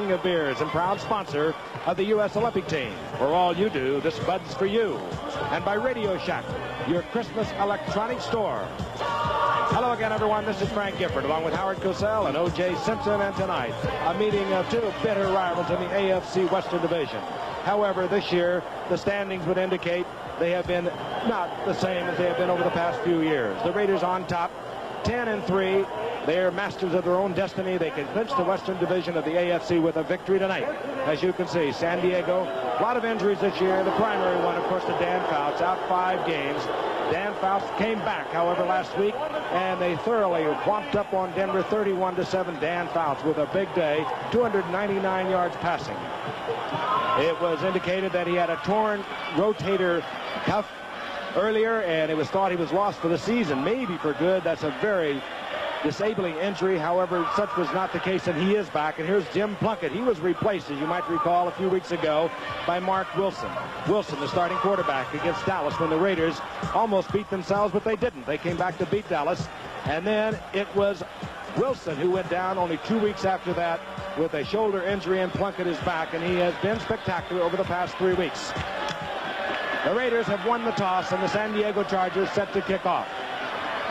King of Beers and proud sponsor of the U.S. Olympic team. For all you do, this Bud's for you. And by Radio Shack, your Christmas electronics store. Hello again, everyone. This is Frank Gifford, along with Howard Cosell and O.J. Simpson. And tonight, a meeting of two bitter rivals in the AFC Western Division. However, this year, the standings would indicate they have been not the same as they have been over the past few years. The Raiders on top, 10-3. They are masters of their own destiny. They can clinch the Western Division of the AFC with a victory tonight. As you can see, San Diego, a lot of injuries this year. The primary one, of course, to Dan Fouts, out 5 games. Dan Fouts came back, however, last week, and they thoroughly whopped up on Denver 31-7. Dan Fouts with a big day, 299 yards passing. It was indicated that he had a torn rotator cuff earlier, and it was thought he was lost for the season, maybe for good. That's a very disabling injury. However, such was not the case, and he is back. And here's Jim Plunkett. He was replaced, as you might recall, a few weeks ago by Mark Wilson. Wilson, the starting quarterback against Dallas when the Raiders almost beat themselves, but they didn't. They came back to beat Dallas, and then it was Wilson who went down only 2 weeks after that with a shoulder injury, and Plunkett is back, and he has been spectacular over the past 3 weeks. The Raiders have won the toss, and the San Diego Chargers set to kick off.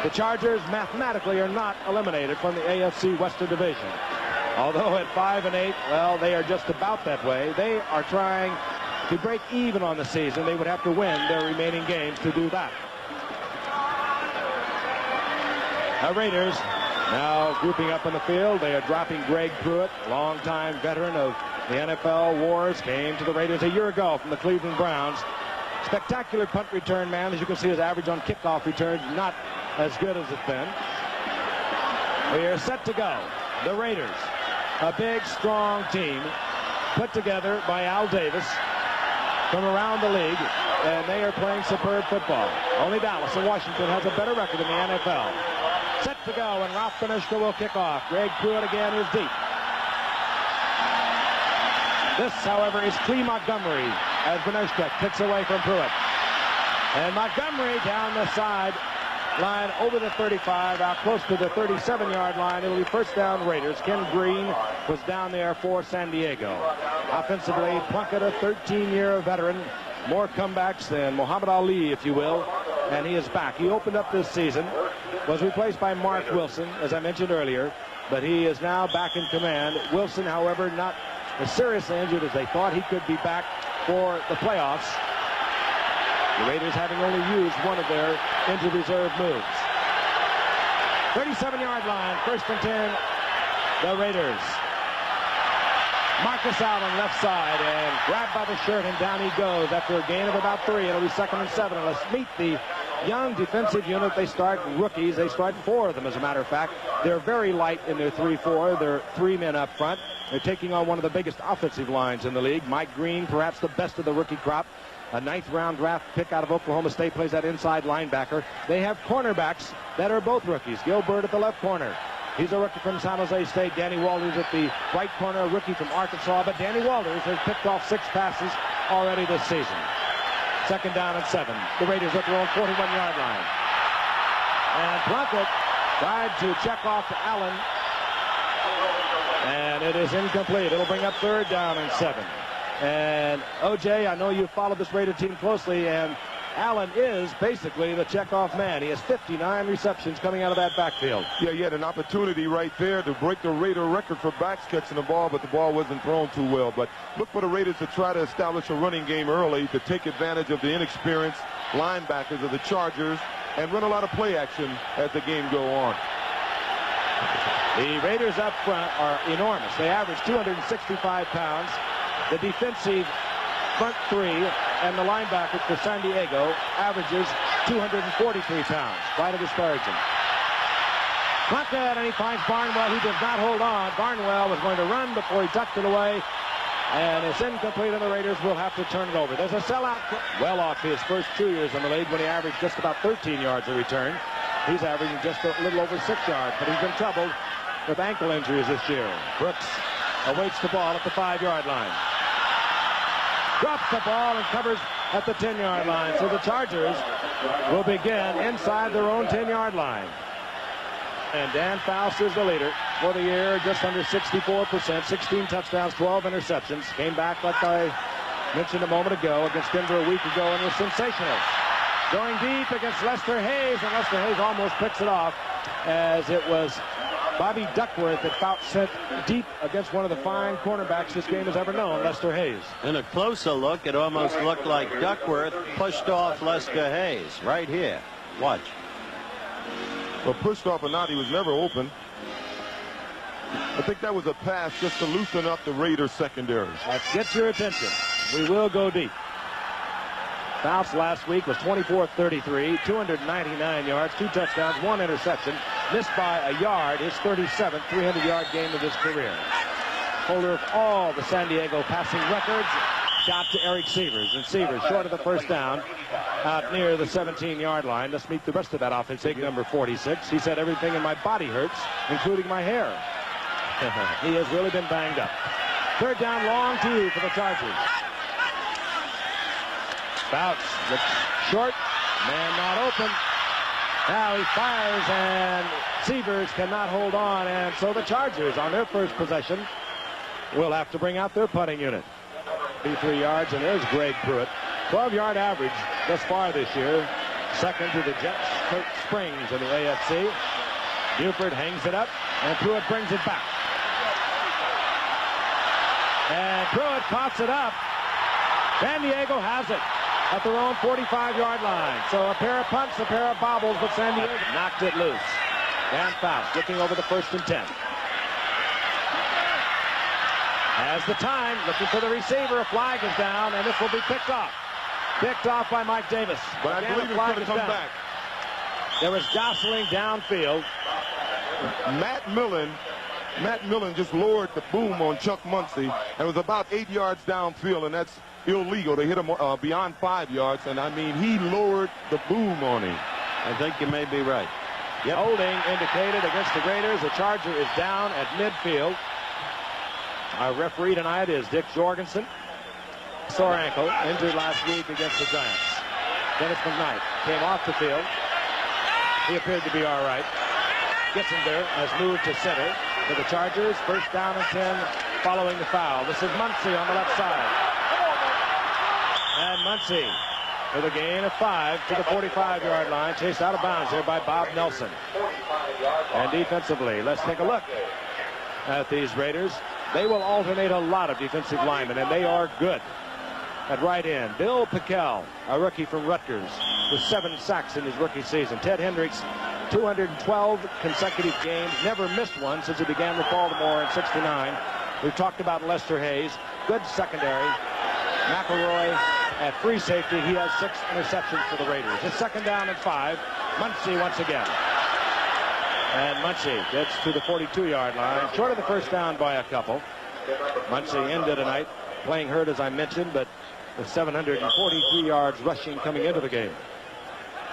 The Chargers mathematically are not eliminated from the AFC Western Division. Although at 5-8, well, they are just about that way. They are trying to break even on the season. They would have to win their remaining games to do that. The Raiders now grouping up on the field. They are dropping Greg Pruitt, longtime veteran of the NFL wars, came to the Raiders a year ago from the Cleveland Browns. Spectacular punt return man. As you can see, his average on kickoff returns not as good as it's been. We are set to go. The Raiders, a big, strong team put together by Al Davis from around the league, and they are playing superb football. Only Dallas and Washington has a better record in the NFL. Set to go, and Ralph Benushka will kick off. Greg Pruitt again is deep. This, however, is Clee Montgomery as Benushka kicks away from Pruitt. And Montgomery down the side line over the 35, out close to the 37-yard line. It'll be first down Raiders. Ken Green was down there for San Diego. Offensively, Plunkett, a 13-year veteran, more comebacks than Muhammad Ali, if you will, and he is back. He opened up this season, was replaced by Mark Wilson, as I mentioned earlier, but he is now back in command. Wilson, however, not as seriously injured as they thought. He could be back for the playoffs. The Raiders having only used one of their injured reserve moves. 37-yard line, first and 10, the Raiders. Marcus Allen left side and grabbed by the shirt, and down he goes after a gain of about 3. It'll be 2nd and 7. Let's meet the young defensive unit. They start rookies. They start 4 of them, as a matter of fact. They're very light in their 3-4. They're 3 men up front. They're taking on one of the biggest offensive lines in the league. Mike Green, perhaps the best of the rookie crop. A 9th-round draft pick out of Oklahoma State, plays that inside linebacker. They have cornerbacks that are both rookies. Gil Byrd at the left corner. He's a rookie from San Jose State. Danny Walters at the right corner, a rookie from Arkansas. But Danny Walters has picked off 6 passes already this season. 2nd down and 7. The Raiders at their own 41-yard line. And Plunkett tried to check off to Allen. And it is incomplete. It'll bring up 3rd down and 7. And, O.J., I know you've followed this Raider team closely, and Allen is basically the checkoff man. He has 59 receptions coming out of that backfield. Yeah, he had an opportunity right there to break the Raider record for backs catching the ball, but the ball wasn't thrown too well. But look for the Raiders to try to establish a running game early to take advantage of the inexperienced linebackers of the Chargers and run a lot of play action as the game go on. The Raiders up front are enormous. They average 265 pounds. The defensive front 3 and the linebackers for San Diego averages 243 pounds. Quite a disparaging. Plunkett, and he finds Barnwell. He does not hold on. Barnwell was going to run before he tucked it away. And it's incomplete, and the Raiders will have to turn it over. There's a sellout. Well off his first 2 years in the league when he averaged just about 13 yards a return. He's averaging just a little over 6 yards, but he's been troubled with ankle injuries this year. Brooks awaits the ball at the 5-yard line. Drops the ball and covers at the 10-yard line. So the Chargers will begin inside their own 10-yard line. And Dan Faust is the leader for the year, just under 64%, 16 touchdowns, 12 interceptions. Came back, like I mentioned a moment ago, against Denver a week ago and was sensational. Going deep against Lester Hayes, and Lester Hayes almost picks it off, as it was Bobby Duckworth that Faust sent deep against one of the fine cornerbacks this game has ever known, Lester Hayes. In a closer look, it almost looked like Duckworth pushed off Lester Hayes right here. Watch. Well, pushed off or not, he was never open. I think that was a pass just to loosen up the Raiders secondary. That gets your attention. We will go deep. Faust last week was 24-33, 299 yards, 2 touchdowns, 1 interception. Missed by a yard, his 37th 300-yard game of his career. Holder of all the San Diego passing records. Shot to Eric Sievers, and Sievers short of the first down out near the 17-yard line. Let's meet the rest of that offense. Big number 46. He said everything in my body hurts, including my hair. He has really been banged up. Third down, long 2 for the Chargers. Faust looks short, man not open. Now he fires, and Sievers cannot hold on, and so the Chargers on their first possession will have to bring out their punting unit. 53 yards, and there's Greg Pruitt. 12-yard average thus far this year. Second to the Jets, Kurt Springs in the AFC. Buford hangs it up, and Pruitt brings it back. And Pruitt pops it up. San Diego has it at their own 45-yard line. So a pair of punts, a pair of bobbles, but San Diego knocked it loose. Dan Faust looking over the 1st and 10. Has the time, looking for the receiver. A flag is down, and this will be picked off. Picked off by Mike Davis. But I believe it's going to come back. There was jostling downfield. Matt Millen just lowered the boom on Chuck Muncie, and was about 8 yards downfield, and that's illegal. They hit him beyond 5 yards, and I mean, he lowered the boom on him. I think you may be right. Yep. Holding indicated against the Raiders. The Charger is down at midfield. Our referee tonight is Dick Jorgensen. Sore ankle, injured last week against the Giants. Dennis McKnight came off the field. He appeared to be all right. Getzinger has moved to center for the Chargers. First down and 10 following the foul. This is Muncie on the left side. And Muncie with a gain of 5 to the 45-yard line. Chased out of bounds there by Bob Nelson. And defensively, let's take a look at these Raiders. They will alternate a lot of defensive linemen, and they are good. At right end, Bill Pickel, a rookie from Rutgers, with 7 sacks in his rookie season. Ted Hendricks, 212 consecutive games, never missed one since he began with Baltimore in '69. We've talked about Lester Hayes, good secondary. McElroy at free safety, he has 6 interceptions for the Raiders. It's second down and 5. Muncie once again. And Muncie gets to the 42-yard line, short of the first down by a couple. Muncie ended tonight playing hurt, as I mentioned, but with 743 yards rushing coming into the game.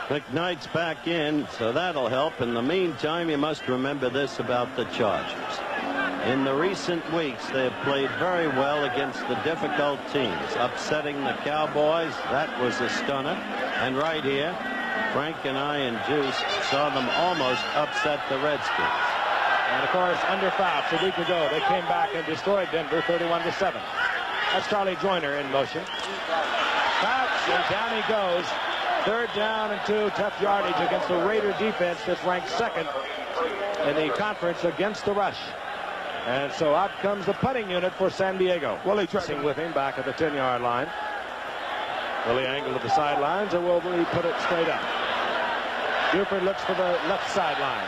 McKnight's back in, so that'll help. In the meantime, you must remember this about the Chargers. In the recent weeks, they have played very well against the difficult teams, upsetting the Cowboys. That was a stunner. And right here, Frank and I and Juice saw them almost upset the Redskins. And of course, under Faust a week ago, they came back and destroyed Denver 31-7. That's Charlie Joyner in motion. Faust, and down he goes. Third down and 2, tough yardage against the Raider defense that's ranked second in the conference against the rush. And so out comes the punting unit for San Diego. Well, they tried with him back at the 10-yard line. Will he angle to the sidelines, or will he put it straight up? Buford looks for the left sideline.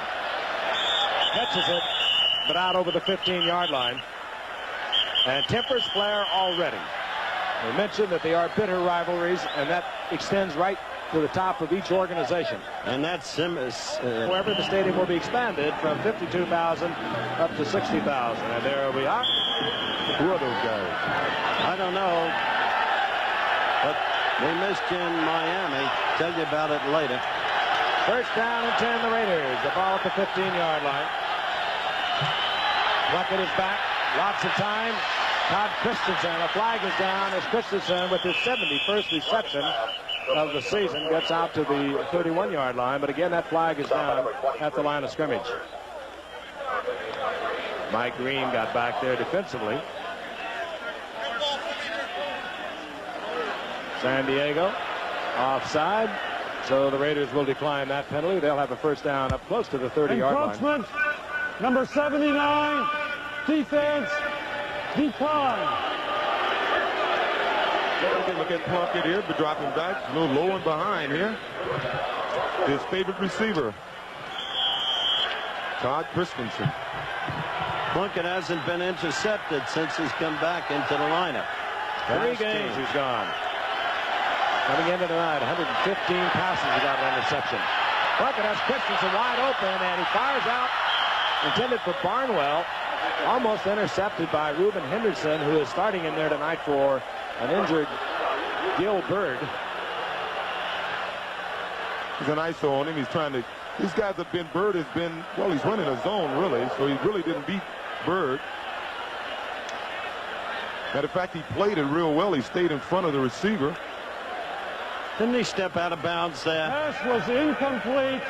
Catches it, but out over the 15-yard line. And tempers flare already. We mentioned that they are bitter rivalries, and that extends right to the top of each organization. And that's however, the stadium will be expanded from 52,000 up to 60,000. And there we are. Who are those guys? I don't know. But we missed you in Miami. Tell you about it later. First down and 10, the Raiders. The ball at the 15-yard line. Bucket is back. Lots of time. Todd Christensen. A flag is down as Christensen, with his 71st reception of the season, gets out to the 31-yard line. But again, that flag is down at the line of scrimmage. Mike Green got back there defensively. San Diego offside. So the Raiders will decline that penalty. They'll have a first down up close to the 30-yard line. Encroachment, number 79, defense, decline. Look at Plunkett here, but dropping back a little low and behind here. His favorite receiver, Todd Christensen. Plunkett hasn't been intercepted since he's come back into the lineup. 3 games he's gone. Coming into tonight, 115 passes without an interception. Plunkett has Christensen wide open, and he fires out, intended for Barnwell. Almost intercepted by Reuben Henderson, who is starting in there tonight for an injured Gil Bird. He's an ISO on him. He's trying to. These guys have been. Bird has been. Well, he's running a zone really, so he really didn't beat Bird. Matter of fact, he played it real well. He stayed in front of the receiver. Didn't he step out of bounds there? Pass was incomplete.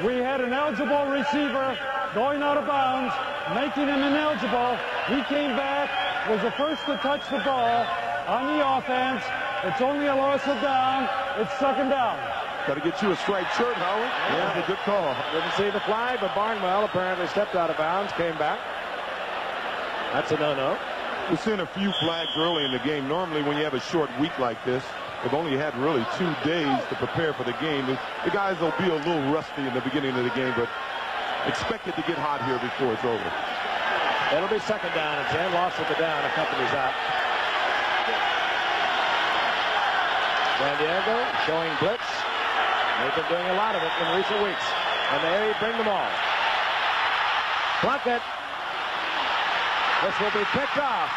We had an eligible receiver going out of bounds, making him ineligible. He came back, was the first to touch the ball on the offense. It's only a loss of down. It's 2nd down. Got to get you a striped shirt, Howard. Yeah, that's a good call. Didn't see the flag, but Barnwell apparently stepped out of bounds, came back. That's a no-no. We've seen a few flags early in the game. Normally, when you have a short week like this, they've only had really 2 days to prepare for the game. The guys will be a little rusty in the beginning of the game, but expect it to get hot here before it's over. It'll be 2nd down and 10. Loss of the down accompanies that. San Diego showing blitz. They've been doing a lot of it in recent weeks. And they bring them all. Plunkett. This will be picked off.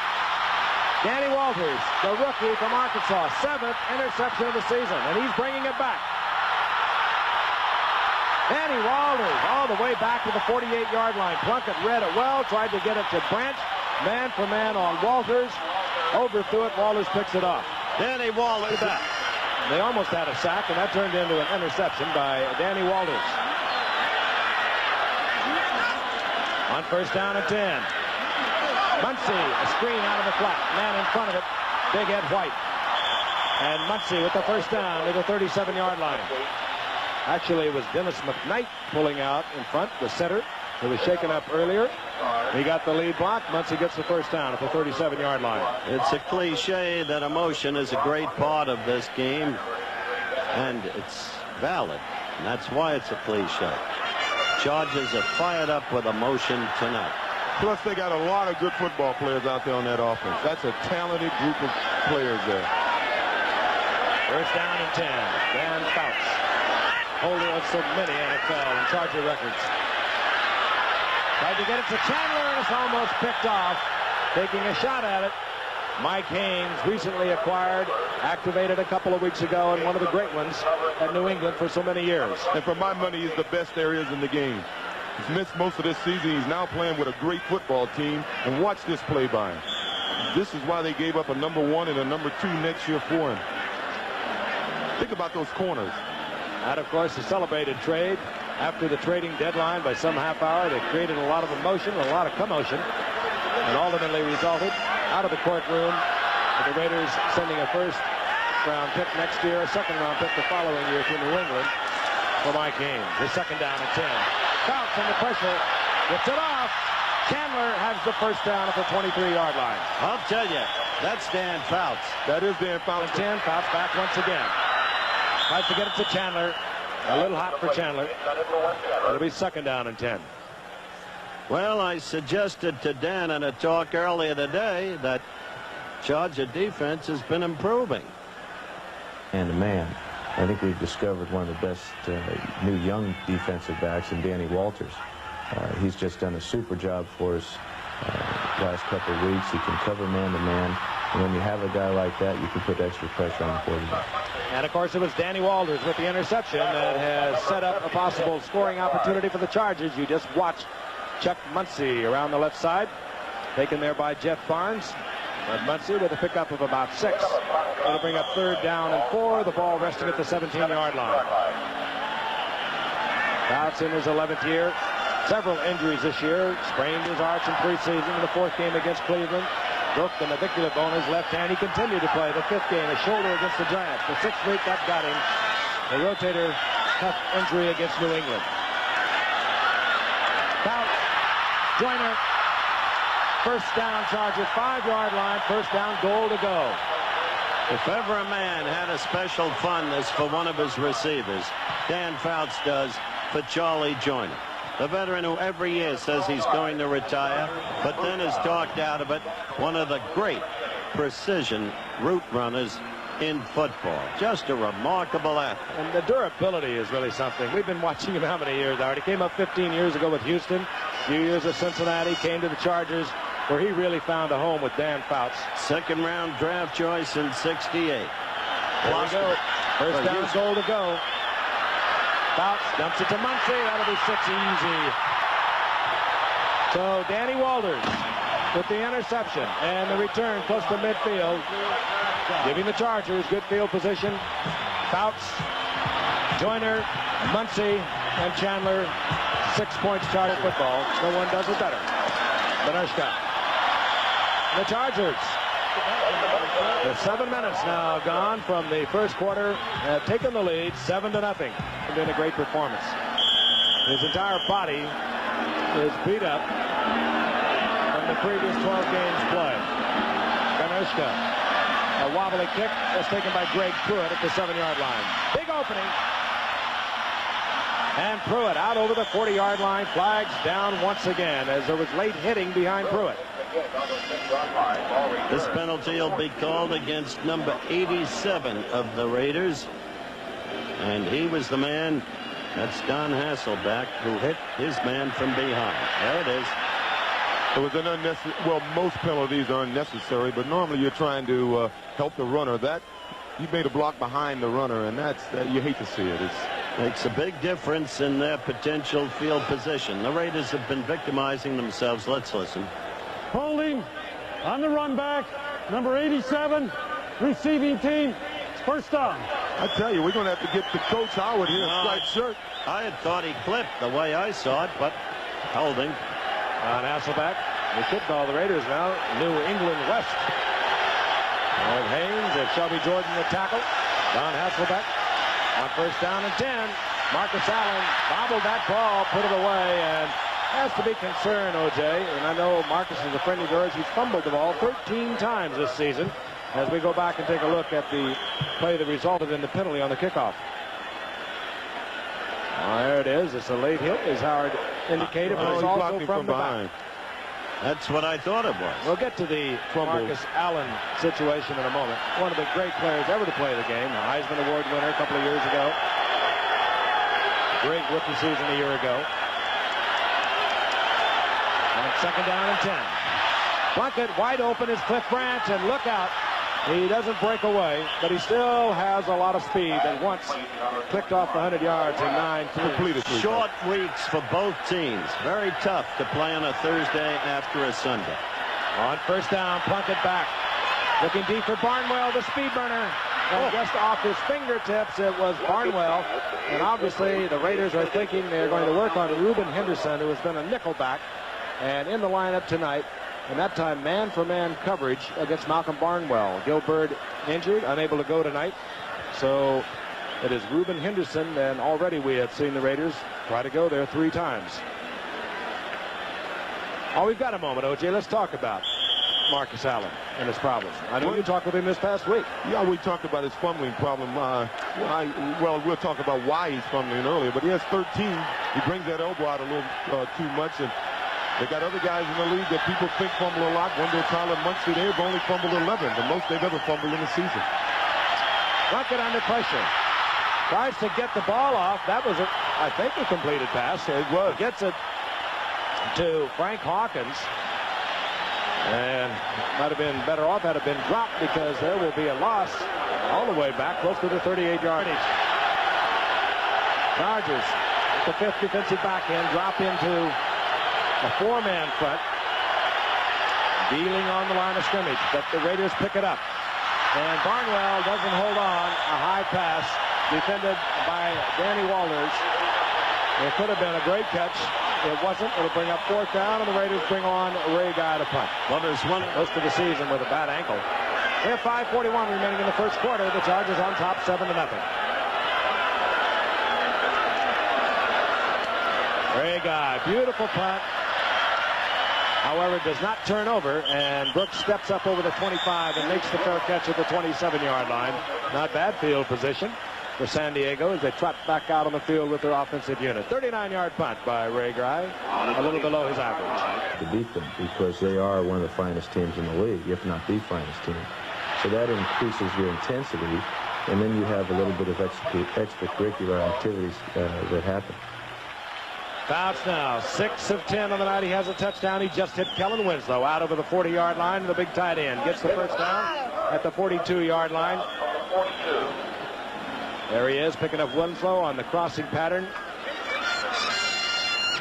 Danny Walters, the rookie from Arkansas, 7th interception of the season, and he's bringing it back. Danny Walters all the way back to the 48-yard line. Plunkett read it well, tried to get it to Branch. Man for man on Walters. Overthrew it. Walters picks it off. Danny Walters back. They almost had a sack, and that turned into an interception by Danny Walters. On 1st down and 10. Muncie, a screen out of the flat. Man in front of it, Big Ed White. And Muncie with the 1st down to the 37-yard line. Actually, it was Dennis McKnight pulling out in front, the center, who was shaken up earlier. He got the lead block. Muncie gets the 1st down at the 37-yard line. It's a cliche that emotion is a great part of this game, and it's valid, and that's why it's a cliche. Chargers are fired up with emotion tonight. Plus, they got a lot of good football players out there on that offense. That's a talented group of players there. 1st down and 10. Dan Fouts, holder of so many NFL and Charger records. Tried to get it to Chandler, and it's almost picked off. Taking a shot at it. Mike Haynes, recently acquired, activated a couple of weeks ago, and one of the great ones at New England for so many years. And for my money, he's the best there is in the game. He's missed most of this season. He's now playing with a great football team. And watch this play by him. This is why they gave up a number 1 and a number 2 next year for him. Think about those corners. That, of course, a celebrated trade. After the trading deadline by some half hour, they created a lot of emotion, a lot of commotion, and ultimately resulted out of the courtroom with the Raiders sending a 1st-round pick next year, a 2nd-round pick the following year to New England for Mike Haynes. The 2nd down and 10. Fouts under pressure, gets it off. Chandler has the 1st down at the 23-yard line. I'll tell you, that's Dan Fouts. That is Dan Fouts. 10, Fouts back once again. Tries to get it to Chandler. A little hot for Chandler. It'll be 2nd down and 10. Well, I suggested to Dan in a talk earlier today that Charger defense has been improving. And a man. I think we've discovered one of the best new young defensive backs in Danny Walters. He's just done a super job for us last couple of weeks. He can cover man-to-man. And when you have a guy like that, you can put extra pressure on the quarterback. And, of course, it was Danny Walters with the interception that has set up a possible scoring opportunity for the Chargers. You just watched Chuck Muncie around the left side, taken there by Jeff Barnes. But Muncie with a pickup of about 6. It'll bring up 3rd down and 4. The ball resting at the 17-yard line. Fouts in his 11th year. several injuries this year. Sprained his arch in preseason in the 4th game against Cleveland. Broke the navicular bone in his left hand. He continued to play the 5th game, a shoulder against the Giants. The 6th week, that got him a rotator cuff injury against New England. Fouts, Joyner, first down, Chargers, 5-yard line, first down, goal to go. If ever a man had a special fondness for one of his receivers, Dan Fouts does for Charlie Joyner. The veteran who every year says he's going to retire, but then is talked out of it. One of the great precision route runners in football. Just a remarkable athlete. And the durability is really something. We've been watching him how many years already. Came up 15 years ago with Houston. A few years at Cincinnati. Came to the Chargers, where he really found a home with Dan Fouts. 2nd round draft choice in '68. There we go. First down, goal to go. Fouts dumps it to Muncy. That'll be 6 easy. So Danny Walters with the interception and the return close to midfield, giving the Chargers good field position. Fouts, Joyner, Muncy, and Chandler. 6 points Charger football. No one does it better. Benushka. The Chargers. There's 7 minutes now gone from the first quarter. Have taken the lead 7-0. Been a great performance. His entire body is beat up from the previous 12 games played. Benushka. A wobbly kick that's taken by Greg Pruitt at the 7-yard line. Big opening. And Pruitt out over the 40-yard line. Flags down once again as there was late hitting behind Pruitt. This penalty will be called against number 87 of the Raiders. And he was the man, that's Don Hasselbeck, who hit his man from behind. There it is. It was an unnecessary, well, most penalties are unnecessary, but normally you're trying to help the runner. That, you made a block behind the runner, and that's, you hate to see it. It makes a big difference in their potential field position. The Raiders have been victimizing themselves. Let's listen. Holding on the run back, number 87, receiving team, first down. I tell you, we're going to have to get to Coach Howard here, striped shirt. I had thought he clipped the way I saw it, but holding. On Hasselbeck, the football, the Raiders now, New England West. And Haynes and Shelby Jordan the tackle. Don Hasselbeck on first down and 10. Marcus Allen bobbled that ball, put it away, and has to be concerned, O.J. And I know Marcus is a friend of yours. He's fumbled the ball 13 times this season. As we go back and take a look at the play that resulted in the penalty on the kickoff. There it is. It's a late hit, as Howard indicated, but it's also from the back. That's what I thought it was. We'll get to the Marcus Allen situation in a moment. One of the great players ever to play the game. A Heisman Award winner a couple of years ago. Great rookie season a year ago. On second down and 10. Plunkett wide open is Cliff Branch, and look out. He doesn't break away, but he still has a lot of speed that once clicked off the 100 yards in 9-3. Short weeks for both teams. Very tough to play on a Thursday after a Sunday. On first down, Plunkett back. Looking deep for Barnwell, the speed burner. And just off his fingertips, it was Barnwell. And obviously, the Raiders are thinking they're going to work on Reuben Henderson, who has been a nickelback, and in the lineup tonight. And that time, man-for-man coverage against Malcolm Barnwell. Gilbert injured, unable to go tonight. So it is Reuben Henderson, and already we have seen the Raiders try to go there 3 times. Oh, we've got a moment, O.J. Let's talk about Marcus Allen and his problems. I know you talked with him this past week. Yeah, we talked about his fumbling problem. Well, we'll talk about why he's fumbling earlier, but he has 13. He brings that elbow out a little too much, and they got other guys in the league that people think fumble a lot. Wendell, Tyler, Muncy, they've only fumbled 11, the most they've ever fumbled in the season. Plunkett under pressure. Tries to get the ball off. That was, I think, a completed pass. It was. Gets it to Frank Hawkins. And might have been better off had it been dropped, because there will be a loss all the way back close to the 38-yard. Chargers, the 5th defensive back end, drop into a 4-man front, dealing on the line of scrimmage, but the Raiders pick it up. And Barnwell doesn't hold on. A high pass defended by Danny Walters. It could have been a great catch It wasn't. It'll bring up 4th down, and the Raiders bring on Ray Guy to punt. Well, there's one Most of the season with a bad ankle. We have 5:41 remaining in the first quarter. The Chargers on top 7-0. Ray Guy, beautiful punt. However, does not turn over, and Brooks steps up over the 25 and makes the fair catch at the 27-yard line. Not bad field position for San Diego as they trot back out on the field with their offensive unit. 39-yard punt by Ray Guy, a little below his average. To beat them because they are one of the finest teams in the league, if not the finest team. So that increases your intensity, and then you have a little bit of extracurricular activities that happen. Fouts now, 6 of 10 on the night. He has a touchdown. He just hit Kellen Winslow out over the 40-yard line to the big tight end. Gets the first down at the 42-yard line. There he is, picking up Winslow on the crossing pattern.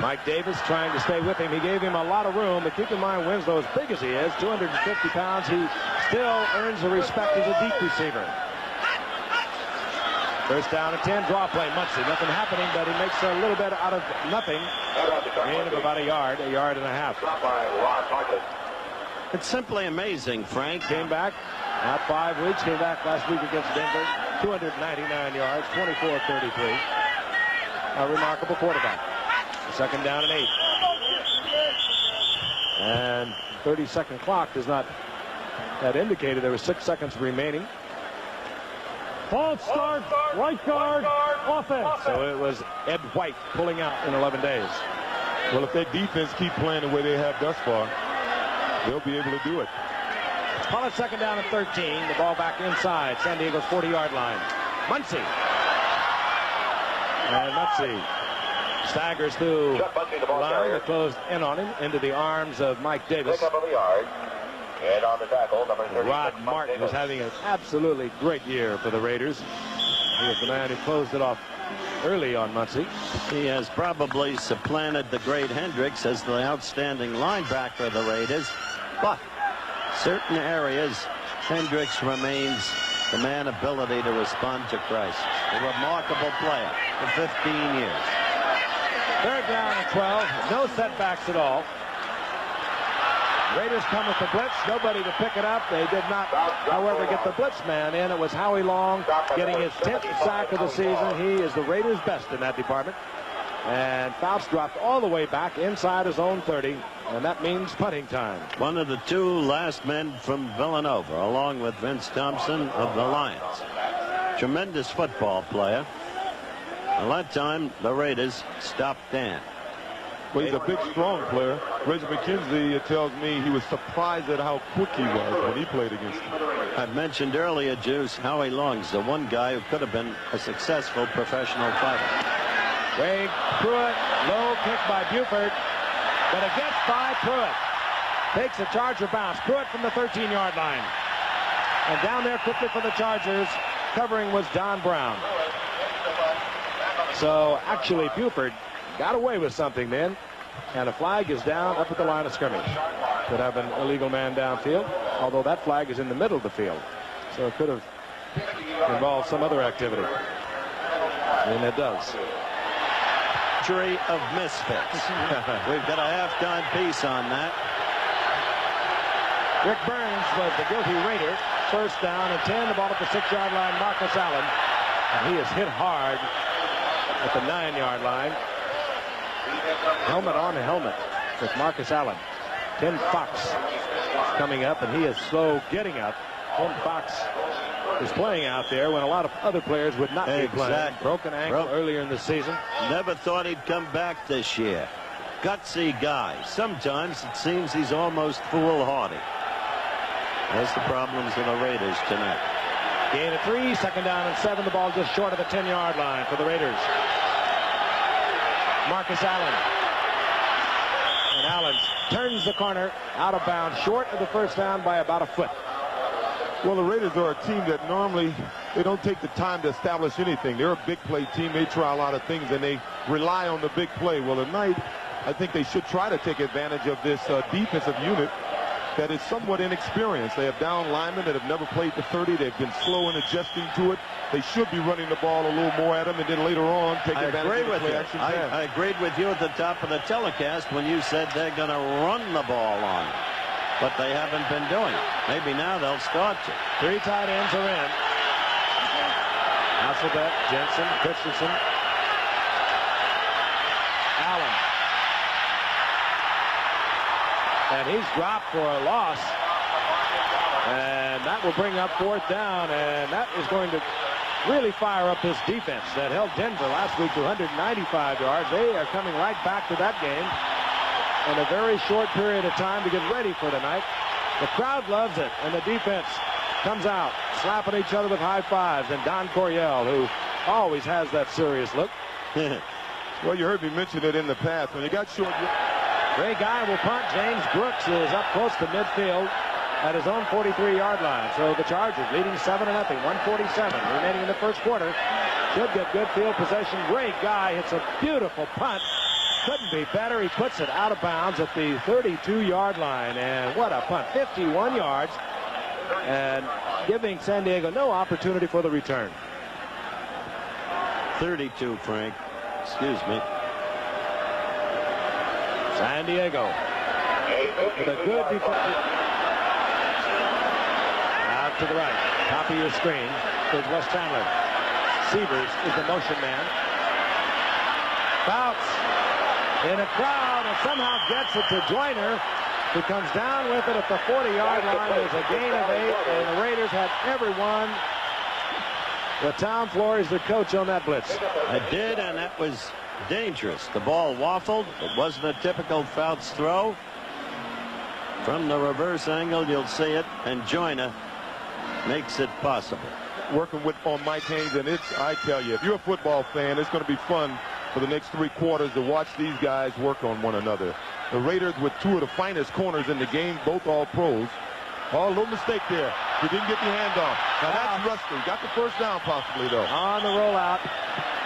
Mike Davis trying to stay with him. He gave him a lot of room, but keep in mind Winslow, as big as he is, 250 pounds, he still earns the respect as a deep receiver. First down and 10, draw play, Muncie. Nothing happening, but he makes a little bit out of nothing. Gain of about a yard and a half. It's simply amazing, Frank. Came back, not 5 weeks, came back last week against Denver. 299 yards, 24-33. A remarkable quarterback. Second down and 8. And 30-second clock does not, that indicated there was 6 seconds remaining. False start, right guard, offense. So it was Ed White pulling out in 11 days. Well, if their defense keep playing the way they have thus far, they'll be able to do it. Call it second down and 13. The ball back inside San Diego's 40-yard line. Muncie. And Muncie staggers through the line that closed in on him into the arms of Mike Davis. And on the tackle, number 36, Rod Martin is having an absolutely great year for the Raiders. He was the man who closed it off early on Muncie. He has probably supplanted the great Hendricks as the outstanding linebacker of the Raiders. But certain areas, Hendricks remains the man ability to respond to crisis. A remarkable player for 15 years. Third down and 12. No setbacks at all. Raiders come with the blitz. Nobody to pick it up. They did not, however, get the blitz man in. It was Howie Long getting his 10th sack of the season. He is the Raiders' best in that department. And Fouts dropped all the way back inside his own 30, and that means punting time. One of the 2 last men from Villanova, along with Vince Thompson of the Lions. Tremendous football player. At that time, the Raiders stopped Dan. Well, he's a big, strong player. Reggie McKenzie tells me he was surprised at how quick he was when he played against him. I've mentioned earlier, Juice, Howie Long's the one guy who could have been a successful professional fighter. Wade Pruitt, low kick by Buford, but against by Pruitt. Takes a Charger bounce. Pruitt from the 13-yard line. And down there quickly for the Chargers, covering was Don Brown. So actually Buford got away with something then, and a flag is down up at the line of scrimmage. Could have an illegal man downfield, although that flag is in the middle of the field. So it could have involved some other activity. And it does. Jury of misfits. We've got a halftime piece on that. Rick Burns was the guilty Raider. First down and 10. The ball at the 6-yard line. Marcus Allen. And he is hit hard at the 9-yard line. Helmet on helmet with Marcus Allen. Ken Fox coming up, and he is slow getting up. Ken Fox is playing out there when a lot of other players would not be playing. Broken ankle earlier in the season. Never thought he'd come back this year. Gutsy guy. Sometimes it seems he's almost foolhardy. That's the problems of the Raiders tonight. Gain of 3, second down and 7. The ball just short of the 10-yard line for the Raiders. Marcus Allen. And Allen turns the corner out of bounds, short of the first down by about a foot. Well, the Raiders are a team that normally they don't take the time to establish anything. They're a big play team. They try a lot of things, and they rely on the big play. Well, tonight, I think they should try to take advantage of this defensive unit that is somewhat inexperienced. They have down linemen that have never played the 30. They've been slow in adjusting to it. They should be running the ball a little more at them, and then later on take advantage of the play action pass. I agreed with you at the top of the telecast when you said they're going to run the ball on it. But they haven't been doing it. Maybe now they'll start to. 3 tight ends are in. Hasselbeck, Jensen, Christensen, Allen. And he's dropped for a loss. And that will bring up 4th down. And that is going to really fire up this defense that held Denver last week to 195 yards. They are coming right back to that game in a very short period of time to get ready for tonight. The crowd loves it, and the defense comes out, slapping each other with high fives. And Don Coryell, who always has that serious look. Well, you heard me mention it in the past. When he got short. Ray Guy will punt. James Brooks is up close to midfield at his own 43-yard line. So the Chargers leading 7-0, 1:47 remaining in the first quarter. Should get good field possession. Ray Guy hits a beautiful punt. Couldn't be better. He puts it out of bounds at the 32-yard line. And what a punt. 51 yards. And giving San Diego no opportunity for the return. 32, Frank. Excuse me. San Diego with a good defense. Out to the right. Top of your screen is Wes Chandler. Severs is the motion man. Fouts in a crowd and somehow gets it to Joyner, who comes down with it at the 40-yard line. There's a gain of 8, and the Raiders had everyone. The Tom Flores, the coach, on that blitz. I did, and that was dangerous. The ball waffled. It wasn't a typical Fouts throw. From the reverse angle, you'll see it, and Joyner makes it possible. Working on Mike Haynes, and I tell you, if you're a football fan, it's going to be fun for the next 3 quarters to watch these guys work on one another. The Raiders with 2 of the finest corners in the game, both all pros. Oh, a little mistake there. He didn't get the handoff. Now that's Rusty. Got the first down possibly, though. On the rollout.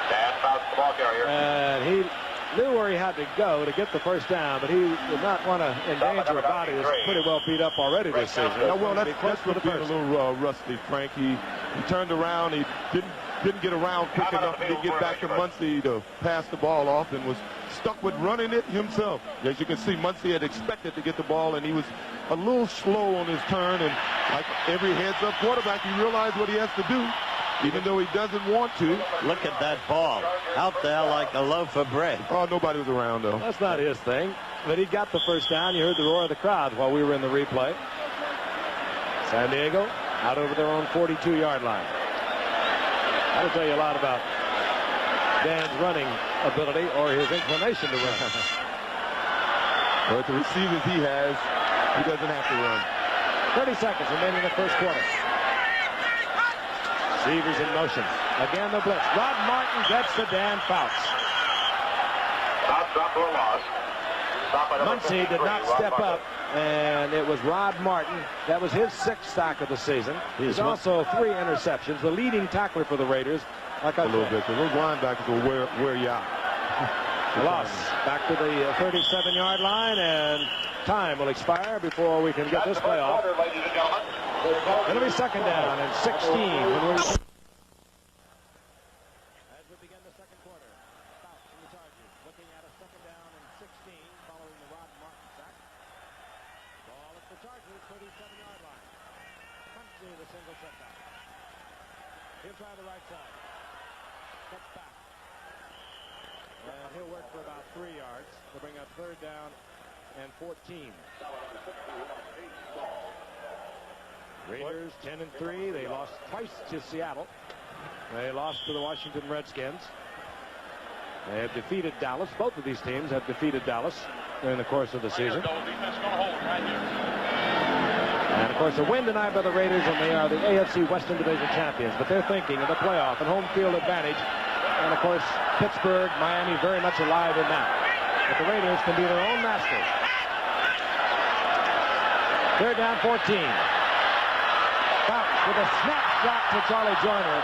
Dan Fouts, the ball carrier. And he knew where he had to go to get the first down, but he did not want to endanger a body that's pretty well beat up already this season. Yeah, well, that's what being a little rusty, Frank. He turned around. He didn't get around quick enough to get back to Muncie to pass the ball off, and was stuck with running it himself. As you can see, Muncie had expected to get the ball, and he was a little slow on his turn, and like every heads-up quarterback, he realized what he has to do, even though he doesn't want to. Look at that ball out there like a loaf of bread. Oh, nobody was around, though. That's not his thing. But he got the first down. You heard the roar of the crowd while we were in the replay. San Diego out over their own 42-yard line. That'll tell you a lot about Dan's running ability or his inclination to run. But with the receivers he has, he doesn't have to run. 30 seconds remaining in the first quarter. Severs in motion. Again, the blitz. Rod Martin gets to Dan Fouts. Fouts dropped for a loss. Muncie did not step up, and it was Rod Martin. That was his 6th sack of the season. He's also 3 interceptions. The leading tackler for the Raiders. Like I said, a little bit. Those linebackers will wear you out. Loss back to the 37-yard line, and time will expire before we can get this play off. It'll be 2nd down and 16 when we... As we begin the second quarter, Fouts from the Chargers looking at a 2nd down and 16 following the Rod Martin sack. Ball at the Chargers 37-yard line. Muncie the single setback. He'll try the right side. Steps back. And he'll work for about 3 yards to bring up 3rd down and 14. Raiders 10-3. They lost twice to Seattle. They lost to the Washington Redskins. They have defeated Dallas. Both of these teams have defeated Dallas during the course of the season. And of course, a win tonight by the Raiders, and they are the AFC Western Division champions. But they're thinking of the playoff and home field advantage. And of course, Pittsburgh, Miami very much alive in that. But the Raiders can be their own masters. 3rd down, 14. Fouts with a snap shot to Charlie Joyner.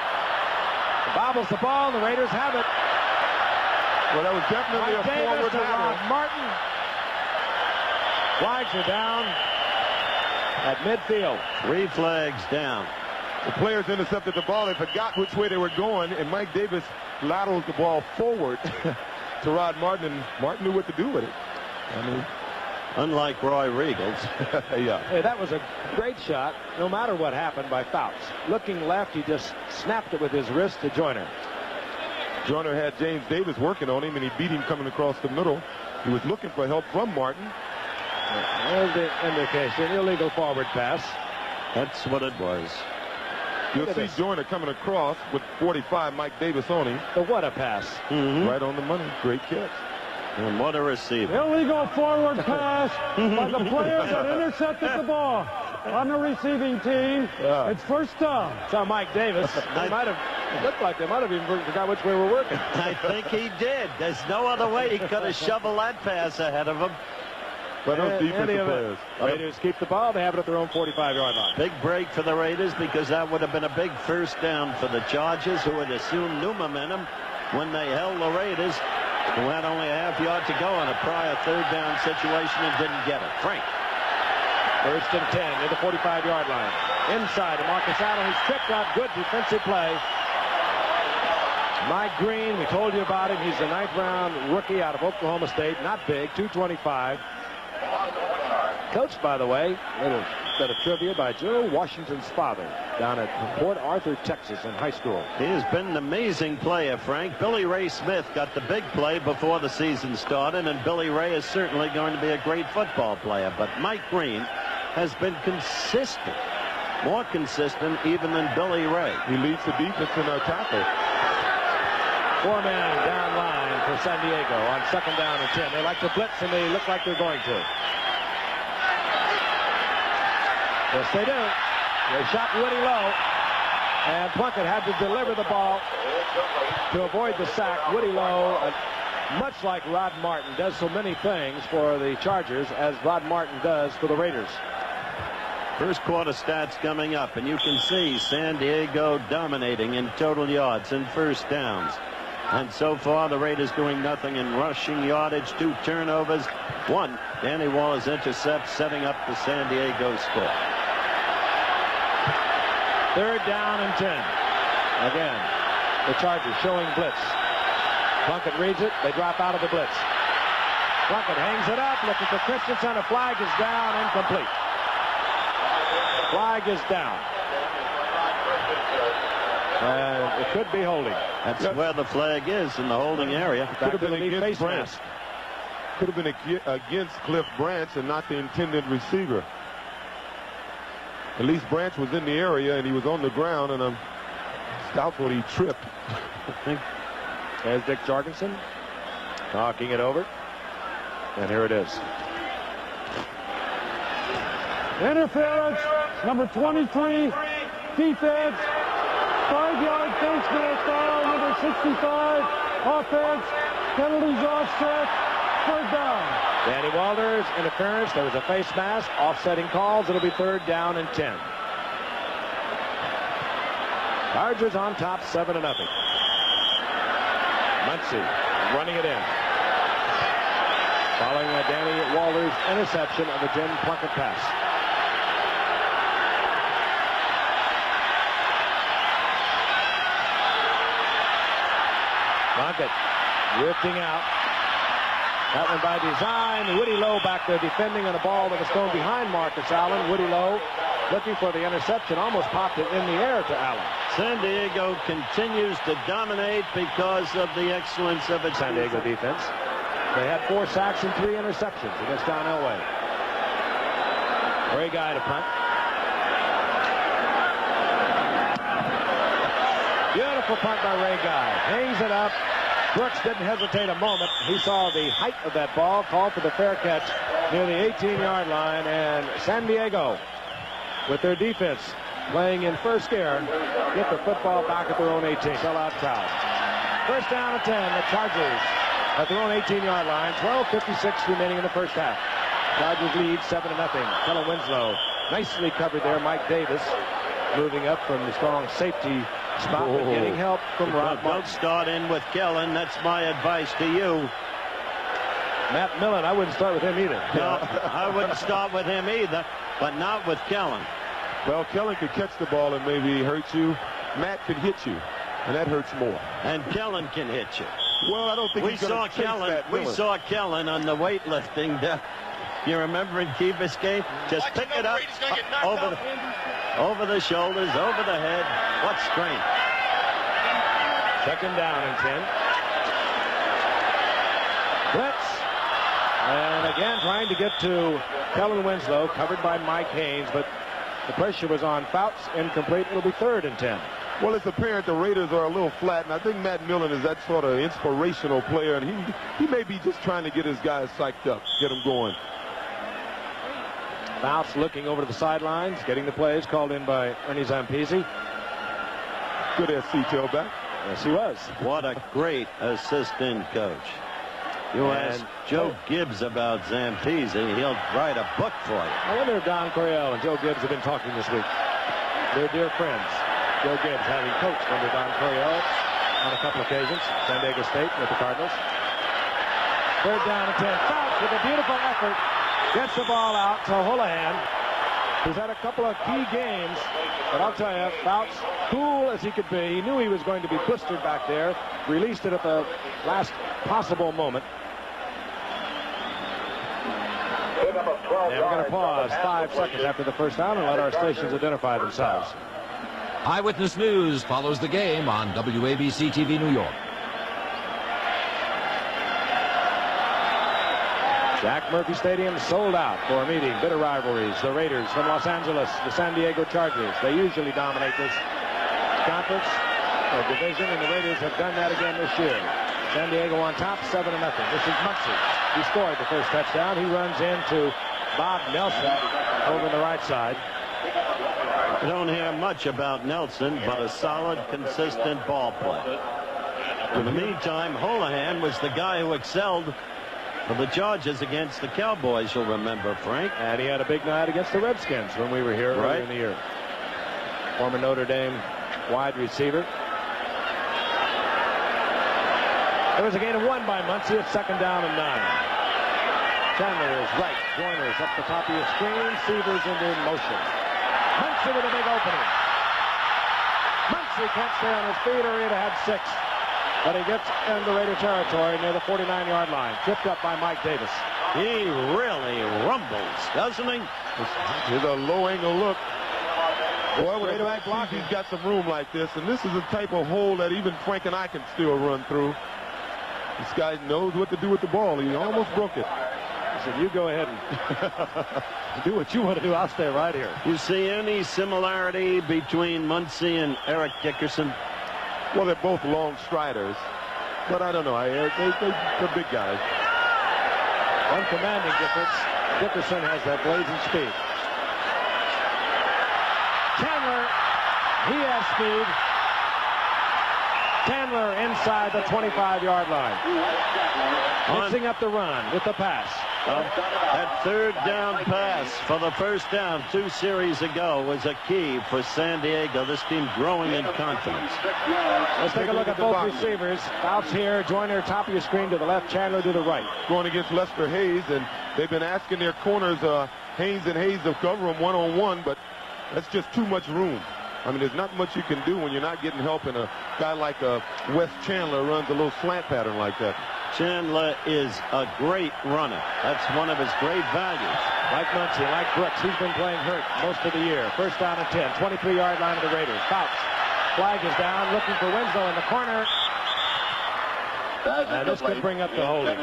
Bobbles the ball, and the Raiders have it. Well, that was definitely a forward to Rod Martin. Flags are down. at midfield. 3 flags down. The players intercepted the ball. They forgot which way they were going, and Mike Davis lateraled the ball forward to Rod Martin, and Martin knew what to do with it. I mean, unlike Roy Riegels. yeah. Hey, that was a great shot, no matter what happened by Fouts. Looking left, he just snapped it with his wrist to Joyner. Joyner had James Davis working on him, and he beat him coming across the middle. He was looking for help from Martin. There's the indication, illegal forward pass. That's what it was. You'll see Joyner coming across with 45, Mike Davis on him. But what a pass. Right on the money. Great catch. And what a receiver. Illegal forward pass by the players that intercepted the ball on the receiving team. Yeah. It's first down. Saw Mike Davis. They might have looked like they might have even forgot which way we're working. I think he did. There's no other way he could have shoveled that pass ahead of him. But those defensive players. Raiders keep the ball. They have it at their own 45-yard line. Big break for the Raiders because that would have been a big first down for the Chargers, who had assumed new momentum when they held the Raiders, who had only a half-yard to go on a prior third-down situation and didn't get it. Frank. First and 10 near the 45-yard line. Inside to Marcus Allen. He's tripped up. Good defensive play. Mike Green, we told you about him. He's a 9th-round rookie out of Oklahoma State. Not big, 225. Coached, by the way, a little bit of trivia, by Joe Washington's father down at Port Arthur, Texas in high school. He has been an amazing player, Frank. Billy Ray Smith got the big play before the season started, and Billy Ray is certainly going to be a great football player. But Mike Green has been consistent, more consistent even than Billy Ray. He leads the defense in our tackle. 4-man down line for San Diego on 2nd down and 10. They like to blitz, and they look like they're going to. Yes, they do. They shot Woody low, and Plunkett had to deliver the ball to avoid the sack. Woody Lowe, much like Rod Martin, does so many things for the Chargers as Rod Martin does for the Raiders. First quarter stats coming up, and you can see San Diego dominating in total yards and first downs. And so far, the Raiders doing nothing in rushing yardage. 2 turnovers. 1, Danny Waller's intercept, setting up the San Diego score. 3rd down and 10. Again, the Chargers showing blitz. Plunkett reads it. They drop out of the blitz. Plunkett hangs it up, looking for Christensen. A flag is down, incomplete. Flag is down. And it could be holding. That's where the flag is, in the holding area. Could have been Back to the against face Branch. mask. Could have been against Cliff Branch and not the intended receiver. At least Branch was in the area and he was on the ground, and I'm doubtful he tripped. There's Dick Jorgensen talking it over. And here it is. Interference, number 23, defense, 5-yard face mask foul, number 65, offense, penalties offset, 3rd down. Danny Walters, interference. There was a face mask, offsetting calls. It'll be 3rd down and 10. Chargers on top, 7-0. Muncie running it in. Following a Danny Walters interception of a Jim Plunkett pass. Plunkett drifting out. That one by design. Woody Lowe back there defending on a ball that was thrown behind Marcus Allen. Woody Lowe looking for the interception. Almost popped it in the air to Allen. San Diego continues to dominate because of the excellence of its San Diego defense. They had 4 sacks and 3 interceptions against John Elway. Ray Guy to punt. Beautiful punt by Ray Guy. Hangs it up. Brooks didn't hesitate a moment. He saw the height of that ball, called for the fair catch near the 18-yard line, and San Diego, with their defense playing in first gear, get the football back at their own 18. Sellout crowd. 1st down and 10. The Chargers at their own 18-yard line. 12:56 remaining in the first half. Chargers lead 7-0. Kellen Winslow nicely covered there. Mike Davis moving up from the strong safety spot, but getting help from Rod Martin. Don't start in with Kellen. That's my advice to you. Matt Millen, I wouldn't start with him either. No, I wouldn't start with him either, but not with Kellen. Well, Kellen could catch the ball and maybe hurt you. Matt could hit you, and that hurts more. And Kellen can hit you. Well, I don't think We saw Kellen on the weightlifting. You remember in Key Biscayne? Just pick it up over the shoulders, over the head. What strength. 2nd down and 10. Blitz. And again, trying to get to Kellen Winslow, covered by Mike Haynes, but the pressure was on Fouts, incomplete. It'll be 3rd and 10. Well, it's apparent the Raiders are a little flat, and I think Matt Millen is that sort of inspirational player, and he may be just trying to get his guys psyched up, get them going. Fouts looking over to the sidelines, getting the plays called in by Ernie Zampese. Good SC tailback. Yes, he was. What a great assistant coach. You ask Joe Gibbs about Zampese, he'll write a book for you. I wonder if Don Coryell and Joe Gibbs have been talking this week. They're dear friends. Joe Gibbs having coached under Don Coryell on a couple occasions, San Diego State with the Cardinals. 3rd down and 10. Fouts with a beautiful effort gets the ball out to Houlihan, who's had a couple of key games. But I'll tell you, Fouts, cool as he could be, he knew he was going to be blistered back there, released it at the last possible moment. And we're going to pause 5 seconds after the first down and let our stations identify themselves. Eyewitness News follows the game on WABC TV New York. Jack Murphy Stadium sold out for a meeting. Bitter rivalries. The Raiders from Los Angeles, the San Diego Chargers. They usually dominate this conference or division, and the Raiders have done that again this year. San Diego on top, 7-0. This is Muncie. He scored the first touchdown. He runs into Bob Nelson over the right side. You don't hear much about Nelson, but a solid, consistent ball play. In the meantime, Houlihan was the guy who excelled for the Chargers against the Cowboys, you'll remember, Frank. And he had a big night against the Redskins when we were here earlier in the year. Former Notre Dame wide receiver. There was a gain of 1 by Muncie at 2nd down and 9. Chandler is right. Joyner's up the top of your screen. Severs into motion. Muncie with a big opening. Muncie can't stay on his feet, or he'd have had 6. But he gets into Raider territory near the 49-yard line. Tripped up by Mike Davis. He really rumbles, doesn't he? Here's a low-angle look. Boy, with a back block, he's got some room like this. And this is the type of hole that even Frank and I can still run through. This guy knows what to do with the ball. He almost broke it. He said, you go ahead and do what you want to do. I'll stay right here. You see any similarity between Muncie and Eric Dickerson? Well, they're both long striders. But I don't know. They're big guys. One commanding difference. Dickerson has that blazing speed. Chandler, he has speed. Chandler inside the 25-yard line. Mixing up the run with the pass. That 3rd down pass for the first down 2 series ago was a key for San Diego. This team growing in confidence. Let's take a look at both receivers. Fouts here, Joyner top of your screen to the left, Chandler to the right. Going against Lester Hayes, and they've been asking their corners, Haynes and Hayes, to cover him one-on-one, but that's just too much room. I mean, there's not much you can do when you're not getting help, and a guy like Wes Chandler runs a little slant pattern like that. Chandler is a great runner. That's one of his great values. Like Muncie, like Brooks, he's been playing hurt most of the year. First down and 10, 23-yard line of the Raiders. Fouts. Flag is down, looking for Winslow in the corner. And this could bring up the holding.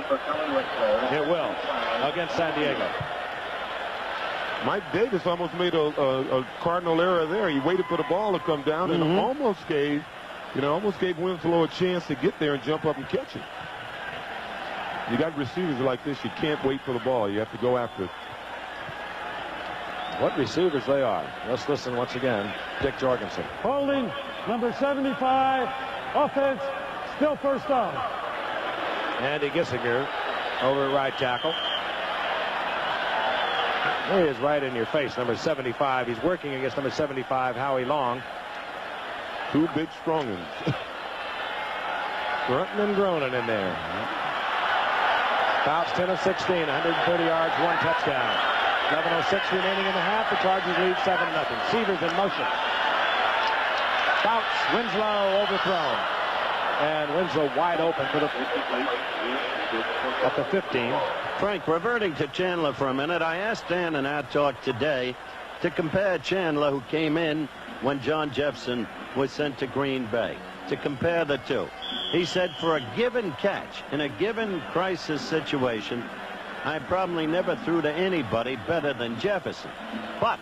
It will, against San Diego. Mike Davis almost made a cardinal error there. He waited for the ball to come down and almost gave Winslow a chance to get there and jump up and catch it. You got receivers like this, you can't wait for the ball. You have to go after it. What receivers they are. Let's listen once again. Dick Jorgensen. Holding, number 75, offense, still first down. Andy Gissinger over at right tackle. There he is right in your face, number 75. He's working against number 75, Howie Long. 2 big strong ones. Grunting and groaning in there. Fouts 10 of 16, 130 yards, 1 touchdown. 11:06 remaining in the half. The Chargers lead 7-0. Severs in motion. Fouts, Winslow overthrown. And Winslow wide open for the at the 15. Frank, reverting to Chandler for a minute, I asked Dan in our talk today to compare Chandler, who came in when John Jefferson was sent to Green Bay, to compare the two. He said for a given catch in a given crisis situation, I probably never threw to anybody better than Jefferson. But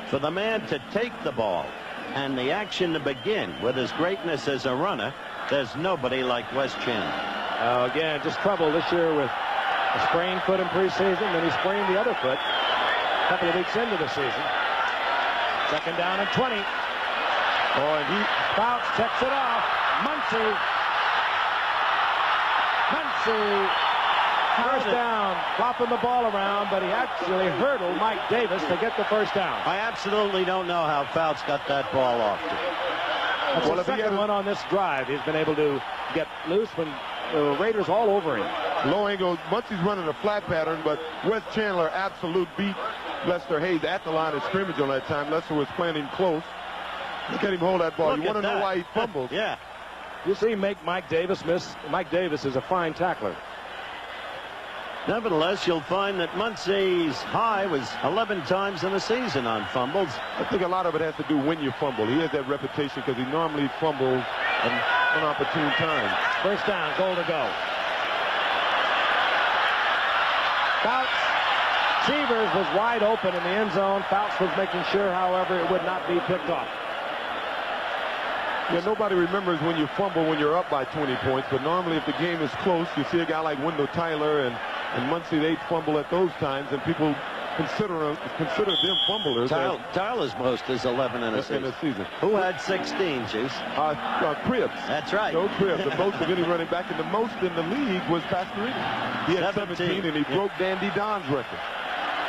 for the man to take the ball and the action to begin with his greatness as a runner, there's nobody like Wes Chandler. Again, just trouble this year with a sprained foot in preseason. Then he sprained the other foot a couple of weeks into the season. Second down and 20. And he Fouts checks it off. Muncie. First down, flopping the ball around, but he actually hurdled Mike Davis to get the first down. I absolutely don't know how Fouts got that ball off to. That's the second one on this drive. He's been able to get loose when the Raiders all over him. low angle. Muncie's running a flat pattern, but Wes Chandler absolute beat Lester Hayes at the line of scrimmage on that time. Lester was playing him close. Look at him hold that ball. Look You want to at know that. why he fumbles. Yeah. You see him make Mike Davis miss. Mike Davis is a fine tackler. Nevertheless, you'll find that Muncie's high was 11 times in the season on fumbles. I think a lot of it has to do when you fumble. He has that reputation because he normally fumbles at inopportune times. First down, goal to go. Fouts. Severs was wide open in the end zone. Fouts was making sure, however, it would not be picked off. Yeah, nobody remembers when you fumble when you're up by 20 points, but normally if the game is close, you see a guy like Wendell Tyler and Muncie, they fumble at those times, and people consider them fumblers. Tyler's most is 11 in a season. Who had 16, Juice? Cribbs. That's right. Joe Cribbs. The most of any running back, and the most in the league was Pastorini. He had 17, and he broke Dandy Don's record.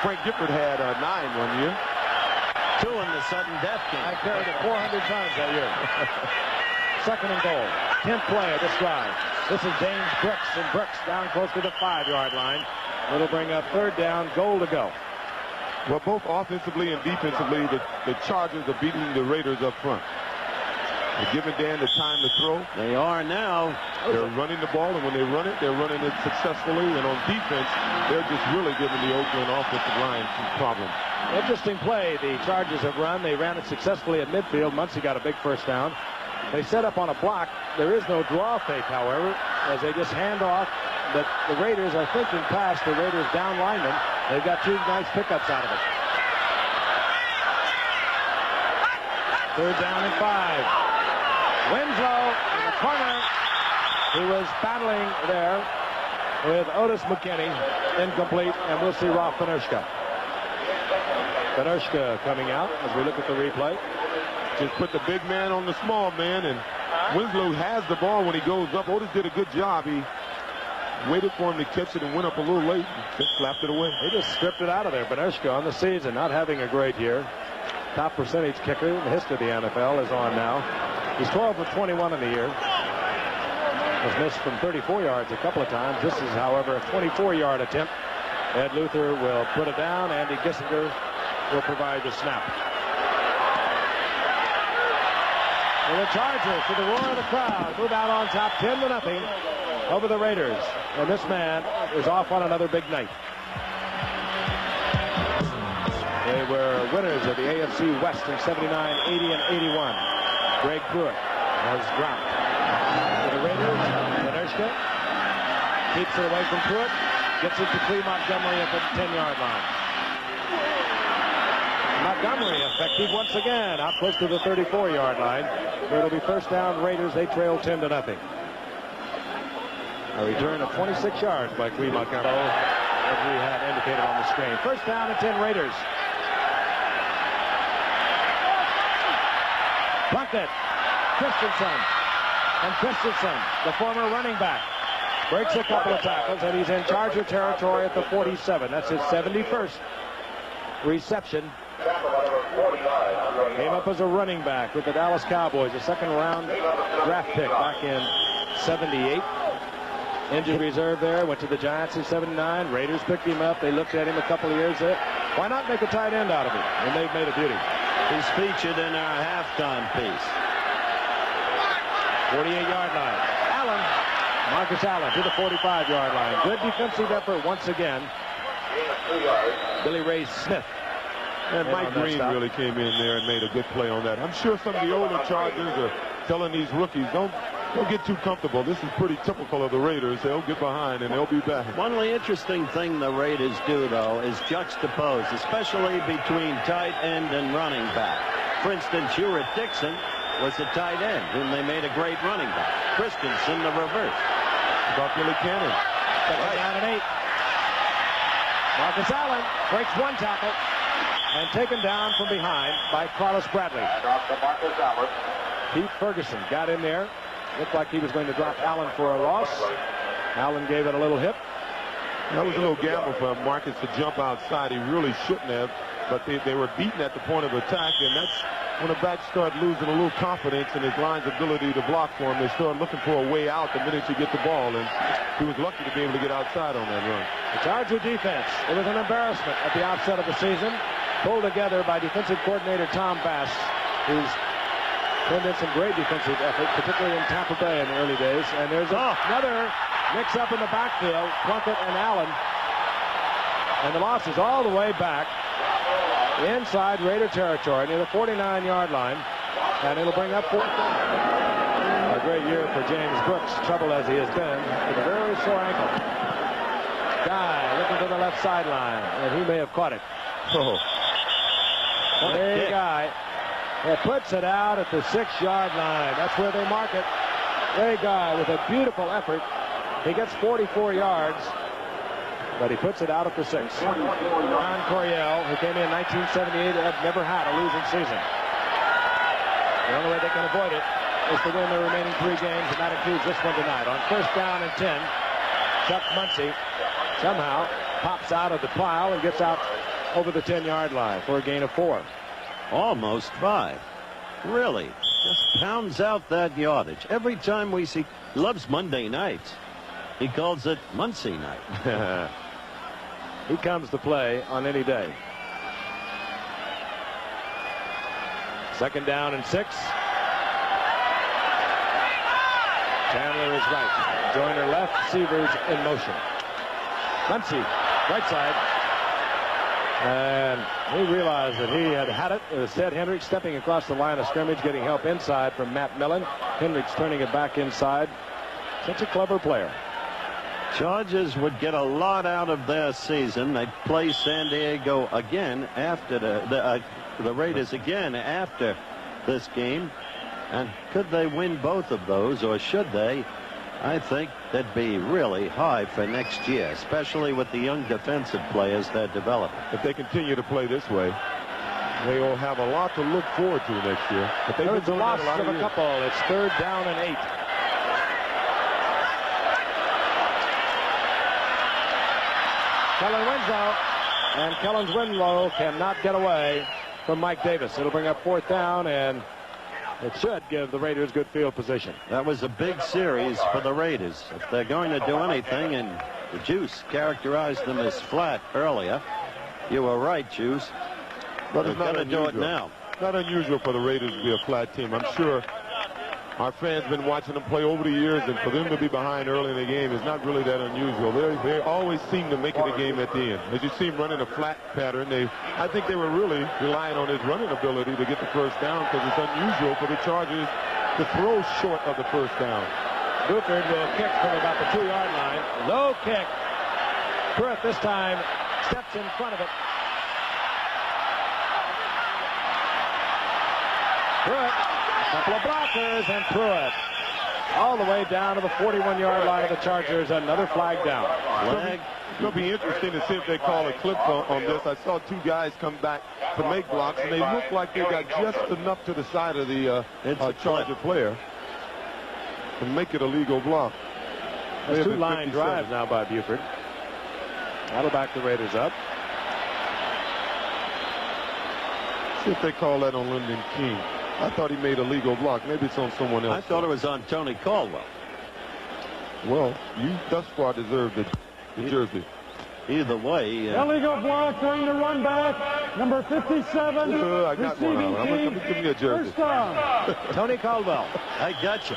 Frank Gifford had 9 one year. 2 in the sudden death game. I carried it 400 times that year. Second and goal. 10th play of this drive. This is James Brooks, and Brooks down close to the 5-yard line. It'll bring up third down, goal to go. Well, both offensively and defensively, the Chargers are beating the Raiders up front. They're giving Dan the time to throw. They are now. They're running the ball, and when they run it, they're running it successfully. And on defense, they're just really giving the Oakland offensive line some problems. Interesting play the Chargers have run. They ran it successfully at midfield. Muncie got a big first down. They set up on a block. There is no draw fake, however, as they just hand off. But the Raiders are thinking past the Raiders down linemen. They've got 2 nice pickups out of it. Third down and 5. Winslow in the corner. He was battling there with Otis McKinney. Incomplete, and we'll see Ralph Benershka. Benershka coming out as we look at the replay. Just put the big man on the small man, and Winslow has the ball when he goes up. Otis did a good job. He waited for him to catch it and went up a little late and just slapped it away. He just stripped it out of there. Benershka on the season, not having a great year. Top percentage kicker in the history of the NFL is on now. He's 12 for 21 in the year. Was missed from 34 yards a couple of times. This is, however, a 24-yard attempt. Ed Luther will put it down. Andy Gissinger will provide the snap. And the Chargers, to the roar of the crowd, move out on top 10-0 over the Raiders. And this man is off on another big night. They were winners of the AFC West in 79, 80, and 81. Greg Pruitt has dropped. For the Raiders, Benershka keeps it away from Pruitt, gets it to Cleve Montgomery at the 10-yard line. Montgomery effective once again, out close to the 34-yard line. It'll be first down Raiders. They trail 10-0. A return of 26 yards by Cleve Montgomery, as we had indicated on the screen. First down and 10 Raiders. Plunkett, Christensen, and Christensen, the former running back, breaks a couple of tackles, and he's in Charger territory at the 47. That's his 71st reception. Came up as a running back with the Dallas Cowboys, a second-round draft pick back in 78. Injured reserve there. Went to the Giants in '79. Raiders picked him up. They looked at him a couple of years there. Why not make a tight end out of him? And they've made a beauty. He's featured in our halftime piece. 48-yard line. Allen. Marcus Allen to the 45-yard line. Good defensive effort once again. Billy Ray Smith. And Mike Green really came in there and made a good play on that. I'm sure some of the older Chargers are telling these rookies, don't get too comfortable. This is pretty typical of the Raiders. They'll get behind and they'll be back. One of the interesting things the Raiders do, though, is juxtapose, especially between tight end and running back. For instance, Hewitt Dixon was a tight end, whom they made a great running back. Christensen, the reverse. About Billy Cannon. Second down and 8. Marcus Allen breaks one tackle and taken down from behind by Carlos Bradley. Pete Ferguson got in there. Looked like he was going to drop Allen for a loss. Allen gave it a little hip. That was a little gamble for Marcus to jump outside. He really shouldn't have, but they were beaten at the point of attack, and that's when a back start losing a little confidence in his line's ability to block for him. They start looking for a way out the minute you get the ball, and he was lucky to be able to get outside on that run. The Charger defense, it was an embarrassment at the outset of the season, pulled together by defensive coordinator Tom Bass, who's turned in some great defensive effort, particularly in Tampa Bay in the early days. And there's another mix-up in the backfield, Plunkett and Allen. And the loss is all the way back inside Raider territory near the 49-yard line. And it'll bring up a great year for James Brooks, trouble as he has been, with a very sore ankle. Guy looking to the left sideline, and he may have caught it. Hey, Guy. It puts it out at the 6-yard line. That's where they mark it. Ray Guy with a beautiful effort. He gets 44 yards, but he puts it out at the 6. Ron Coryell, who came in 1978, had never had a losing season. The only way they can avoid it is to win the remaining 3 games, and that includes this one tonight. On first down and 10, Chuck Muncie somehow pops out of the pile and gets out over the 10-yard line for a gain of 4. Almost 5. Really, just pounds out that yardage. Every time we see, loves Monday nights. He calls it Muncie night. He comes to play on any day. Second down and 6. Chandler is right. Joyner left. Severs in motion. Muncie, right side. And he realized that he had it. It was Ted Hendricks stepping across the line of scrimmage, getting help inside from Matt Millen. Hendricks turning it back inside. Such a clever player. Chargers would get a lot out of their season. They'd play San Diego again after the Raiders again after this game. And could they win both of those, or should they? I think they'd be really high for next year, especially with the young defensive players they're developing. If they continue to play this way, they will have a lot to look forward to next year. But they've There's a loss of a couple. It's third down and 8. Kellen Winslow, and Kellen's Winslow cannot get away from Mike Davis. It'll bring up fourth down, and it should give the Raiders good field position. That was a big series for the Raiders. If they're going to do anything, and the Juice characterized them as flat earlier, you were right, Juice. But they're going to do it now. Not unusual for the Raiders to be a flat team. I'm sure our fans have been watching them play over the years, and for them to be behind early in the game is not really that unusual. They always seem to make it a game at the end. As you see them running a flat pattern, I think they were really relying on his running ability to get the first down, because it's unusual for the Chargers to throw short of the first down. Buford will kick from about the 2-yard line. Low kick. Pruitt this time steps in front of it. Pruitt, a couple of blockers, and Pruitt all the way down to the 41-yard line of the Chargers. Another flag down. Flag. It'll be interesting to see if they call a clip on this. I saw 2 guys come back to make blocks, and they look like they got just enough to the side of the Charger player to make it a legal block. There's 2 line drives now by Buford. That'll back the Raiders up. See if they call that on Lyndon King. I thought he made a legal block. Maybe it's on someone else. I thought it was on Tony Caldwell. Well, you thus far deserve the jersey. Either way. Illegal block during the run back. Number 57. I got one. Receiving team. Give me a jersey. First down. Tony Caldwell. I got you.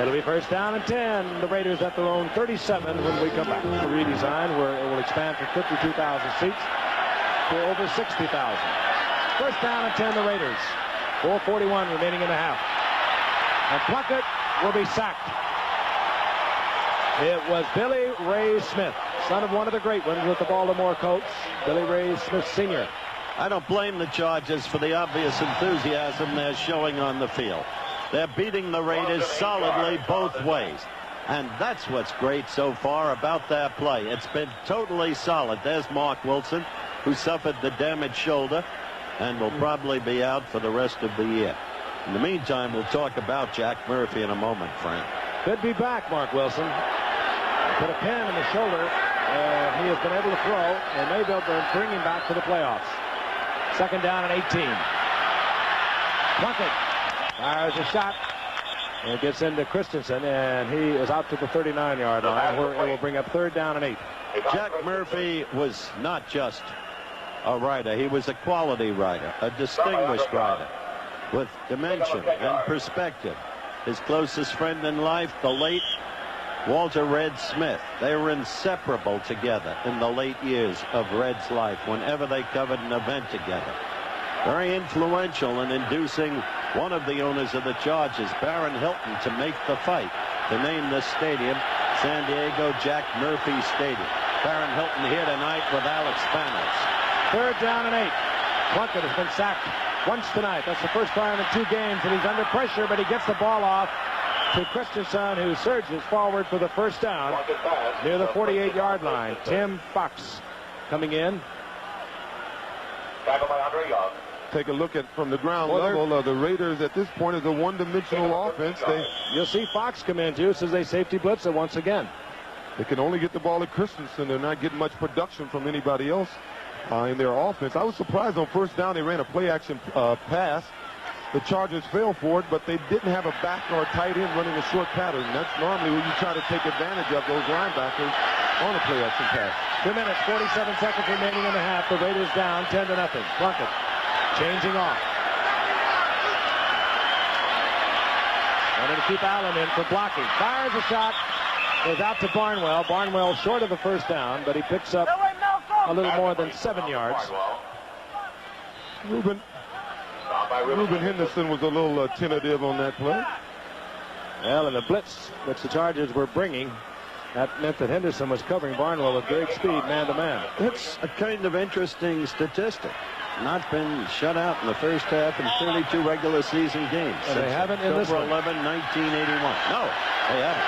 It'll be first down and 10. The Raiders at their own 37 when we come back. The redesign where it will expand from 52,000 seats to over 60,000. First down and 10, the Raiders. 4:41 remaining in the half. And Plunkett will be sacked. It was Billy Ray Smith, son of one of the great ones with the Baltimore Colts, Billy Ray Smith Sr. I don't blame the Chargers for the obvious enthusiasm they're showing on the field. They're beating the Raiders solidly both ways. And that's what's great so far about their play. It's been totally solid. There's Mark Wilson, who suffered the damaged shoulder and will probably be out for the rest of the year. In the meantime, we'll talk about Jack Murphy in a moment, Frank. Could be back, Mark Wilson. Put a pin in the shoulder. He has been able to throw, and maybe they'll bring him back for the playoffs. Second down and 18. Plunkett fires a shot. And it gets into Christensen, and he is out to the 39-yard line, where it will bring up third down and 8. Jack Murphy was not just a rider. He was a quality rider, a distinguished rider with dimension and perspective. His closest friend in life, the late Walter Red Smith. They were inseparable together in the late years of Red's life whenever they covered an event together. Very influential in inducing one of the owners of the Chargers, Baron Hilton, to make the fight to name this stadium San Diego Jack Murphy Stadium. Baron Hilton here tonight with Alex Spanos. Third down and 8. Plunkett has been sacked once tonight. That's the first time in 2 games, and he's under pressure, but he gets the ball off to Christensen, who surges forward for the first down near the 48-yard line. Tim Fox coming in. Tackled by Andre Young. Take a look at from the ground level. The Raiders at this point is a one-dimensional offense. You'll see Fox come in too, as they safety blitz it once again. They can only get the ball to Christensen. They're not getting much production from anybody else in their offense. I was surprised on first down they ran a play-action pass. The Chargers fell for it, but they didn't have a back or a tight end running a short pattern. That's normally when you try to take advantage of those linebackers on a play-action pass. 2 minutes, 47 seconds remaining in the half. The Raiders down 10-0. Plunkett changing off. Wanted to keep Allen in for blocking. Fires a shot. Goes out to Barnwell. Barnwell short of the first down, but he picks up a little more than 7 yards. Ruben Henderson was a little tentative on that play. Well, and the blitz which the Chargers were bringing, that meant that Henderson was covering Barnwell with great speed, man-to-man. It's a kind of interesting statistic. Not been shut out in the first half in 32 regular season games. And they haven't in this one. 11, 1981. No, they haven't.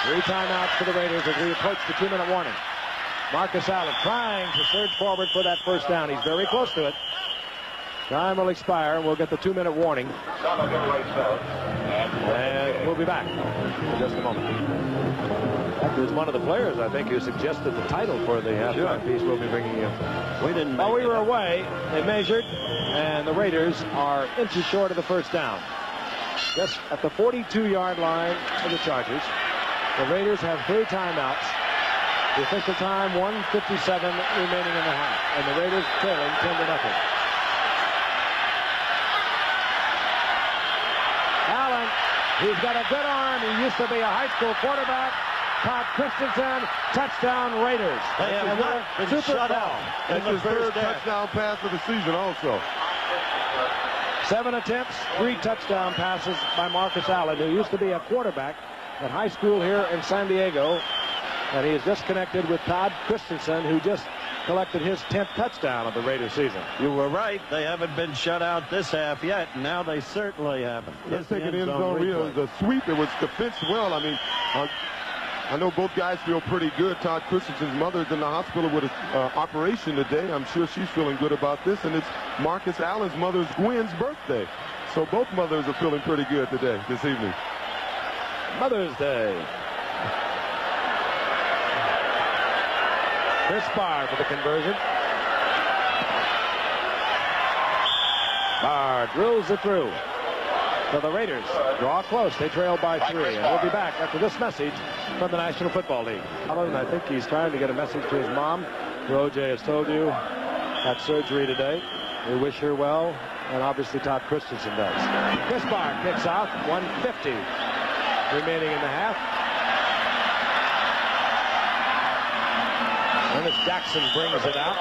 3 timeouts for the Raiders as we approach the 2-minute warning. Marcus Allen trying to surge forward for that first down. He's very close to it. Time will expire, and we'll get the 2-minute warning. And we'll be back in just a moment. That was one of the players, I think, who suggested the title for the halftime piece we'll be bringing in. While we were away, they measured, and the Raiders are inches short of the first down. Just at the 42-yard line of the Chargers. The Raiders have 3 timeouts. The official time, 1:57 remaining in the half. And the Raiders trailing 10-0. Allen, he's got a good arm. He used to be a high school quarterback. Todd Christensen, touchdown Raiders. They have not been shut out. That's his third touchdown pass of the season also. 7 attempts, 3 touchdown passes by Marcus Allen, who used to be a quarterback at high school here in San Diego. And he is just connected with Todd Christensen, who just collected his 10th touchdown of the Raiders season. You were right. They haven't been shut out this half yet. Now they certainly haven't. Let's take an end zone replay. The sweep, it was defensed well. I mean, I know both guys feel pretty good. Todd Christensen's mother's in the hospital with an operation today. I'm sure she's feeling good about this. And it's Marcus Allen's mother's, Gwen's, birthday. So both mothers are feeling pretty good today, this evening. Mother's Day. Chris Barr for the conversion. Barr drills it through. So the Raiders draw close. They trail by 3. And we'll be back after this message from the National Football League. I think he's trying to get a message to his mom, who O.J. has told you had surgery today. We wish her well, and obviously Todd Christensen does. Chris Barr kicks out. 150 remaining in the half. Ernest Jackson brings it out.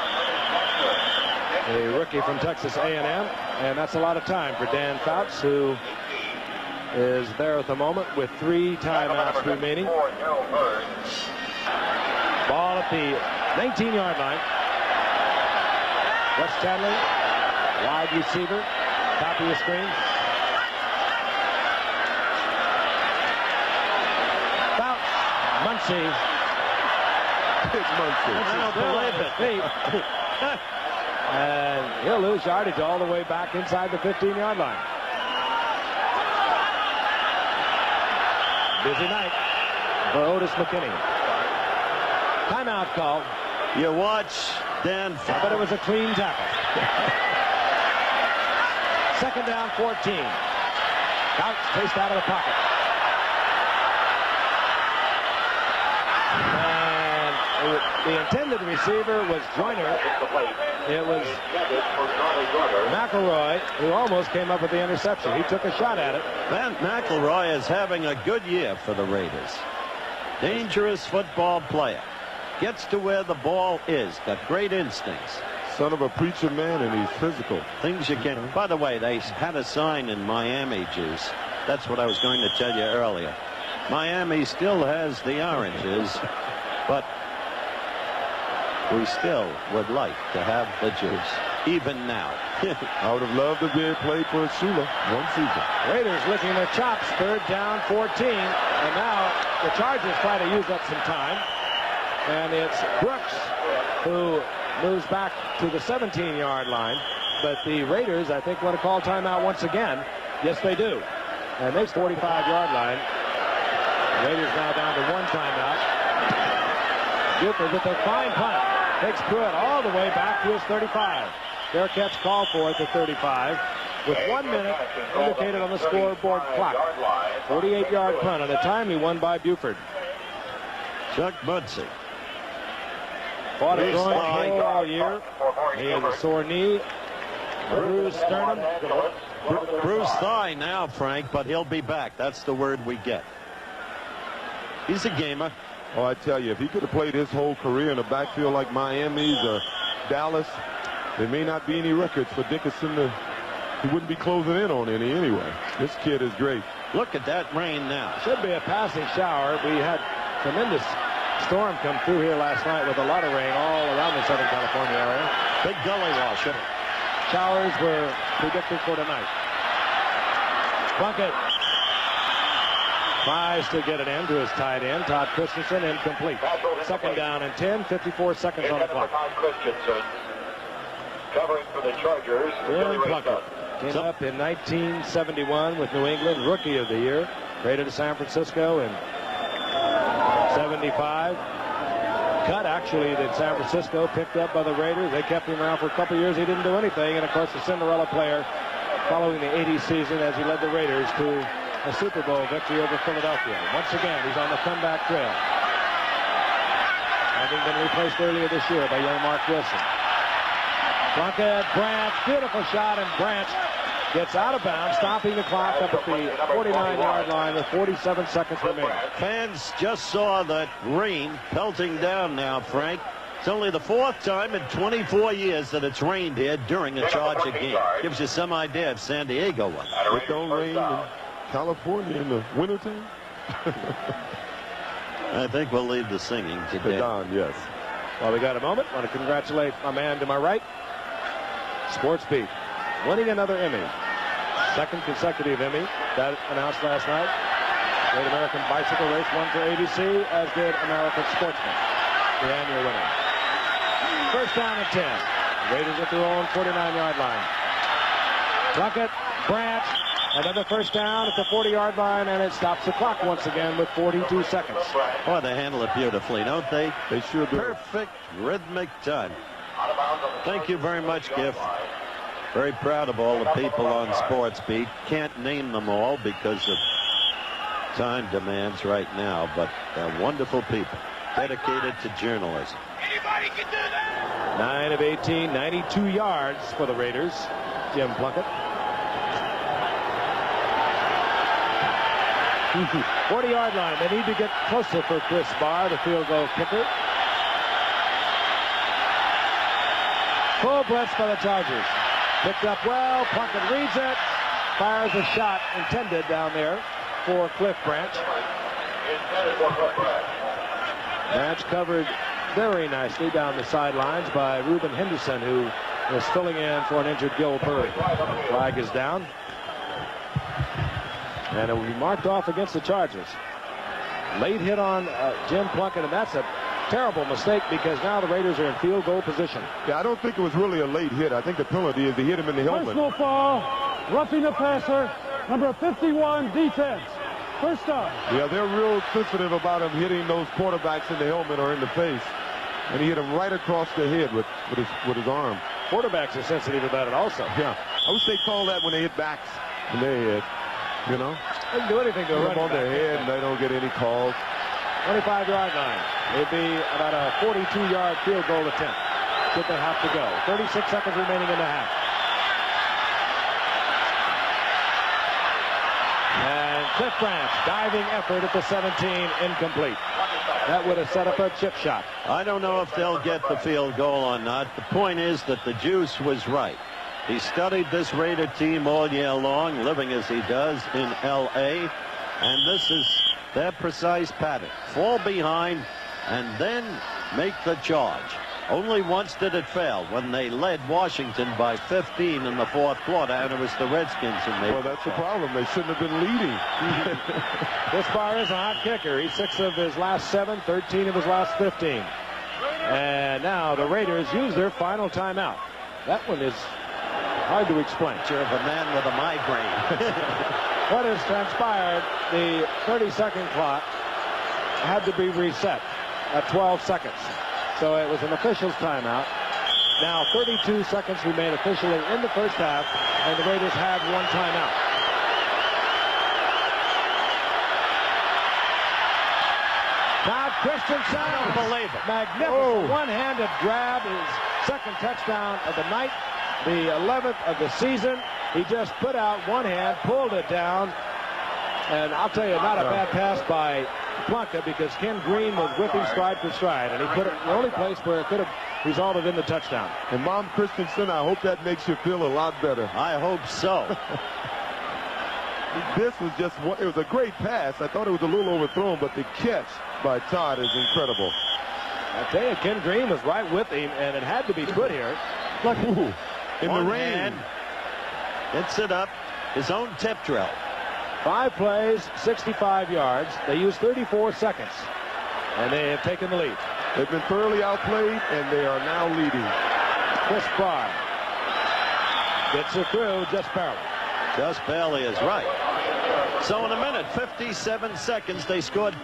A rookie from Texas A&M, and that's a lot of time for Dan Fouts, who is there at the moment with 3 timeouts remaining. Ball at the 19-yard line. Wes Stanley, wide receiver, top of the screen. Fouts, Muncie. It's Muncie. I don't believe it. And he'll lose yardage all the way back inside the 15-yard line. Busy night for Otis McKinney. Timeout call. You watch Dan Fouts. But it was a clean tackle. Second down, 14. Fouts chased out of the pocket. And the intended receiver was Joyner. It was McElroy who almost came up with the interception. He took a shot at it. Matt McElroy is having a good year for the Raiders. Dangerous football player. Gets to where the ball is. Got great instincts. Son of a preacher man, and he's physical. Things you can. By the way, they had a sign in Miami, Juice. That's what I was going to tell you earlier. Miami still has the oranges, but we still would like to have the juice, even now. I would have loved to be played for Shula one season. Raiders licking their chops. Third down, 14. And now the Chargers try to use up some time. And it's Brooks who moves back to the 17-yard line. But the Raiders, I think, want to call timeout once again. Yes, they do. And they 45-yard line. Raiders now down to 1 timeout. Buford with a fine punt. Takes Pruitt all the way back to his 35. Fair catch called for at the 35 with 1 minute indicated on the scoreboard clock. 48-yard punt, and a timely one by Buford. Chuck Muncie. Fought a groin pull all year. He has a sore knee, bruised sternum. Bruised thigh now, Frank, but he'll be back. That's the word we get. He's a gamer. Oh, I tell you, if he could have played his whole career in a backfield like Miami's or Dallas, there may not be any records for Dickerson. He wouldn't be closing in on any anyway. This kid is great. Look at that rain now. Should be a passing shower. We had tremendous storm come through here last night with a lot of rain all around the Southern California area. Big gully washer. Showers were predicted for tonight. Plunkett tries to get it in to his tight end, Todd Christensen, incomplete. Second down and 10, 54 seconds on the clock. Christensen covering for the Chargers. Jim Plunkett came up in 1971 with New England, Rookie of the Year. Traded to San Francisco in 75. Cut, actually, that San Francisco picked up by the Raiders. They kept him around for a couple years. He didn't do anything. And, of course, the Cinderella player following the 80 season as he led the Raiders to a Super Bowl victory over Philadelphia. Once again, he's on the comeback trail. Having been replaced earlier this year by young Mark Wilson. Plunkett, Branch, beautiful shot, and Branch gets out of bounds, stopping the clock up at the 49-yard line with 47 seconds remaining. Fans just saw that rain pelting down now, Frank. It's only the 4th time in 24 years that it's rained here during a Charger game. Gives you some idea of San Diego one. It don't rain in California in the wintertime. I think we'll leave the singing today. Don, yes. Well, we got a moment. Want to congratulate my man to my right, Sports Beat, winning another Emmy. Second consecutive Emmy. That announced last night. Great American Bicycle Race won for ABC, as did American Sportsman, the annual winner. First down and 10. Raiders at their own 49-yard line. Plunkett, Branch, another first down at the 40-yard line, and it stops the clock once again with 42 seconds. Boy, they handle it beautifully, don't they? They sure do. Perfect rhythmic time. Thank you very much, Giff. Very proud of all the people on SportsBeat. Can't name them all because of time demands right now, but they're wonderful people dedicated to journalism. Anybody can do that. 9 of 18, 92 yards for the Raiders. Jim Plunkett. 40-yard line. They need to get closer for Chris Barr, the field goal kicker. Full blitz by the Chargers. Picked up well. Plunkett reads it. Fires a shot intended down there for Cliff Branch. Branch covered very nicely down the sidelines by Reuben Henderson, who was filling in for an injured Gil Byrd. Flag is down. And it will be marked off against the Chargers. Late hit on Jim Plunkett, and that's a terrible mistake because now the Raiders are in field goal position. Yeah, I don't think it was really a late hit. I think the penalty is he hit him in the helmet. Personal foul, roughing the passer, number 51, defense. First down. Yeah, they're real sensitive about him hitting those quarterbacks in the helmet or in the face. And he hit him right across the head with his arm. Quarterbacks are sensitive about it also. Yeah, I wish they call that when they hit backs in their head. You know, they can do anything to run on their head, and they don't get any calls. 25-yard line. It'd be about a 42-yard field goal attempt. Should they have to go? 36 seconds remaining in the half. And Cliff Branch, diving effort at the 17, incomplete. That would have set up a chip shot. I don't know if they'll get the field goal or not. The point is that the juice was right. He studied this Raider team all year long, living as he does in L.A., and this is their precise pattern. Fall behind and then make the charge. Only once did it fail, when they led Washington by 15 in the fourth quarter, and it was the Redskins who made. Well, that's the problem. They shouldn't have been leading. This Barr is a hot kicker. He's 6 of his last 7, 13 of his last 15. And now the Raiders use their final timeout. That one is hard to explain. Picture of a man with a migraine. What has transpired, the 30-second clock had to be reset at 12 seconds. So it was an official's timeout. Now 32 seconds remain officially in the first half, and the Raiders have one timeout. Todd Christensen, Unbelievable. Magnificent one-handed grab, his second touchdown of the night, the 11th of the season. He just put out one hand, pulled it down, and I'll tell you, not a bad pass by Plunkett, because Ken Green was whipping stride for stride, and he put it in the only place where it could have resulted in the touchdown. And Mom Christensen, I hope that makes you feel a lot better. I hope so. This was just, it was a great pass. I thought it was a little overthrown, but the catch by Todd is incredible. I tell you, Ken Green was right with him, and it had to be put here. Look, in One the rain. hand, hits it up, his own tip drill. 5 plays, 65 yards. They used 34 seconds, and they have taken the lead. They've been thoroughly outplayed, and they are now leading. Chris Barr gets it through just barely. Just barely is right. So in a minute, 57 seconds, they scored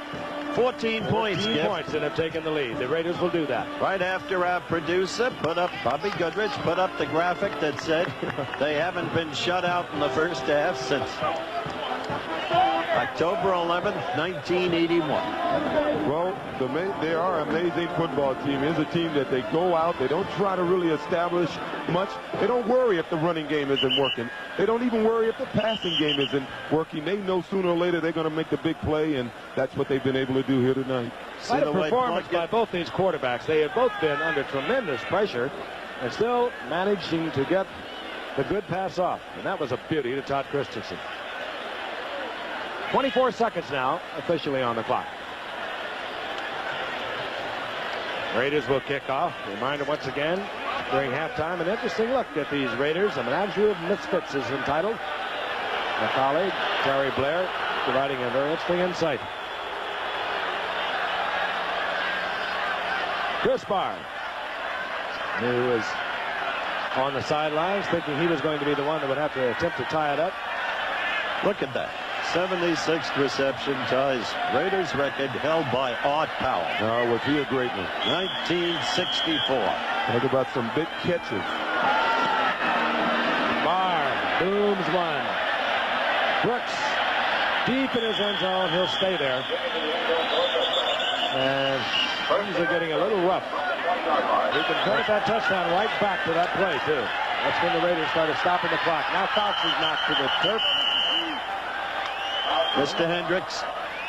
14 points. 14 points and have taken the lead. The Raiders will do that. Right after our producer put up, Bobby Goodrich put up the graphic that said they haven't been shut out in the first half since October 11th, 1981. Well, they are an amazing football team. It's a team that they go out. They don't try to really establish much. They don't worry if the running game isn't working. They don't even worry if the passing game isn't working. They know sooner or later they're going to make the big play, and that's what they've been able to do here tonight. Quite a performance by both these quarterbacks. They have both been under tremendous pressure and still managing to get the good pass off. And that was a beauty to Todd Christensen. 24 seconds now officially on the clock. Raiders will kick off. Reminder once again during halftime, an interesting look at these Raiders. A menagerie of misfits is entitled. My colleague Terry Blair providing a very interesting insight. Chris Barr, who was on the sidelines thinking he was going to be the one that would have to attempt to tie it up. Look at that. 76th reception, ties Raiders record held by Art Powell. Oh, was he a great one? 1964. Talk about some big catches. Booms one. Brooks deep in his end zone. He'll stay there. And things are getting a little rough. He can credit that touchdown right back to that play, too. That's when the Raiders started stopping the clock. Now Fouts is knocked to the turf. Mr. Hendricks.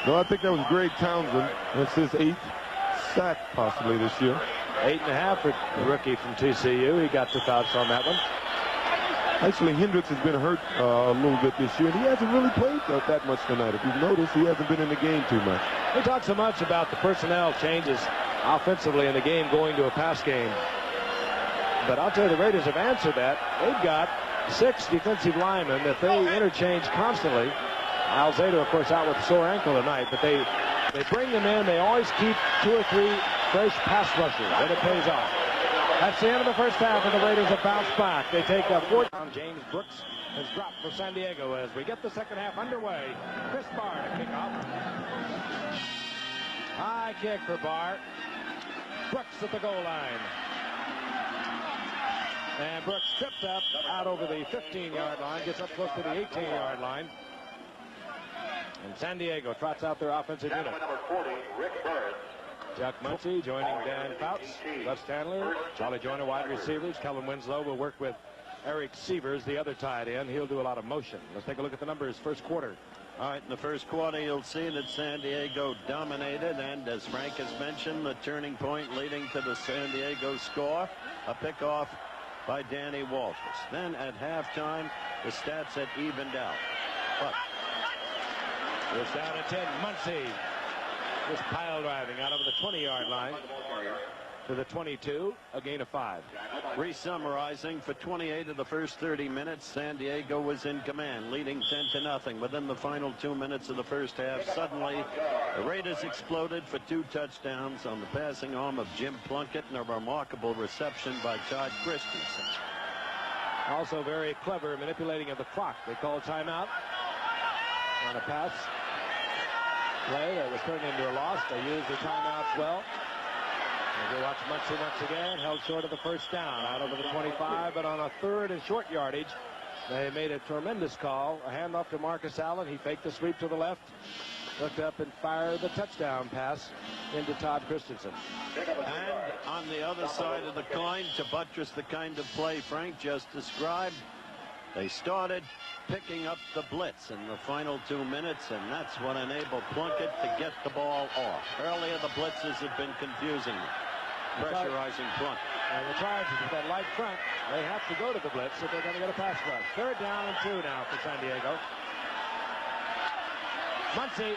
No, I think that was Greg Townsend. That's his 8th sack possibly this year. 8.5 for the rookie from TCU. He got the Fouts on that one. Actually, Hendricks has been hurt a little bit this year, and he hasn't really played that much tonight. If you've noticed, he hasn't been in the game too much. We talk so much about the personnel changes offensively in the game going to a pass game. But I'll tell you, the Raiders have answered that. They've got 6 defensive linemen that they interchange constantly. Alzado, of course, out with a sore ankle tonight, but they bring them in. They always keep 2 or 3 fresh pass rushers, and it pays off. That's the end of the first half, and the Raiders have bounced back. They take a 4th down. James Brooks has dropped for San Diego as we get the second half underway. Chris Barr to kick off. High kick for Barr. Brooks at the goal line. And Brooks tripped up out over the 15-yard line, gets up close to the 18-yard line. And San Diego trots out their offensive unit. Number 40, Rick Burns. Chuck Muncie joining Dan Fouts, Russ Chandler, Charlie Joyner, wide receivers. Kellen Winslow will work with Eric Sievers, the other tight end. He'll do a lot of motion. Let's take a look at the numbers first quarter. All right, in the first quarter, you'll see that San Diego dominated, and as Frank has mentioned, the turning point leading to the San Diego score, a pickoff by Danny Walters. Then at halftime, the stats had evened out. But it's down to 10. Muncie just pile driving out over the 20-yard line to the 22, a gain of 5. Re-summarizing, for 28 of the first 30 minutes, San Diego was in command, leading 10-0. Within the final 2 minutes of the first half, suddenly the Raiders exploded for 2 touchdowns on the passing arm of Jim Plunkett and a remarkable reception by Todd Christensen. Also very clever manipulating of the clock. They called timeout on a pass play that was turned into a loss. They used the timeouts well. And we watch Muncie once again, held short of the first down, out over the 25, but on a 3rd and short yardage, they made a tremendous call. A handoff to Marcus Allen. He faked the sweep to the left, looked up and fired the touchdown pass into Todd Christensen. And on the other side of the coin, to buttress the kind of play Frank just described, they started picking up the blitz in the final 2 minutes, and that's what enabled Plunkett to get the ball off. Earlier, the blitzes had been confusing them, pressurizing Plunkett. And the Chargers with that light front, they have to go to the blitz if they're going to get a pass rush. 3rd down and 2 now for San Diego. Muncie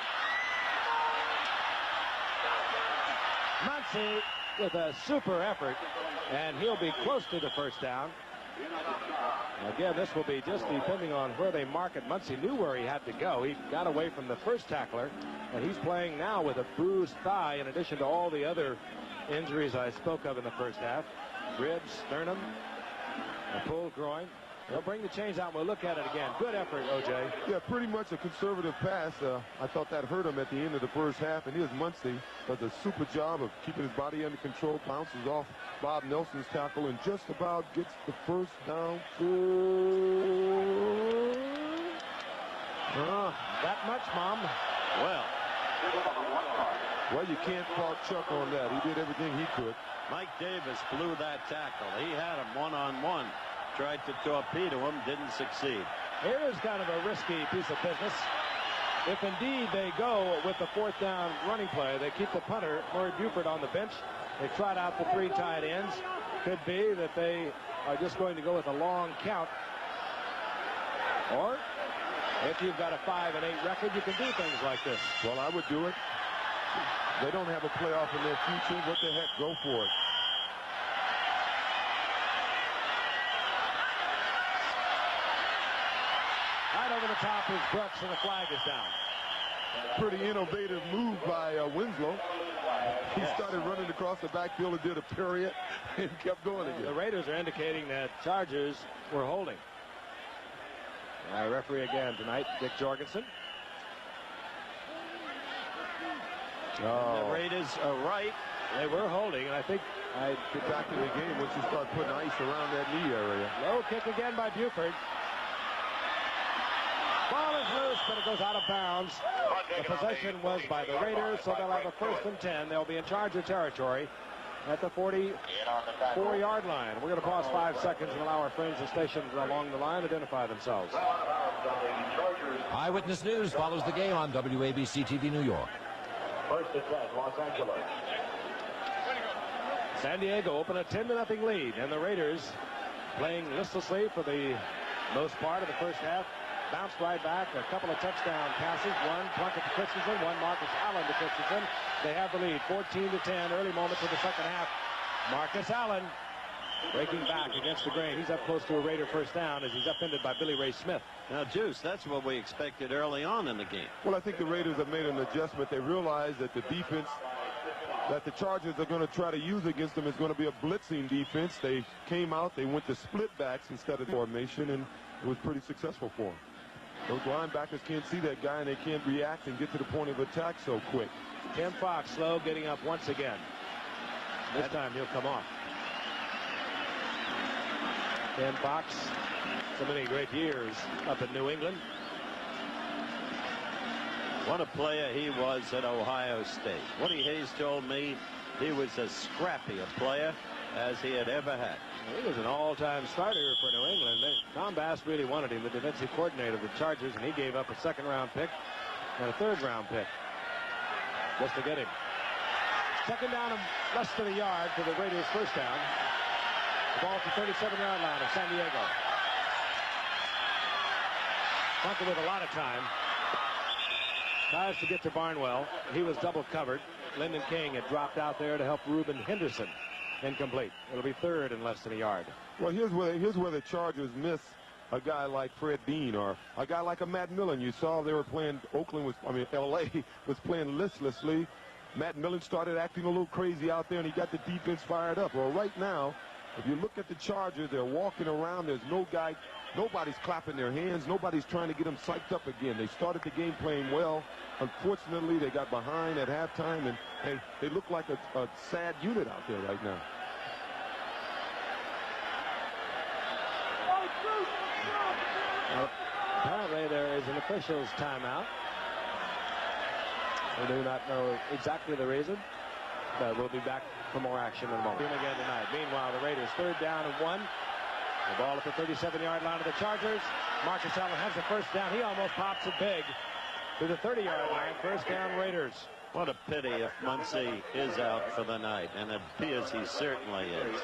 with a super effort, and he'll be close to the first down. Again, this will be just depending on where they mark it. Muncie knew where he had to go. He got away from the first tackler, and he's playing now with a bruised thigh in addition to all the other injuries I spoke of in the first half. Ribs, sternum, a pulled groin. They'll bring the chains out and we'll look at it again. Good effort, O.J. Yeah, pretty much a conservative pass. I thought that hurt him at the end of the first half, and here's Muncie does a super job of keeping his body under control, bounces off Bob Nelson's tackle, and just about gets the first down to... that much, Mom. Well, you can't fault Chuck on that. He did everything he could. Mike Davis blew that tackle. He had him one-on-one. Tried to torpedo him, didn't succeed. Here is kind of a risky piece of business. If indeed they go with the 4th down running play, they keep the punter, Murray Buford, on the bench. They trot out the 3 tight ends. Could be that they are just going to go with a long count. Or if you've got a 5-8 record, you can do things like this. Well, I would do it. They don't have a playoff in their future. What the heck? Go for it. Right over the top is Brooks, and the flag is down. Pretty innovative move by Winslow. He started running across the backfield and did a period and kept going again. The Raiders are indicating that Chargers were holding. Referee again tonight, Dick Jorgensen. The Raiders are right. They were holding, and I think I get back to the game once you start putting ice around that knee area. Low kick again by Buford. Ball is loose, but it goes out of bounds. The possession was by the Raiders, so they'll have a 1st and 10. They'll be in Charger territory at the 44-yard line. We're going to pause 5 seconds and allow our friends and stations along the line identify themselves. Eyewitness News follows the game on WABC TV New York. 1st and 10, Los Angeles. San Diego open a 10-0 lead, and the Raiders playing listlessly for the most part of the first half. Bounced right back, a couple of touchdown passes, one Plunkett to Christensen, one Marcus Allen to Christensen. They have the lead, 14-10, early moments of the second half. Marcus Allen breaking back against the grain. He's up close to a Raider first down as he's upended by Billy Ray Smith. Now, Juice, that's what we expected early on in the game. Well, I think the Raiders have made an adjustment. They realize that the defense that the Chargers are going to try to use against them is going to be a blitzing defense. They came out, they went to split backs instead of formation, and it was pretty successful for them. Those linebackers can't see that guy, and they can't react and get to the point of attack so quick. Tim Fox slow getting up once again. This time he'll come off. Tim Fox, so many great years up in New England. What a player he was at Ohio State. Woody Hayes told me he was as scrappy a player as he had ever had. He was an all-time starter for New England. Tom Bass really wanted him, the defensive coordinator of the Chargers, and he gave up a 2nd-round pick and a 3rd-round pick just to get him. 2nd down and less than a yard for the Raiders' first down. The ball at the 37-yard line of San Diego. Plunkett with a lot of time. Tries to get to Barnwell. He was double covered. Lyndon King had dropped out there to help Reuben Henderson. Incomplete. It'll be 3rd and less than a yard. Well, here's where the Chargers miss a guy like Fred Dean or a guy like a Matt Millen. You saw they were playing L.A. was playing listlessly. Matt Millen started acting a little crazy out there, and he got the defense fired up. Well, right now, if you look at the Chargers, they're walking around. There's no guy. Nobody's clapping their hands. Nobody's trying to get them psyched up again. They started the game playing well. Unfortunately, they got behind at halftime, and they look like a sad unit out there right now. Apparently, there is an official's timeout. We do not know exactly the reason, but we'll be back for more action in a moment. Again tonight. Meanwhile, the Raiders 3rd down and 1. The ball at the 37-yard line of the Chargers. Marcus Allen has the first down. He almost pops it big to the 30-yard line. First down, Raiders. What a pity if Muncie is out for the night, and it appears he certainly is.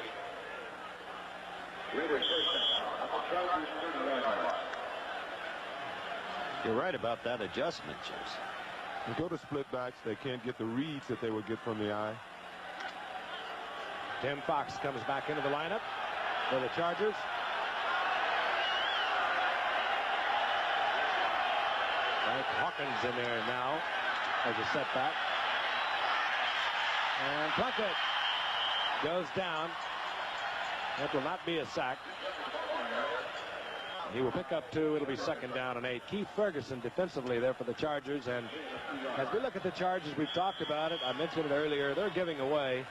Raiders first down at the Chargers 30-yard line. You're right about that adjustment, Juice. They go to split backs. They can't get the reads that they would get from the eye. Tim Fox comes back into the lineup for the Chargers. Frank Hawkins in there now as a setback. And Plunkett goes down. That will not be a sack. He will pick up 2. It'll be 2nd down and 8. Keith Ferguson defensively there for the Chargers. And as we look at the Chargers, we've talked about it. I mentioned it earlier. They're giving away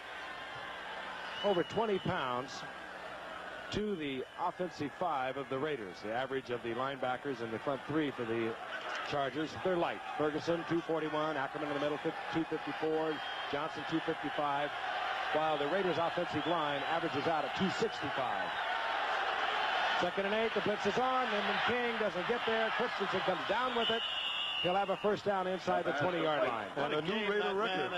over 20 pounds to the offensive 5 of the Raiders. The average of the linebackers in the front 3 for the Chargers, they're light. Ferguson, 241. Ackerman in the middle, 254. Johnson, 255. While the Raiders' offensive line averages out at 265. 2nd and 8. The blitz is on. Lyndon King doesn't get there. Christensen comes down with it. He'll have a first down inside the 20-yard line. And a new Raider record.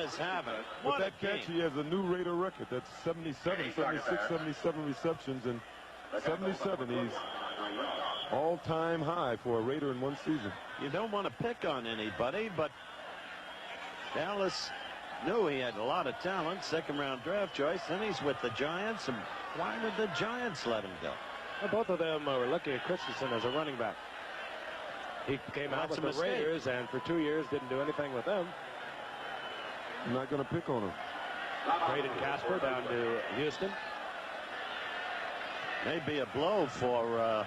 With that catch, he has a new Raider record. That's 77, 76, 77 receptions, and 77. He's all-time high for a Raider in one season. You don't want to pick on anybody, but Dallas knew he had a lot of talent. 2nd-round draft choice. Then he's with the Giants, and why would the Giants let him go? Well, both of them were looking at Christensen as a running back. He came out with the Raiders, and for 2 years didn't do anything with them. I'm not going to pick on him. Traded Casper down to Houston. Maybe a blow for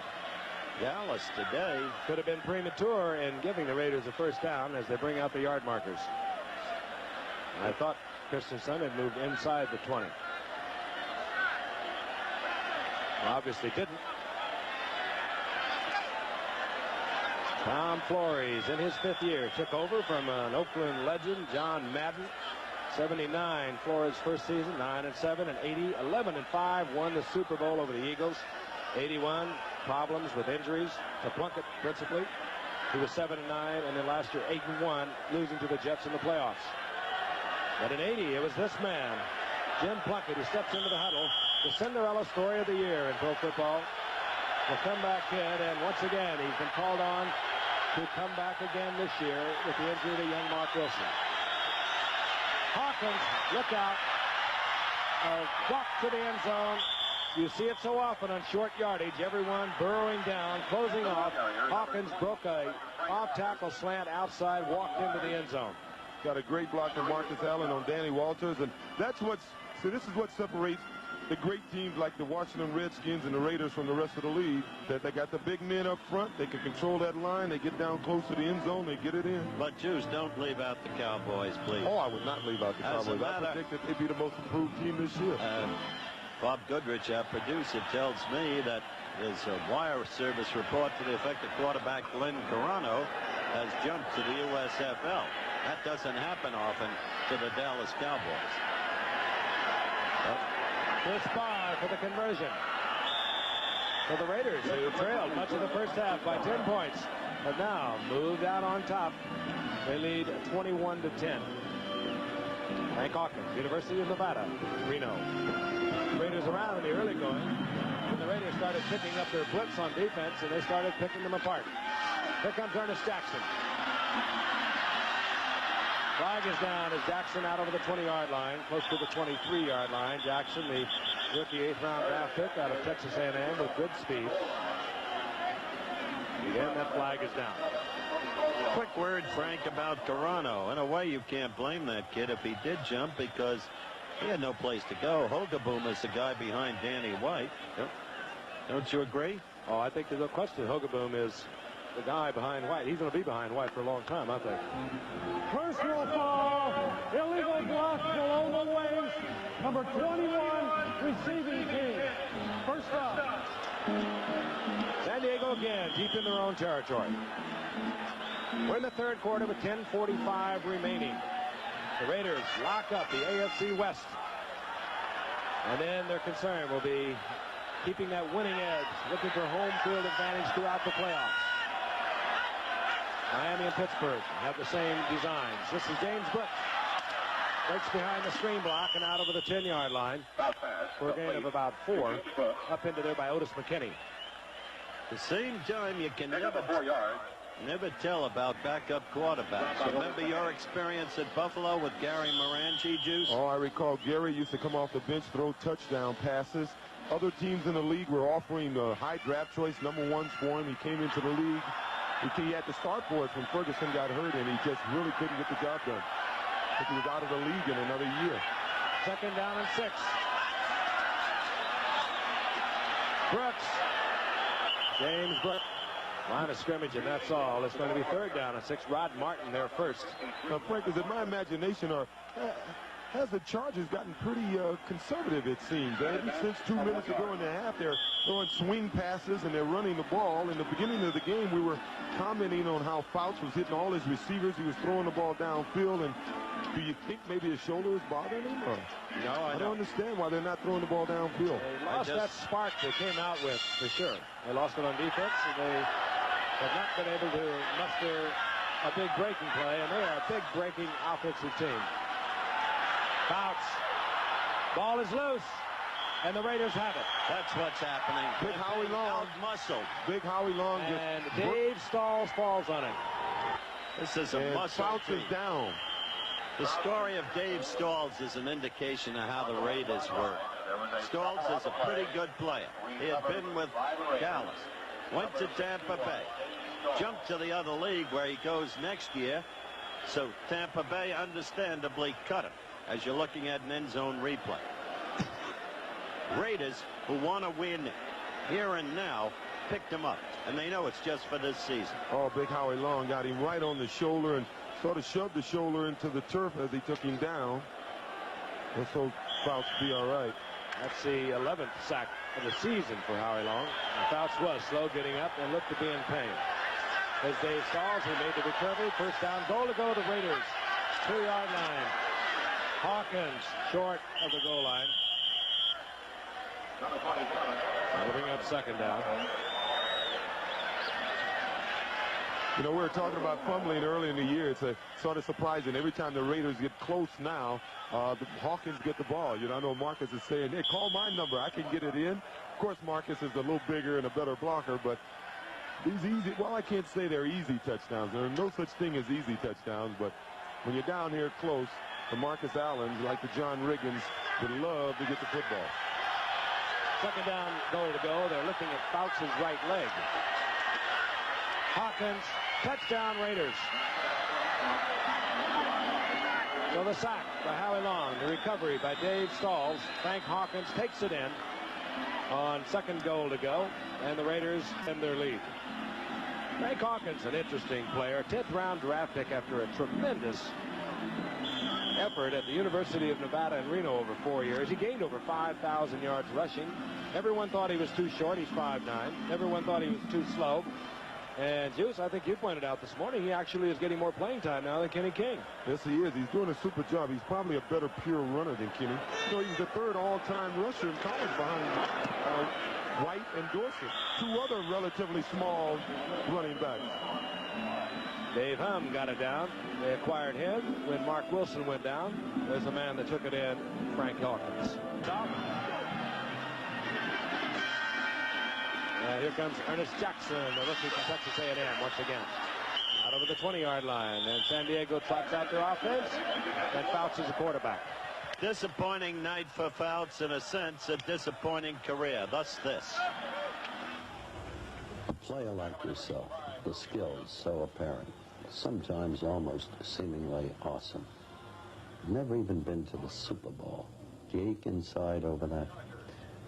Dallas today. Could have been premature in giving the Raiders a first down as they bring out the yard markers. I thought Christensen had moved inside the 20. Well, obviously didn't. Tom Flores, in his 5th year, took over from an Oakland legend, John Madden. 79, Flores' first season, 9-7, and 80, 11-5, won the Super Bowl over the Eagles. 81, problems with injuries to Plunkett principally. He was 7-9, and then last year 8-1, losing to the Jets in the playoffs. But in 80, it was this man, Jim Plunkett, who steps into the huddle, the Cinderella story of the year in pro football. The comeback kid, and once again, he's been called on to come back again this year with the injury to young Mark Wilson. Hawkins, look out. Walk to the end zone. You see it so often on short yardage. Everyone burrowing down, closing off. Hawkins broke a off-tackle slant outside, walked into the end zone. Got a great block from Marcus Allen on Danny Walters, and that's what's, so this is what separates the great teams like the Washington Redskins and the Raiders from the rest of the league, that they got the big men up front. They can control that line. They get down close to the end zone. They get it in. But, Juice, don't leave out the Cowboys, please. Oh, I would not leave out the Cowboys. I predicted they'd be the most improved team this year. Bob Goodrich, our producer, tells me that his wire service report to the effect that quarterback Glenn Carano has jumped to the USFL. That doesn't happen often to the Dallas Cowboys. Chris Barr for the conversion. For the Raiders, who trailed much of the first half by 10 points, but now moved out on top. They lead 21-10. Hank Hawkins, University of Nevada, Reno. Raiders around in the early going, and the Raiders started picking up their blitz on defense, and they started picking them apart. Here comes Ernest Jackson. Flag is down as Jackson out over the 20-yard line, close to the 23-yard line. Jackson, the rookie 8th-round draft pick out of Texas A&M with good speed. Again, that flag is down. Quick word, Frank, about Carano. In a way, you can't blame that kid if he did jump, because he had no place to go. Hogaboom is the guy behind Danny White. Yep. Don't you agree? Oh, I think there's no question Hogaboom is the guy behind White. He's going to be behind White for a long time, I think. Personal foul, illegal block below the waist, number 21, receiving team. First down. San Diego again, deep in their own territory. We're in the 3rd quarter with 10:45 remaining. The Raiders lock up the AFC West. And then their concern will be keeping that winning edge, looking for home field advantage throughout the playoffs. Miami and Pittsburgh have the same designs. This is James Brooks. Breaks behind the screen block and out over the 10-yard line for a gain of about 4. Up into there by Otis McKinney. At the same time, you can never tell about backup quarterbacks. Remember your experience at Buffalo with Gary Morangi, Juice? Oh, I recall Gary used to come off the bench, throw touchdown passes. Other teams in the league were offering high draft choice #1s for him. He came into the league. He had to start for us when Ferguson got hurt, and he just really couldn't get the job done. But he was out of the league in another year. 2nd down and 6. Brooks. James Brooks. Line of scrimmage, and that's all. It's going to be 3rd down and 6. Rod Martin there first. Now, Frank, is it my imagination, or has the Chargers gotten pretty conservative, it seems? Ever since 2 minutes ago in the half, they're throwing swing passes and they're running the ball. In the beginning of the game, we were commenting on how Fouts was hitting all his receivers. He was throwing the ball downfield. And do you think maybe his shoulder is bothering him? Or? No, I don't understand why they're not throwing the ball downfield. They lost that spark they came out with, for sure. They lost it on defense, and they have not been able to muster a big breaking play, and they are a big breaking offensive team. Fouts. Ball is loose, and the Raiders have it. That's what's happening. Big Howie Long. Muscle. Big Howie Long. And Dave Stalls falls on it. This is a muscle. Fouts is down. The story of Dave Stalls is an indication of how the Raiders work. Stalls is a pretty good player. He had been with Dallas, went to Tampa Bay, jumped to the other league where he goes next year. So Tampa Bay understandably cut him, as you're looking at an end zone replay. Raiders, who want to win here and now, picked him up, and they know it's just for this season. Oh, Big Howie Long got him right on the shoulder and sort of shoved the shoulder into the turf as he took him down. And so Fouts be all right. That's the 11th sack of the season for Howie Long. And Fouts was slow getting up and looked to be in pain. As Dave Stalls, who made the recovery. First down, goal to go, the Raiders. 2-yard line. Hawkins short of the goal line. That'll bring up second down. You know, we were talking about fumbling early in the year. It's sort of surprising. Every time the Raiders get close now, the Hawkins get the ball. You know, I know Marcus is saying, hey, call my number. I can get it in. Of course, Marcus is a little bigger and a better blocker, but these easy, well, I can't say they're easy touchdowns. There are no such thing as easy touchdowns, but when you're down here close, the Marcus Allens, like the John Riggins, would love to get the football. Second down, goal to go. They're looking at Fouts' right leg. Hawkins, touchdown Raiders. So the sack by Howie Long, the recovery by Dave Stalls. Frank Hawkins takes it in on second goal to go, and the Raiders end their lead. Frank Hawkins, an interesting player, 10th round draft pick after a tremendous effort at the University of Nevada in Reno over 4 years. He gained over 5,000 yards rushing. Everyone thought he was too short. He's 5'9". Everyone thought he was too slow. And Juice, I think you pointed out this morning, he actually is getting more playing time now than Kenny King. Yes, he is. He's doing a super job. He's probably a better pure runner than Kenny. You know, he's the third all-time rusher in college behind White and Dorsett, two other relatively small running backs. Dave Humm got it down. They acquired him when Mark Wilson went down. There's the man that took it in, Frank Hawkins. Here comes Ernest Jackson, the rookie from Texas A&M once again. Out over the 20-yard line, and San Diego trots out their offense, and Fouts is the quarterback. Disappointing night for Fouts, in a sense, a disappointing career. Thus this. A player like yourself, the skill is so apparent, sometimes almost seemingly awesome. Never even been to the Super Bowl. Do you ache inside over that?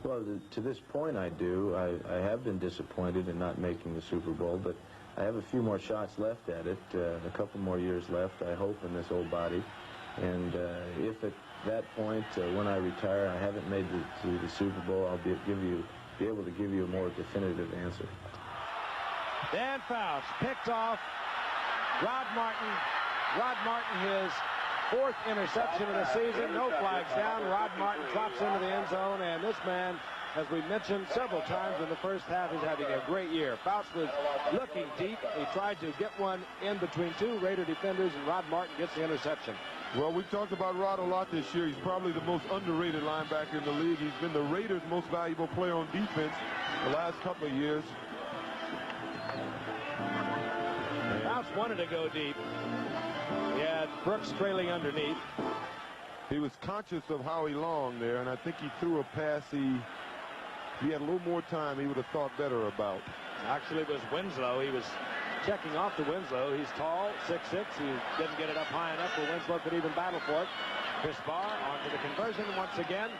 Well, to this point I do. I have been disappointed in not making the Super Bowl, but I have a few more shots left at it, a couple more years left, I hope, in this old body. And if at that point, when I retire, I haven't made it to the Super Bowl, I'll be able to give you a more definitive answer. Dan Fouts picked off Rod Martin. Rod Martin, his fourth interception of the season. No flags down. Rod Martin drops into the end zone, and this man, as we mentioned several times in the first half, is having a great year. Fouts was looking deep. He tried to get one in between two Raider defenders, and Rod Martin gets the interception. Well, we've talked about Rod a lot this year. He's probably the most underrated linebacker in the league. He's been the Raiders' most valuable player on defense the last couple of years. Fouts wanted to go deep. He had Brooks trailing underneath. He was conscious of Howie Long there, and I think he threw a pass if he had a little more time, he would have thought better about. Actually, it was Winslow. He was checking off to Winslow. He's tall, 6'6". He didn't get it up high enough where Winslow could even battle for it. Chris Barr onto the conversion once again.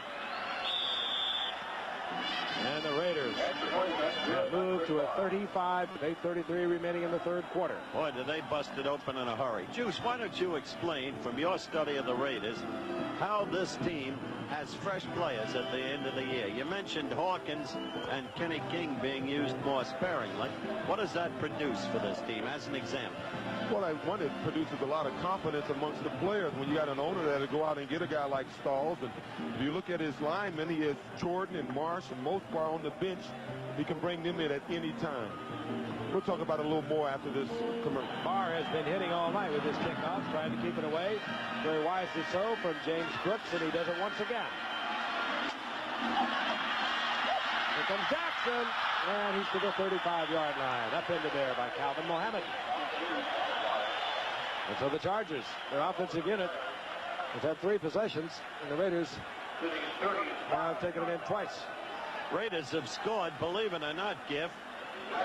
And the Raiders have moved to a 35, 8:33 remaining in the third quarter. Boy, did they bust it open in a hurry. Juice, why don't you explain from your study of the Raiders how this team has fresh players at the end of the year? You mentioned Hawkins and Kenny King being used more sparingly. What does that produce for this team as an example? Well, it produces a lot of confidence amongst the players when you got an owner that'll go out and get a guy like Stalls. And if you look at his linemen, he has Jordan and Marsh and most part on the bench. He can bring them in at any time. We'll talk about it a little more after this commercial. Barr has been hitting all night with his kickoffs, trying to keep it away. Very wisely so from James Brooks, and he does it once again. Here comes Jackson, and he's to the 35-yard line. Upended there by Calvin Mohammed. And so the Chargers, their offensive unit, has had 3 possessions, and the Raiders have taken it in twice. Raiders have scored, believe it or not, Giff,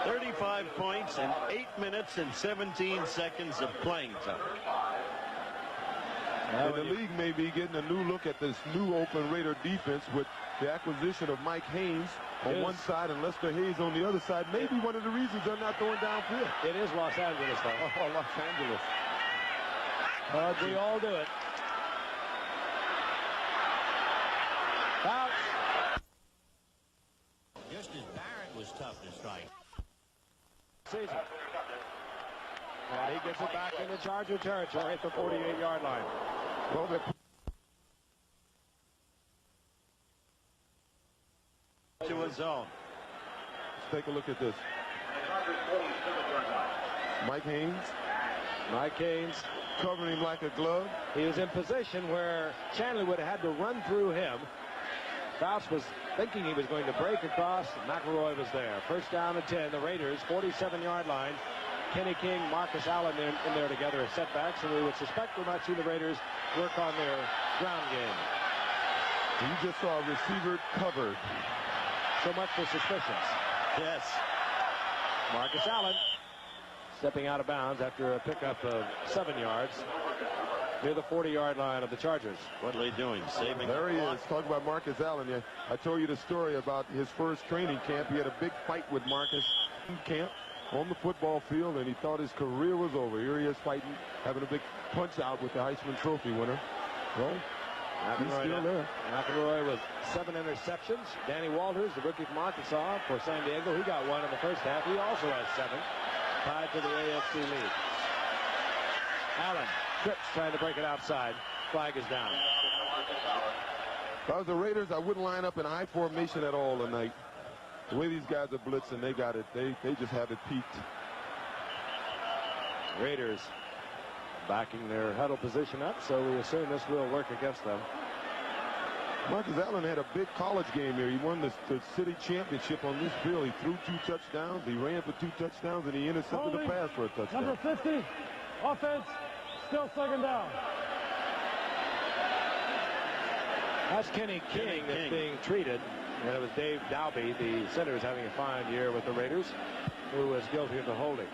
35 points in 8 minutes and 17 seconds of playing time. And the league may be getting a new look at this new Oakland Raider defense with the acquisition of Mike Haynes on one side and Lester Hayes on the other side. Maybe one of the reasons they're not throwing downfield. It is Los Angeles, though. Oh, Los Angeles. We all do it. Fouts. Just as Barrett was tough to strike. Season. And he gets it back into Charger territory at the 48-yard line. Well, To his zone. let's take a look at this. Mike Haynes. Mike Haynes Covering him like a glove. He was in position where Chandler would have had to run through him. Fouts was thinking he was going to break across. McElroy was there. First down and 10. The Raiders, 47-yard line. Kenny King, Marcus Allen in there together as setbacks, and we would suspect we might see the Raiders work on their ground game. You just saw a receiver covered. So much for suspicions. Yes. Marcus Allen stepping out of bounds after a pickup of 7 yards near the 40-yard line of the Chargers. What are they doing? Saving There he the clock? is. Talk about Marcus Allen. Yeah, I told you the story about his first training camp. He had a big fight with Marcus in camp on the football field, and he thought his career was over. Here he is fighting, having a big punch out with the Heisman Trophy winner. Well, he's still there. McElroy with 7 interceptions. Danny Walters, the rookie from Arkansas for San Diego, he got 1 in the first half. He also has 7, tied to the AFC lead. Allen trips trying to break it outside. Flag is down. If I was the Raiders, I wouldn't line up in high formation at all tonight. The way these guys are blitzing, they got it. They just have it peaked. Raiders backing their huddle position up, so we assume this will work against them. Marcus Allen had a big college game here. He won the city championship on this field. He threw 2 touchdowns. He ran for 2 touchdowns, and he intercepted a pass for a touchdown. Number 50, offense, still second down. That's Kenny King that's being treated. And it was Dave Dalby, the center, is having a fine year with the Raiders, who was guilty of the holding.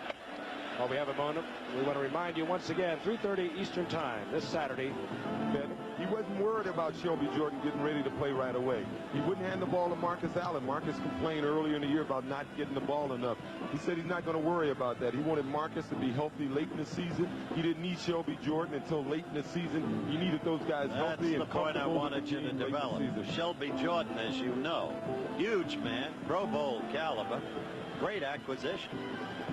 While we have a moment, we want to remind you once again, 3:30 Eastern Time this Saturday. That he wasn't worried about Shelby Jordan getting ready to play right away. He wouldn't hand the ball to Marcus Allen. Marcus complained earlier in the year about not getting the ball enough. He said he's not going to worry about that. He wanted Marcus to be healthy late in the season. He didn't need Shelby Jordan until late in the season. He needed those guys healthy and That's the point I comfortable wanted with you the to team late in the develop. season. Shelby Jordan, as you know, huge man, Pro Bowl caliber, great acquisition.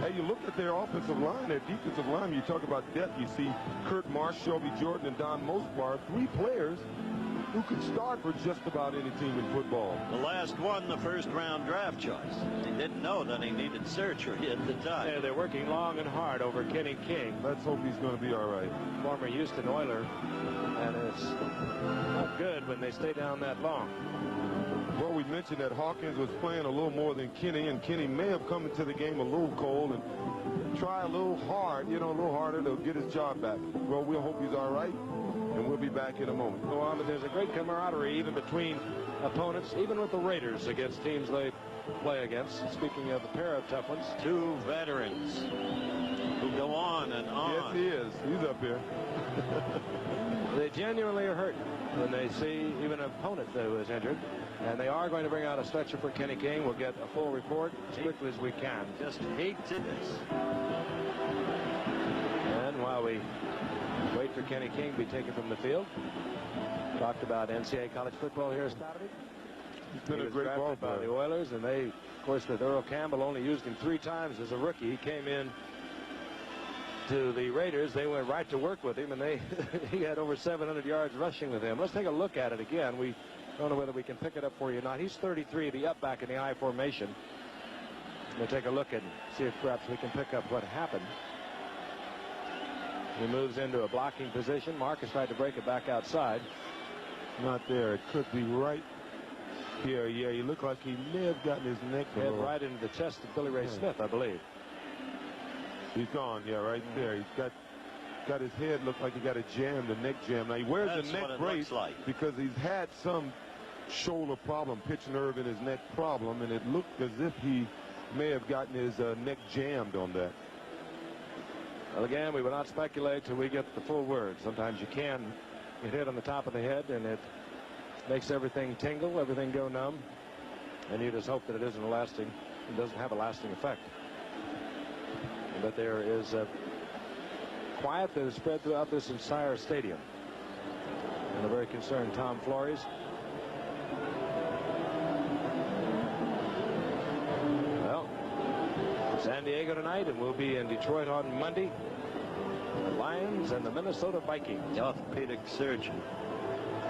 Hey, you look at their offensive line, their defensive line, you talk about depth. You see Kurt Marsh, Shelby Jordan, and Don Mospar, 3 players who could start for just about any team in football. The last one, the first-round draft choice. He didn't know that he needed surgery at the time. Yeah, they're working long and hard over Kenny King, Let's hope he's going to be all right. former Houston Oiler, and it's not good when they stay down that long. Well, we mentioned that Hawkins was playing a little more than Kenny, and Kenny may have come into the game a little cold and try a little hard, a little harder to get his job back. Well, we'll hope he's all right, and we'll be back in a moment. Go on, but there's a great camaraderie even between opponents, even with the Raiders against teams they play against. Speaking of a pair of tough ones. 2 veterans who go on and on. Yes, he is. He's up here. They genuinely are hurt when they see even an opponent who is injured. And they are going to bring out a stretcher for Kenny King. We'll get a full report as quickly as we can. Just hate to this. And while we wait for Kenny King to be taken from the field, talked about NCAA college football here Saturday. He's been He a was great ball drafted by the player. Oilers, and they, of course, with Earl Campbell only used him 3 times as a rookie. He came in to the Raiders. They went right to work with him, and he had over 700 yards rushing with him. Let's take a look at it again. We don't know whether we can pick it up for you or not. He's 33, the up back in the I formation. We'll take a look and see if perhaps we can pick up what happened. He moves into a blocking position. Marcus tried to break it back outside. Not there. It could be right here. Yeah, he looked like he may have gotten his neck. a Head little- right into the chest of Billy Ray Smith, I believe. He's gone. Yeah, right there. He's got his head look like he got a jam, the neck jam. Now he wears That's the neck what it brace looks like. because he's had some shoulder problem, pitch nerve in his neck problem, and it looked as if he may have gotten his neck jammed on that. Well, again, we will not speculate till we get the full word. Sometimes you can get hit on the top of the head, and it makes everything tingle, everything go numb, and you just hope that it doesn't have a lasting effect. But there is a quiet that is spread throughout this entire stadium. And a very concerned Tom Flores. Well, San Diego tonight, and we'll be in Detroit on Monday. The Lions and the Minnesota Vikings. The orthopedic surgeon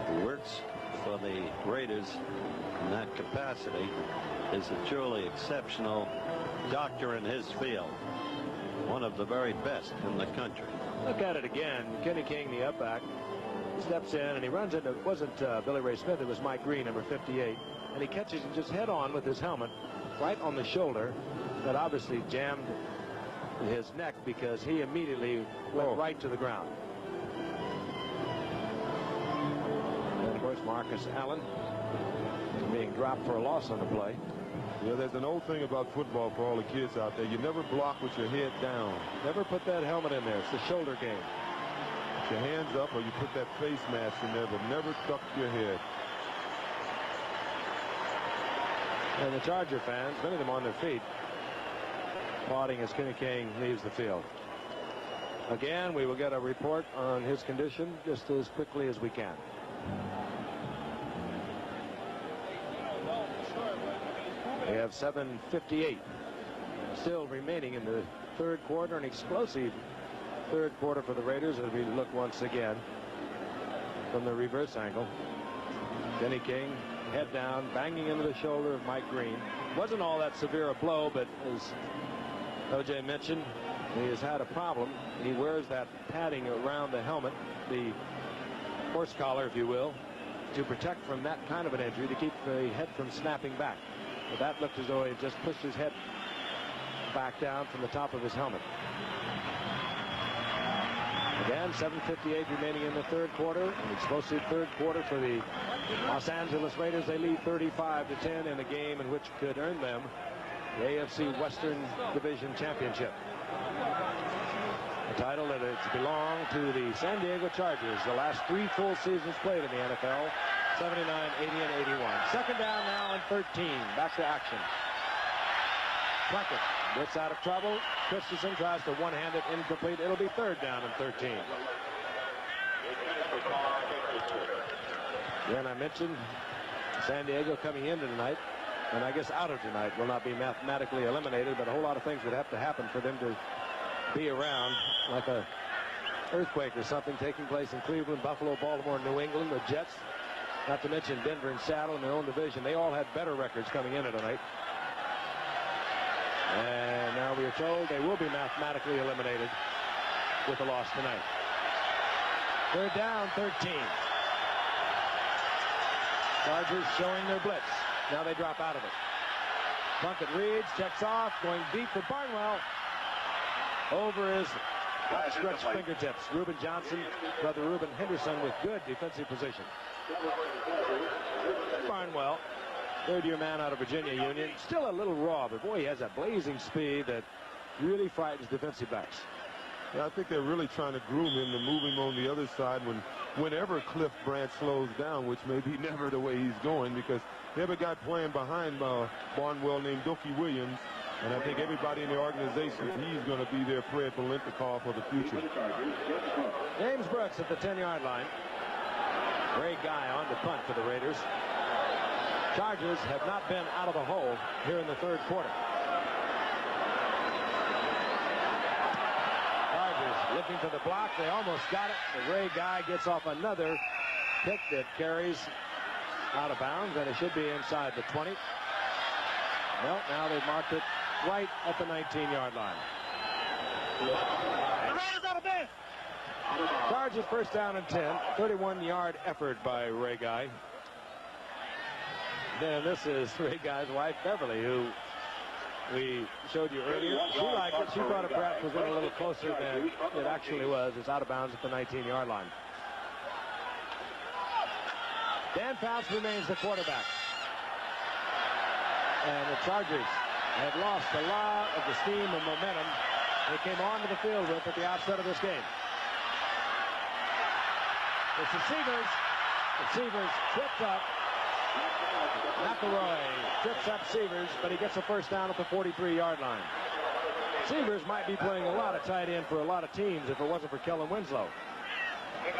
who works for the Raiders in that capacity is a truly exceptional doctor in his field. One of the very best in the country. Look at it again. Kenny King, the up back, steps in and he runs into, it wasn't Billy Ray Smith, it was Mike Green, number 58. And he catches him just head on with his helmet right on the shoulder. That obviously jammed his neck because he immediately went right to the ground. And of course, Marcus Allen being dropped for a loss on the play. Yeah, there's an old thing about football for all the kids out there. You never block with your head down. Never put that helmet in there. It's the shoulder game. Put your hands up or you put that face mask in there, but never duck your head. And the Charger fans, many of them on their feet, applauding as Kenny King leaves the field. Again, we will get a report on his condition just as quickly as we can. We have 7:58 still remaining in the third quarter. An explosive third quarter for the Raiders as we look once again from the reverse angle. Kenny King, head down, banging into the shoulder of Mike Green. Wasn't all that severe a blow, but as O.J. mentioned, he has had a problem. He wears that padding around the helmet, the horse collar, if you will, to protect from that kind of an injury, to keep the head from snapping back. But that looked as though he just pushed his head back down from the top of his helmet. Again, 7:58 remaining in the third quarter. An explosive third quarter for the Los Angeles Raiders. They lead 35-10 in a game in which could earn them the AFC Western Division Championship. A title that has belonged to the San Diego Chargers the last 3 full seasons played in the NFL, 79, 80, and 81. Second down now and 13. Back to action. Plunkett gets out of trouble. Christensen tries to one-hand it, incomplete. It'll be third down and 13. Then I mentioned San Diego coming into tonight, and I guess out of tonight will not be mathematically eliminated, but a whole lot of things would have to happen for them to be around, like a earthquake or something taking place in Cleveland, Buffalo, Baltimore, New England, the Jets, not to mention Denver and Seattle in their own division. They all had better records coming into tonight. And now we are told they will be mathematically eliminated with a loss tonight. They're down 13. Chargers showing their blitz. Now they drop out of it. Plunkett reads, checks off, going deep for Barnwell. Over his outstretched fingertips. Reuben Johnson, brother Reuben Henderson with good defensive position. Barnwell, third-year man out of Virginia Union. Still a little raw, but boy, he has that blazing speed that really frightens defensive backs. Yeah, I think they're really trying to groom him to move him on the other side whenever Cliff Branch slows down, which may be never the way he's going, because they have a guy playing behind Barnwell named Dookie Williams, and I think everybody in the organization, he's going to be their Fred Valentine for the future. James Brooks at the 10-yard line. Great guy on to punt for the Raiders. Chargers have not been out of the hole here in the third quarter. Chargers looking for the block. They almost got it. The Ray guy gets off another pick that carries out of bounds, and it should be inside the 20. Well, now they've marked it right at the 19-yard line. Chargers first down and 10. 31-yard effort by Ray Guy. Then this is Ray Guy's wife, Beverly, who we showed you earlier. She liked it. She thought it perhaps was a little closer than it actually was. It's out of bounds at the 19-yard line. Dan Fouts remains the quarterback. And the Chargers have lost a lot of the steam and momentum they came onto the field with at the outset of this game. It's the Seavers. The Seavers tripped up. McElroy trips up Seavers, but he gets a first down at the 43-yard line. Seavers might be playing a lot of tight end for a lot of teams if it wasn't for Kellen Winslow.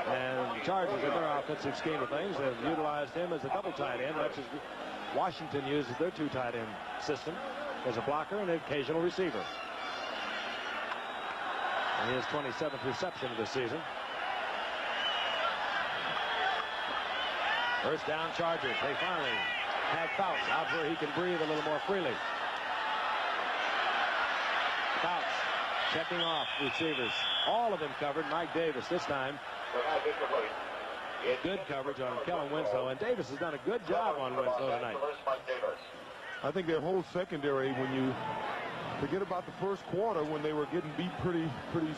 And the Chargers, in their offensive scheme of things, have utilized him as a double tight end, much as Washington uses their 2 tight end system as a blocker and an occasional receiver. His 27th reception of the season. First down, Chargers. They finally have Fouts out where he can breathe a little more freely. Fouts checking off receivers. All of them covered. Mike Davis this time. Good coverage on Kellen Winslow, and Davis has done a good job on Winslow tonight. I think their whole secondary, when you forget about the first quarter when they were getting beat pretty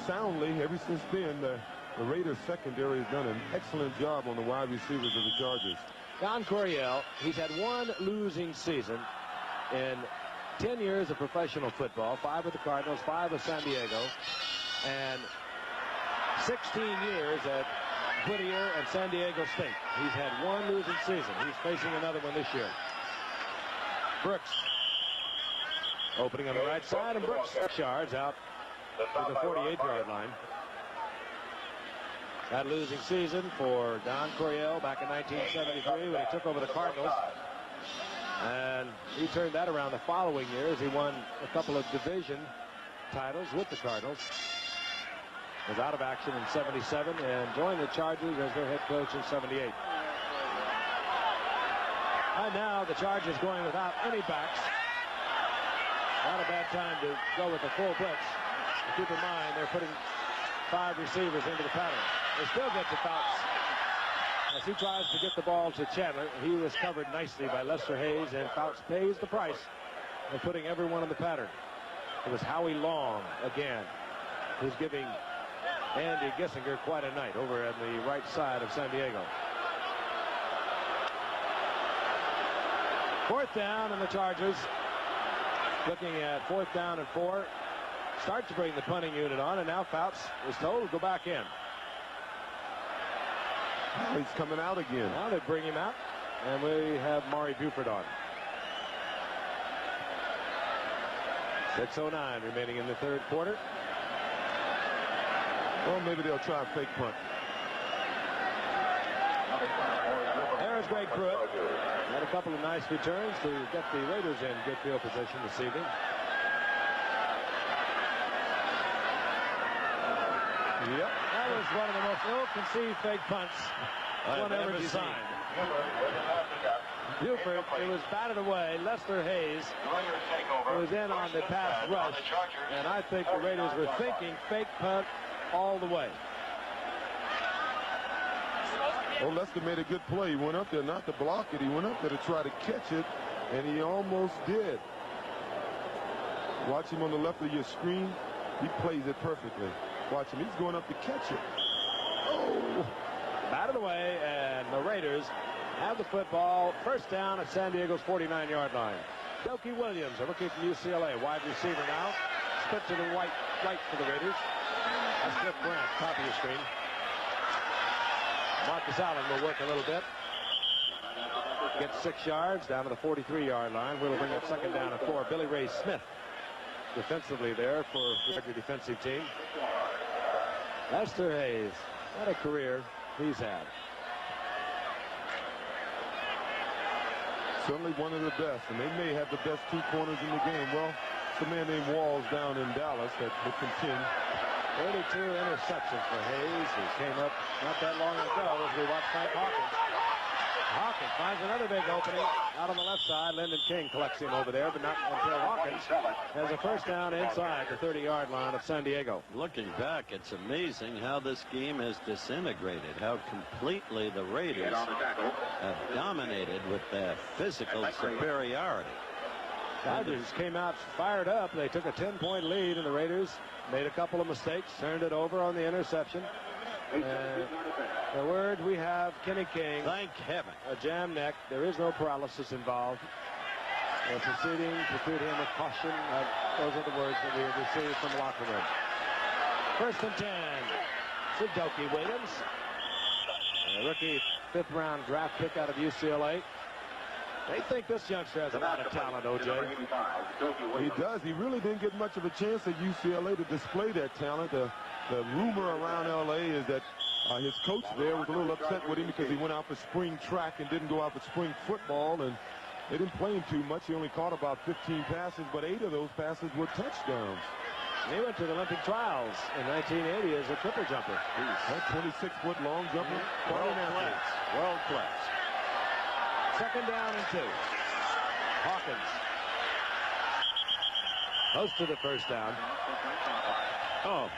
soundly, ever since then, the Raiders secondary has done an excellent job on the wide receivers of the Chargers. Don Coryell, he's had one losing season in 10 years of professional football, 5 with the Cardinals, 5 with San Diego, and 16 years at Whittier and San Diego State. He's had one losing season. He's facing another one this year. Brooks opening on the right side, and Brooks 6 yards out to the 48-yard line. That losing season for Don Coryell back in 1973 when he took over the Cardinals. And he turned that around the following year as he won a couple of division titles with the Cardinals. Was out of action in 77 and joined the Chargers as their head coach in 78. And now the Chargers going without any backs. Not a bad time to go with the full blitz. And keep in mind, they're putting 5 receivers into the pattern. They still get to Fouts as he tries to get the ball to Chandler. He was covered nicely by Lester Hayes, and Fouts pays the price of putting everyone in the pattern. It was Howie Long again, who's giving Andy Gissinger quite a night over on the right side of San Diego. 4th down, and the Chargers looking at 4th down and 4. Start to bring the punting unit on, and now Fouts is told to go back in. He's coming out again. Now they bring him out, and we have Maury Buford on. 6:09 remaining in the 3rd quarter. Well, maybe they'll try a fake punt. There's Greg Pruitt. Had a couple of nice returns to get the Raiders in good field position this evening. Yep. That was one of the most ill-conceived fake punts one ever designed. Buford, it was batted away. Lester Hayes was in on the pass rush, and I think the Raiders were thinking fake punt all the way. Well, Lester made a good play. He went up there not to block it. He went up there to try to catch it, and he almost did. Watch him on the left of your screen. He plays it perfectly. Watch him. He's going up to catch it. Oh! Batted away, and the Raiders have the football. 1st down at San Diego's 49-yard line. Dokie Williams, a rookie from UCLA, wide receiver now. Split to the right for the Raiders. That's Cliff Brandt, top of your screen. Marcus Allen will work a little bit. Gets 6 yards down to the 43-yard line. We'll bring up 2nd down and 4. Billy Ray Smith defensively there for the defensive team. Lester Hayes, what a career he's had. Certainly one of the best, and they may have the best 2 corners in the game. Well, it's a man named Walls down in Dallas that would contend. 32 interceptions for Hayes. He came up not that long ago as we watched Frank Hawkins. Hawkins finds another big opening out on the left side. Lyndon King collects him over there, but not until Hawkins has a 1st down inside the 30-yard line of San Diego. Looking back, it's amazing how this game has disintegrated, how completely the Raiders have dominated with their physical superiority. Chargers came out fired up. They took a 10-point lead, and the Raiders made a couple of mistakes, turned it over on the interception. The word we have, Kenny King. Thank heaven. A jam neck. There is no paralysis involved. They're proceeding to treat him with caution. Those are the words that we have received from the locker room. 1st and 10. Dokie Williams. A rookie 5th-round draft pick out of UCLA. They think this youngster has a lot of talent, O.J. He does. He really didn't get much of a chance at UCLA to display that talent. The rumor around L.A. is that his coach there was a little upset with him because he went out for spring track and didn't go out for spring football, and they didn't play him too much. He only caught about 15 passes, but 8 of those passes were touchdowns. He went to the Olympic trials in 1980 as a triple jumper. That 26-foot long jumper. World class. World class. Second down and 2. Hawkins. Close to the first down. Oh,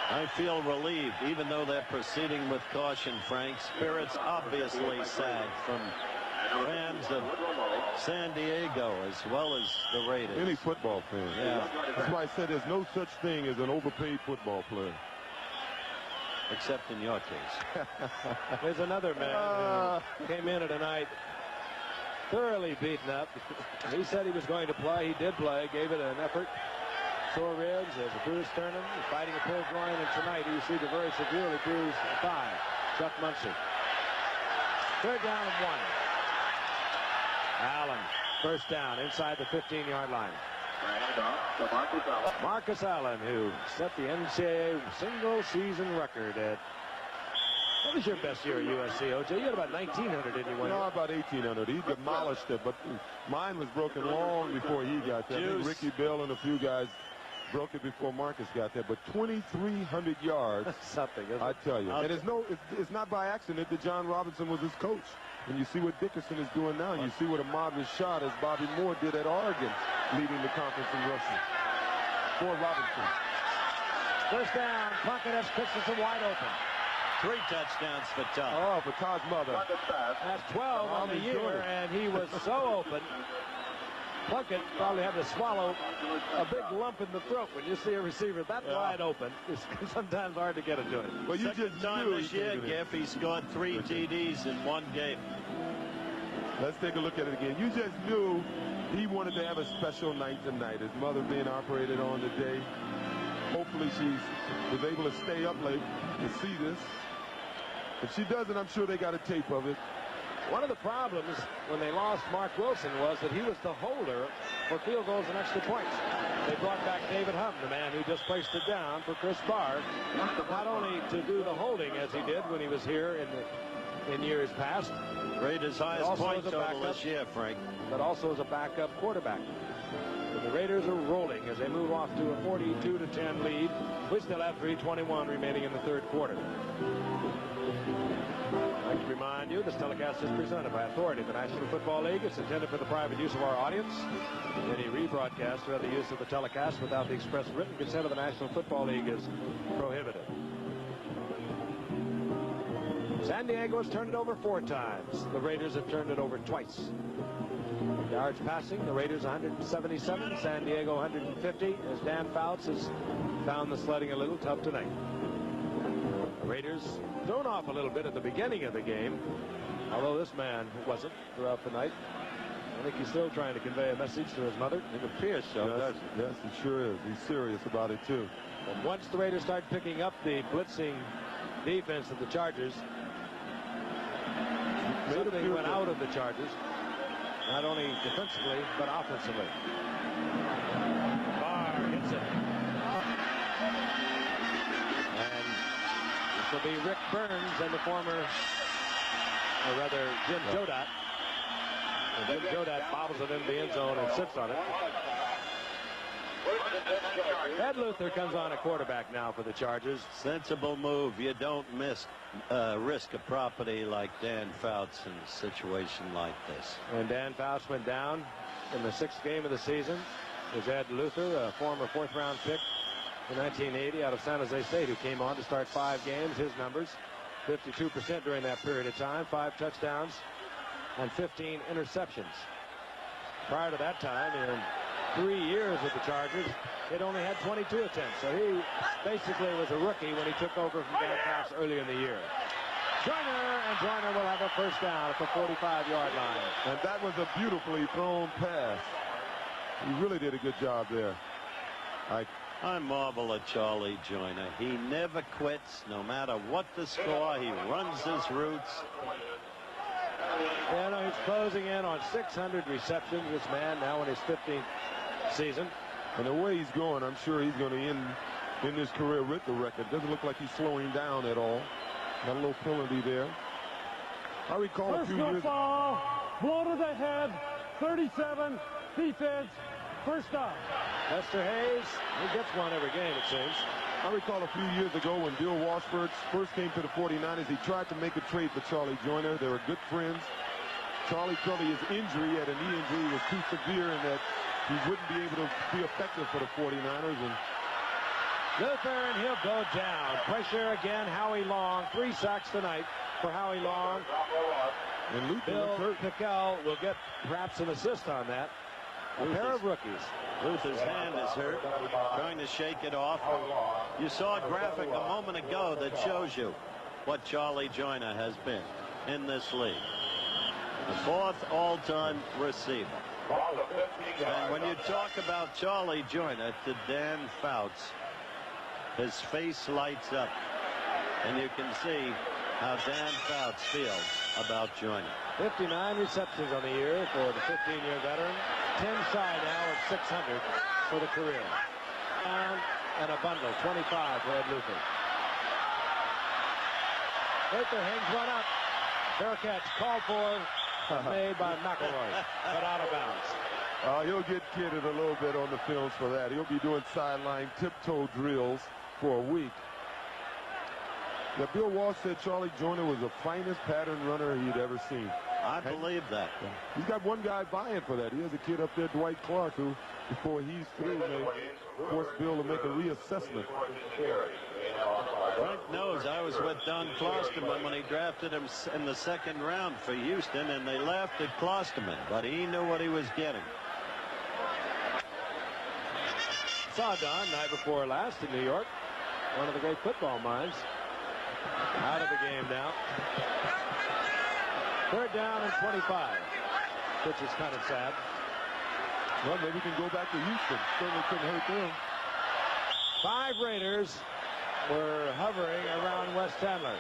I feel relieved, even though they're proceeding with caution, Frank. Spirits obviously sag from fans of San Diego as well as the Raiders. Any football fan. Yeah. That's why I said there's no such thing as an overpaid football player. Except in your case. There's another man who came in tonight thoroughly beaten up. He said he was going to play. He did play. Gave it an effort. Sore ribs. There's a bruised sternum. He's fighting a pulled groin. And tonight he received a very severely bruised thigh. Chuck Muncie. Third down and 1. Allen. First down inside the 15-yard line. Marcus Allen, who set the NCAA single-season record at... What was your best year at USC, O.J.? You had about 1,900, didn't you? No, about 1,800. He demolished it, but mine was broken long before he got there. I think Ricky Bill and a few guys broke it before Marcus got there. But 2,300 yards, something. I tell you. And it's not by accident that John Robinson was his coach. And you see what Dickerson is doing now. And you see what Ahmad Rashad, as Bobby Moore did at Oregon, leading the conference in rushing. For Robinson. First down. Plunkett has Christensen wide open. 3 touchdowns for Todd. Oh, for Todd's mother. That's 12 on the year, and he was so open. Plunkett probably had to swallow a big lump in the throat when you see a receiver that wide open. It's sometimes hard to get it to him. Well, you Second just time knew this year, Giff, he scored 3 TDs in one game. Let's take a look at it again. You just knew he wanted to have a special night tonight. His mother being operated on today. Hopefully she was able to stay up late to see this. If she doesn't, I'm sure they got a tape of it. One of the problems when they lost Mark Wilson was that he was the holder for field goals and extra points. They brought back David Humm, the man who just placed it down for Chris Barr, not only to do the holding as he did when he was here in years past. Raiders' highest point total this year, Frank. But also as a backup quarterback. The Raiders are rolling as they move off to a 42-10 lead. We still have 3:21 remaining in the third quarter. I'd like to remind you this telecast is presented by authority of the National Football League. It's intended for the private use of our audience. Any rebroadcast or other use of the telecast without the express written consent of the National Football League is prohibited. San Diego has turned it over 4 times. The Raiders have turned it over twice. Yards passing, the Raiders 177, San Diego 150, as Dan Fouts has found the sledding a little tough tonight. The Raiders thrown off a little bit at the beginning of the game, although this man wasn't throughout the night. I think he's still trying to convey a message to his mother. It appears so. Yes, he sure is. He's serious about it, too. And once the Raiders start picking up the blitzing defense of the Chargers, something went out of the Chargers. Not only defensively, but offensively. Barr hits it. And this will be Rick Burns and the former, or rather, Jim Jodat. And Jim Jodat bobbles it into the end zone and sits on it. Ed Luther comes on a quarterback now for the Chargers. Sensible move. You don't risk a property like Dan Fouts in a situation like this. And Dan Fouts went down in the 6th game of the season. Is Ed Luther, a former 4th-round pick in 1980 out of San Jose State, who came on to start 5 games. His numbers, 52% during that period of time, 5 touchdowns and 15 interceptions. Prior to that time, in 3 years with the Chargers, he'd only had 22 attempts. So he basically was a rookie when he took over from Dan Fouts earlier in the year. Joyner will have a first down at the 45-yard line. And that was a beautifully thrown pass. He really did a good job there. I marvel at Charlie Joyner. He never quits, no matter what the score. He runs his routes. Yeah, no, he's closing in on 600 receptions, this man, now in his 15th season. And the way he's going, I'm sure he's going to end his career with the record. Doesn't look like he's slowing down at all. Got a little penalty there. I recall a few years. Foul, blow to the head, 37, defense, first down. Lester Hayes, he gets one every game, it seems. I recall a few years ago when Bill Washburn first came to the 49ers, he tried to make a trade for Charlie Joyner. They were good friends. Charlie felt his injury, at a knee injury, was too severe and that he wouldn't be able to be effective for the 49ers. And Luther, and he'll go down. Pressure again, Howie Long. 3 sacks tonight for Howie Long. And Luther Bill Pickel will get perhaps an assist on that. A pair of rookies. Luther's hand is hurt, trying to shake it off. You saw a graphic a moment ago that shows you what Charlie Joyner has been in this league. The 4th all-time receiver. And when you talk about Charlie Joyner to Dan Fouts, his face lights up. And you can see how Dan Fouts feels about Joyner. 59 receptions on the year for the 15-year veteran. 10 shy now of 600 for the career. And a bundle, 25 for Ed Luther. Luther hangs one up. Fair catch, called for, made by McElroy, but out of bounds. He'll get kidded a little bit on the films for that. He'll be doing sideline tiptoe drills for a week. Now, Bill Walsh said Charlie Joyner was the finest pattern runner he'd ever seen. I believe that. He's got one guy buying for that. He has a kid up there, Dwight Clark, who, before he's through, may force Bill to make a reassessment. Frank knows I was with Don Klosterman when he drafted him in the 2nd round for Houston, and they laughed at Klosterman, but he knew what he was getting. Saw Don night before last in New York. One of the great football minds. Out of the game now. 3rd down and 25, which is kind of sad. Well, maybe we can go back to Houston. Certainly couldn't hurt them. 5 Raiders were hovering around Wes Chandler.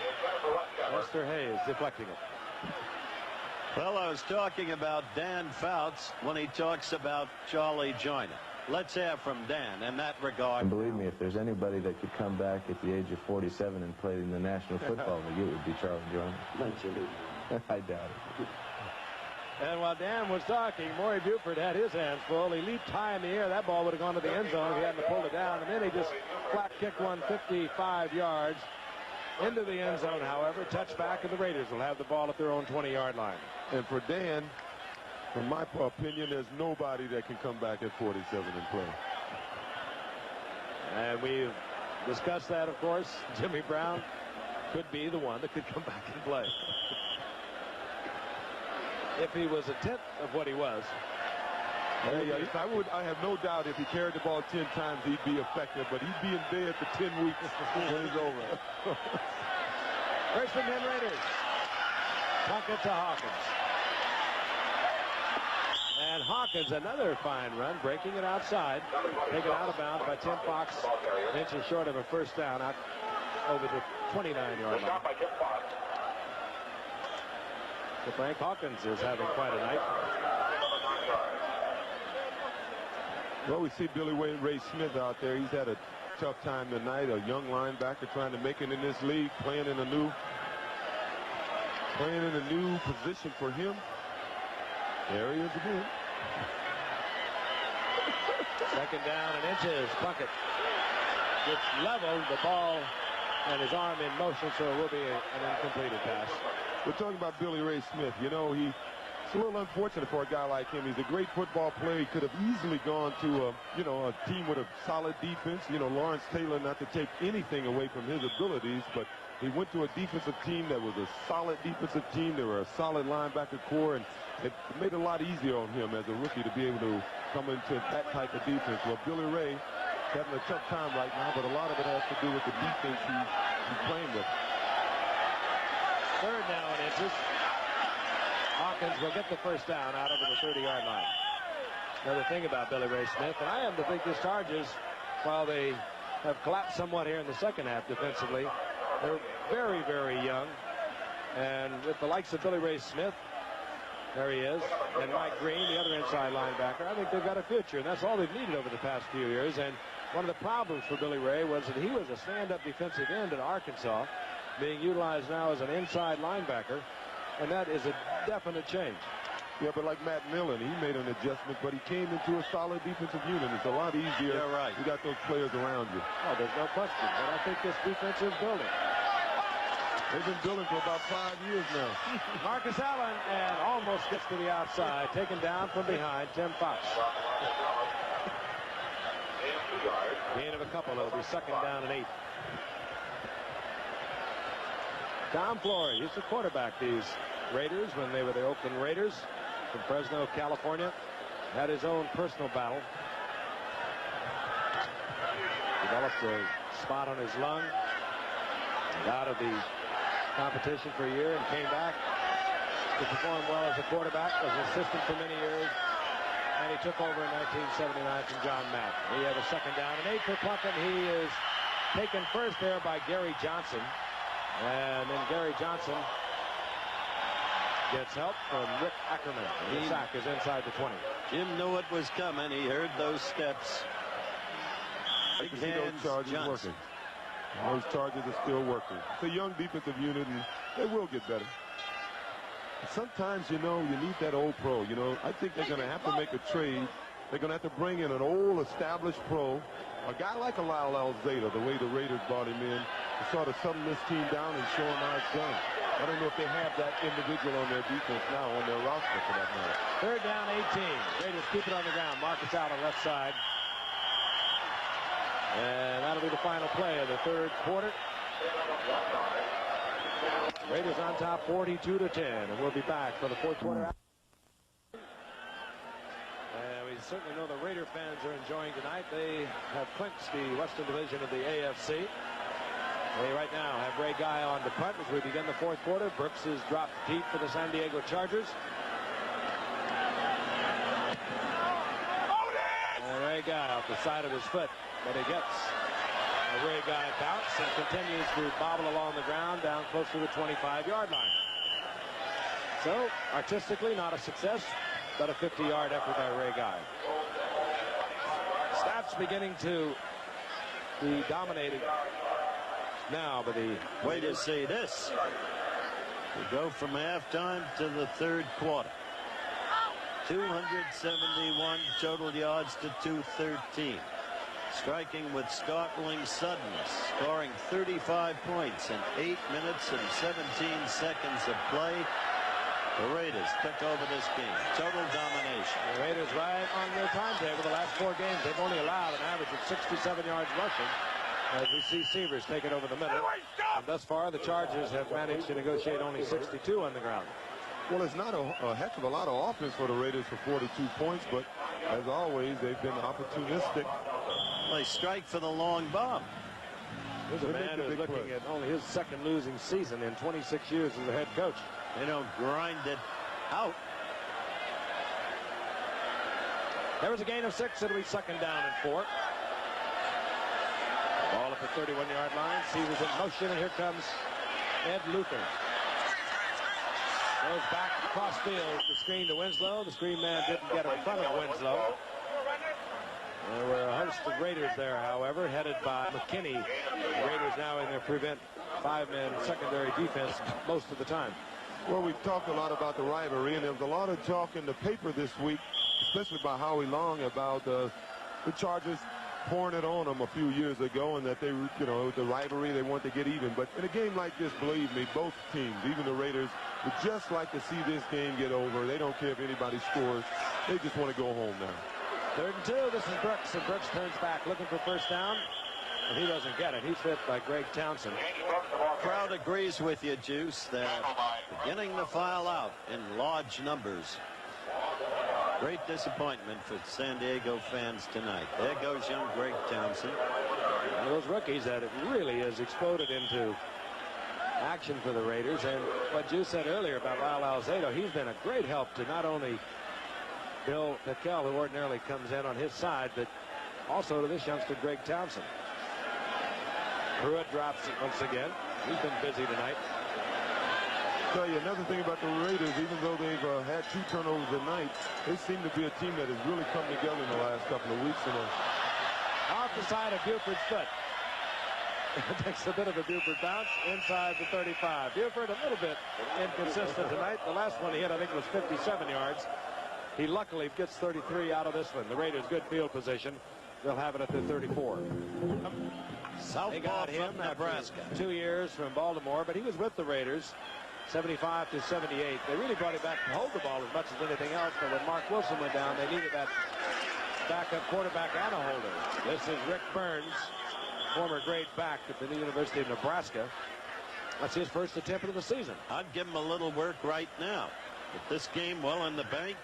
Lester Hayes deflecting it. Well, I was talking about Dan Fouts when he talks about Charlie Joyner. Let's hear from Dan in that regard. And believe me, if there's anybody that could come back at the age of 47 and play in the National Football League, it would be Charlie Joyner. I doubt it. And while Dan was talking, Maury Buford had his hands full. He leaped high in the air. That ball would have gone to the end zone if he hadn't pulled it down. And then he just flat kicked one 55 yards into the end zone, however. Touchback, and the Raiders will have the ball at their own 20-yard line. And for Dan, in my opinion, there's nobody that can come back at 47 and play. And we've discussed that, of course. Jimmy Brown could be the one that could come back and play. If he was a tenth of what he was. I have no doubt if he carried the ball 10 times, he'd be effective, but he'd be in bed for 10 weeks when it's over. First and 10 Raiders. Puckett to Hawkins. And Hawkins, another fine run, breaking it outside. Taken out of bounds by Tim Fox. Inches short of a first down out over the 29-yard line. So Frank Hawkins is having quite a night. Well, we see Billy Ray Smith out there. He's had a tough time tonight. A young linebacker trying to make it in this league, playing in a new position for him. There he is again. 2nd down and inches. Puckett gets leveled, the ball and his arm in motion, so it will be an incompleted pass. We're talking about Billy Ray Smith. You know, it's a little unfortunate for a guy like him. He's a great football player. He could have easily gone to a team with a solid defense. You know, Lawrence Taylor, not to take anything away from his abilities, but he went to a defensive team that was a solid defensive team. They were a solid linebacker core, and it made it a lot easier on him as a rookie to be able to come into that type of defense. Well, Billy Ray having a tough time right now, but a lot of it has to do with the defense he's playing with. 3rd down and inches. Hawkins will get the first down out over the 30-yard line. Another thing about Billy Ray Smith, and I am to think the Chargers, while they have collapsed somewhat here in the second half defensively, they're very, very young. And with the likes of Billy Ray Smith, there he is, and Mike Green, the other inside linebacker, I think they've got a future, and that's all they've needed over the past few years. And one of the problems for Billy Ray was that he was a stand-up defensive end at Arkansas, being utilized now as an inside linebacker, and that is a definite change. Yeah, but like Matt Millen, he made an adjustment, but he came into a solid defensive unit. It's a lot easier. You're right. You got those players around you. Oh, there's no question. But I think this defense is building. They've been building for about 5 years now. Marcus Allen and almost gets to the outside, taken down from behind. Tim Fox. Gain of a couple. It'll be second down and 8. Tom Flory, he's the quarterback. These Raiders, when they were the Oakland Raiders from Fresno, California, had his own personal battle. Developed a spot on his lung. Out of the competition for a year and came back to perform well as a quarterback. Was an assistant for many years. And he took over in 1979 from John Madden. He had a second down and 8 for Plunkett. He is taken first there by Gary Johnson. And then Gary Johnson gets help from Rick Ackerman. The sack is inside the 20. Jim knew it was coming. He heard those steps. I can see those charges working. Those charges are still working. It's a young defensive unit, and they will get better. Sometimes, you know, you need that old pro. You know, I think they're going to have to make a trade. They're going to have to bring in an old, established pro, a guy like a Lyle Alzado, the way the Raiders brought him in, to sort of settle this team down and show him how it's done. I don't know if they have that individual on their defense now, on their roster for that matter. Third down, 18. Raiders keep it on the ground. Marcus out on left side. And that'll be the final play of the third quarter. Raiders on top 42-10, and we'll be back for the fourth quarter. And we certainly know the Raider fans are enjoying tonight. They have clinched the Western Division of the AFC. They right now have Ray Guy on the punt as we begin the fourth quarter. Brooks is dropped deep for the San Diego Chargers. And Ray Guy off the side of his foot, but he gets a Ray Guy bounce and continues to bobble along the ground down close to the 25-yard line. So, artistically, not a success, but a 50-yard effort by Ray Guy. Stats beginning to be dominated now by the... Wait to see this. We go from halftime to the third quarter. 271 total yards to 213. Striking with startling suddenness, scoring 35 points in 8 minutes and 17 seconds of play. The Raiders took over this game. Total domination. The Raiders right on their timetable. The last 4 games, they've only allowed an average of 67 yards rushing. As we see Severs take it over the middle. And thus far, the Chargers have managed to negotiate only 62 on the ground. Well, it's not a heck of a lot of offense for the Raiders for 42 points, but as always, they've been opportunistic. They strike for the long bomb. There's a man who's looking at only his second losing season in 26 years as a head coach. They don't grind it out. There was a gain of 6. It'll be second down and 4. Ball at the 31-yard line. Severs in motion, and here comes Ed Luther. Goes back across field. The screen to Winslow. The screen man didn't get in front of Winslow. There were a host of Raiders there, however, headed by McKinney. The Raiders now in their prevent 5-man secondary defense most of the time. Well, we've talked a lot about the rivalry, and there was a lot of talk in the paper this week, especially by Howie Long, about the Chargers pouring it on them a few years ago, and that they, you know, the rivalry, they want to get even. But in a game like this, believe me, both teams, even the Raiders, would just like to see this game get over. They don't care if anybody scores. They just want to go home now. 3rd and 2. This is Brooks, and Brooks turns back looking for first down, and he doesn't get it. He's hit by Greg Townsend. Crowd agrees with you, Juice. They're beginning to file out in large numbers. Great disappointment for San Diego fans tonight. There goes young Greg Townsend. One of those rookies that it really has exploded into action for the Raiders. And what Juice said earlier about Lyle Alzado, he's been a great help to not only Bill Nickel, who ordinarily comes in on his side, but also to this youngster, Greg Townsend. Pruitt drops it once again. He's been busy tonight. I'll tell you another thing about the Raiders, even though they've had 2 turnovers a night, they seem to be a team that has really come together in the last couple of weeks. Off the side of Buford's foot. Takes a bit of a Buford bounce inside the 35. Buford a little bit inconsistent tonight. The last one he hit, I think, was 57 yards. He luckily gets 33 out of this one. The Raiders good field position. They'll have it at the 34. They got him Nebraska 2 years from Baltimore, but he was with the Raiders 75 to 78. They really brought him back to hold the ball as much as anything else, but when Mark Wilson went down, they needed that backup quarterback and a holder. This is Rick Burns, former great back at the University of Nebraska. That's his first attempt of the season. I'd give him a little work right now. With this game well in the bank,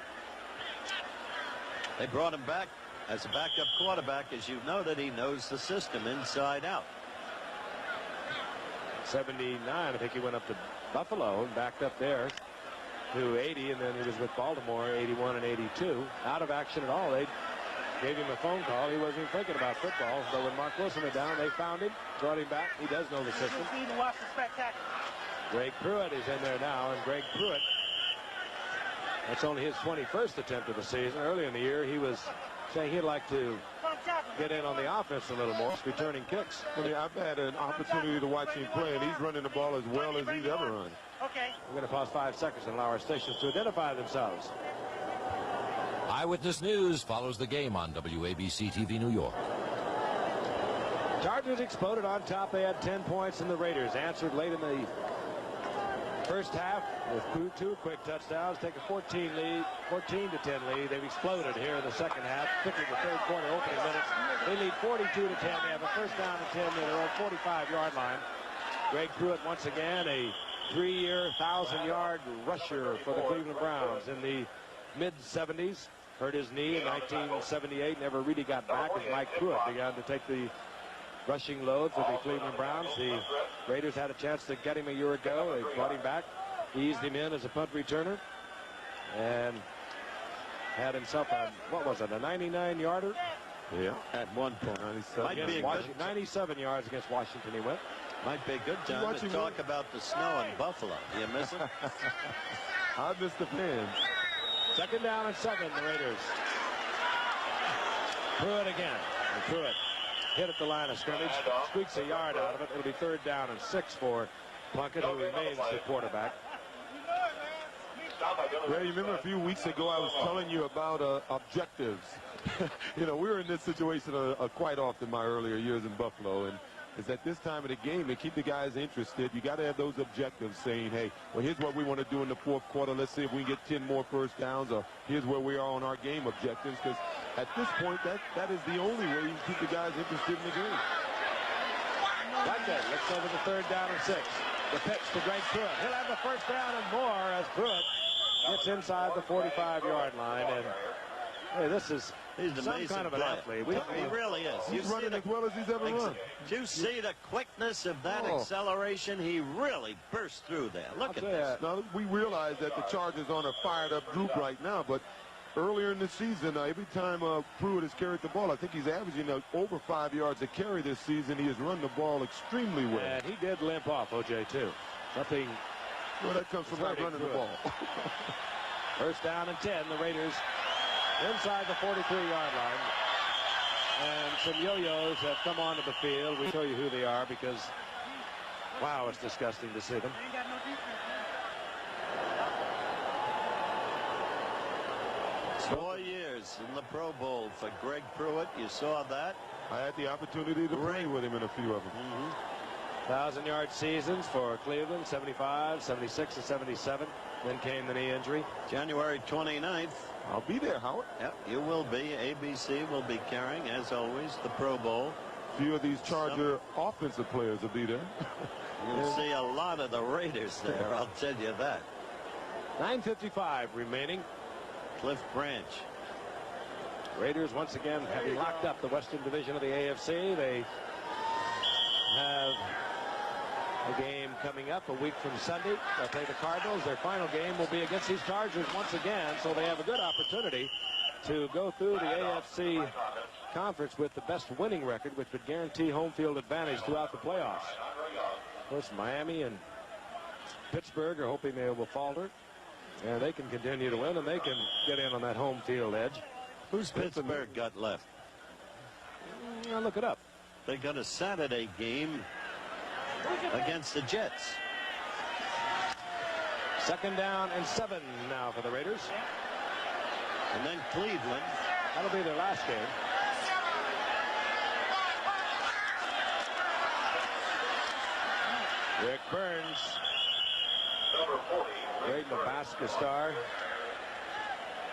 they brought him back as a backup quarterback. As you noted, he knows the system inside out. 79, I think he went up to Buffalo and backed up there to 80, and then he was with Baltimore 81 and 82. Out of action at all. They gave him a phone call. He wasn't even thinking about football. But when Mark Wilson went down, they found him, brought him back. He does know the system. Greg Pruitt is in there now, and Greg Pruitt, that's only his 21st attempt of the season. Earlier in the year, he was saying he'd like to get in on the offense a little more, returning kicks. I mean, I've had an opportunity to watch him play, and he's running the ball as well as he's ever run. Okay. We're going to pause 5 seconds and allow our stations to identify themselves. Eyewitness News follows the game on WABC TV New York. Chargers exploded on top. They had 10 points, and the Raiders answered late in the first half with 2 quick touchdowns, take a 14 to 10 lead. They've exploded here in the second half, particularly the third quarter opening minutes. They lead 42 to 10. They have a first down and 10 near their own 45-yard line. Greg Pruitt once again a 3-year, 1,000-yard rusher for the Cleveland Browns in the mid-70s. Hurt his knee in 1978, never really got back as Mike Pruitt began to take the rushing load for the Cleveland Browns. The Raiders had a chance to get him a year ago. They brought him back, eased him in as a punt returner, and had himself a, what was it, a 99-yarder? Yeah. At one point. 97 yards against Washington he went. Might be a good time to talk about the snow in Buffalo. Do you miss it? I miss the fans. Second down and 7, the Raiders. Pruitt again. And Pruitt hit at the line of scrimmage, squeaks a yard out of it. It'll be 3rd down and 6 for Plunkett, who remains the quarterback. Well, you remember a few weeks ago I was telling you about objectives. You know, we were in this situation quite often in my earlier years in Buffalo, and it's at this time of the game to keep the guys interested. You got to have those objectives saying, hey, well, here's what we want to do in the 4th quarter. Let's see if we can get 10 more first downs, or here's where we are on our game objectives, because at this point, that is the only way you can keep the guys interested in the game. Like that. Looks over the 3rd down and 6. The pitch to Greg Pruitt. He'll have the first down and more as Pruitt gets inside the 45-yard line. And hey, this is some kind of an athlete. He really is. He's running as well as he's ever run. Do you see the quickness of that acceleration? He really burst through there. Look at this. Now, we realize that the Chargers are on a fired-up group right now, but earlier in the season, every time Pruitt has carried the ball, I think he's averaging over 5 yards a carry this season. He has run the ball extremely well. And he did limp off, O.J., too. Nothing. Well, that comes from not running the ball. First down and 10. The Raiders inside the 43-yard line. And some yo-yos have come onto the field. We'll show you who they are because, wow, it's disgusting to see them. 4 years in the Pro Bowl for Greg Pruitt. You saw that. I had the opportunity to play with him in a few of them. 1,000-yard seasons for Cleveland, 75, 76, and 77. Then came the knee injury. January 29th. I'll be there, Howard. Yep, you will be. ABC will be carrying, as always, the Pro Bowl. A few of these Charger offensive players will be there. You'll see a lot of the Raiders there, I'll tell you that. 9:55 remaining. Cliff Branch. Raiders once again having locked up the Western Division of the AFC. They have a game coming up a week from Sunday. They'll play the Cardinals. Their final game will be against these Chargers once again, so they have a good opportunity to go through the AFC conference with the best winning record, which would guarantee home field advantage throughout the playoffs. Of course, Miami and Pittsburgh are hoping they will falter, and they can continue to win, and they can get in on that home field edge. Who's Pittsburgh got left? I'll look it up. They got a Saturday game against the Jets. 2nd down and 7 now for the Raiders. And then Cleveland. That'll be their last game. Rick Burns, great Nebraska star.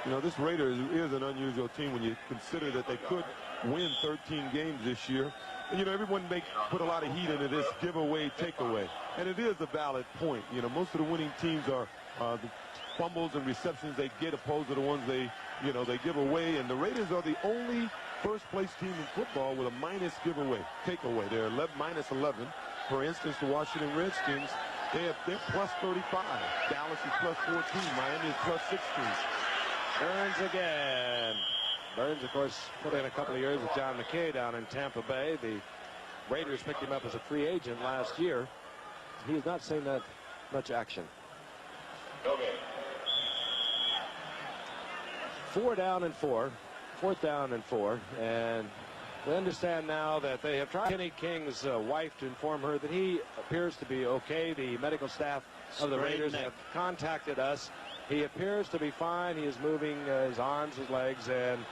You know, this Raiders is an unusual team when you consider that they could win 13 games this year. And, you know, everyone put a lot of heat into this giveaway, takeaway. And it is a valid point. You know, most of the winning teams are the fumbles and receptions they get opposed to the ones they give away. And the Raiders are the only first-place team in football with a minus giveaway, takeaway. They're minus 11. For instance, the Washington Redskins, they're plus 35. Dallas is plus 14. Miami is plus 16. Burns again. Burns, of course, put in a couple of years with John McKay down in Tampa Bay. The Raiders picked him up as a free agent last year. He has not seen that much action. Okay. 4th down and 4. 4th down and 4. And we understand now that they have tried Kenny King's wife to inform her that he appears to be okay. The medical staff of the Raiders have contacted us. He appears to be fine. He is moving his arms, his legs, and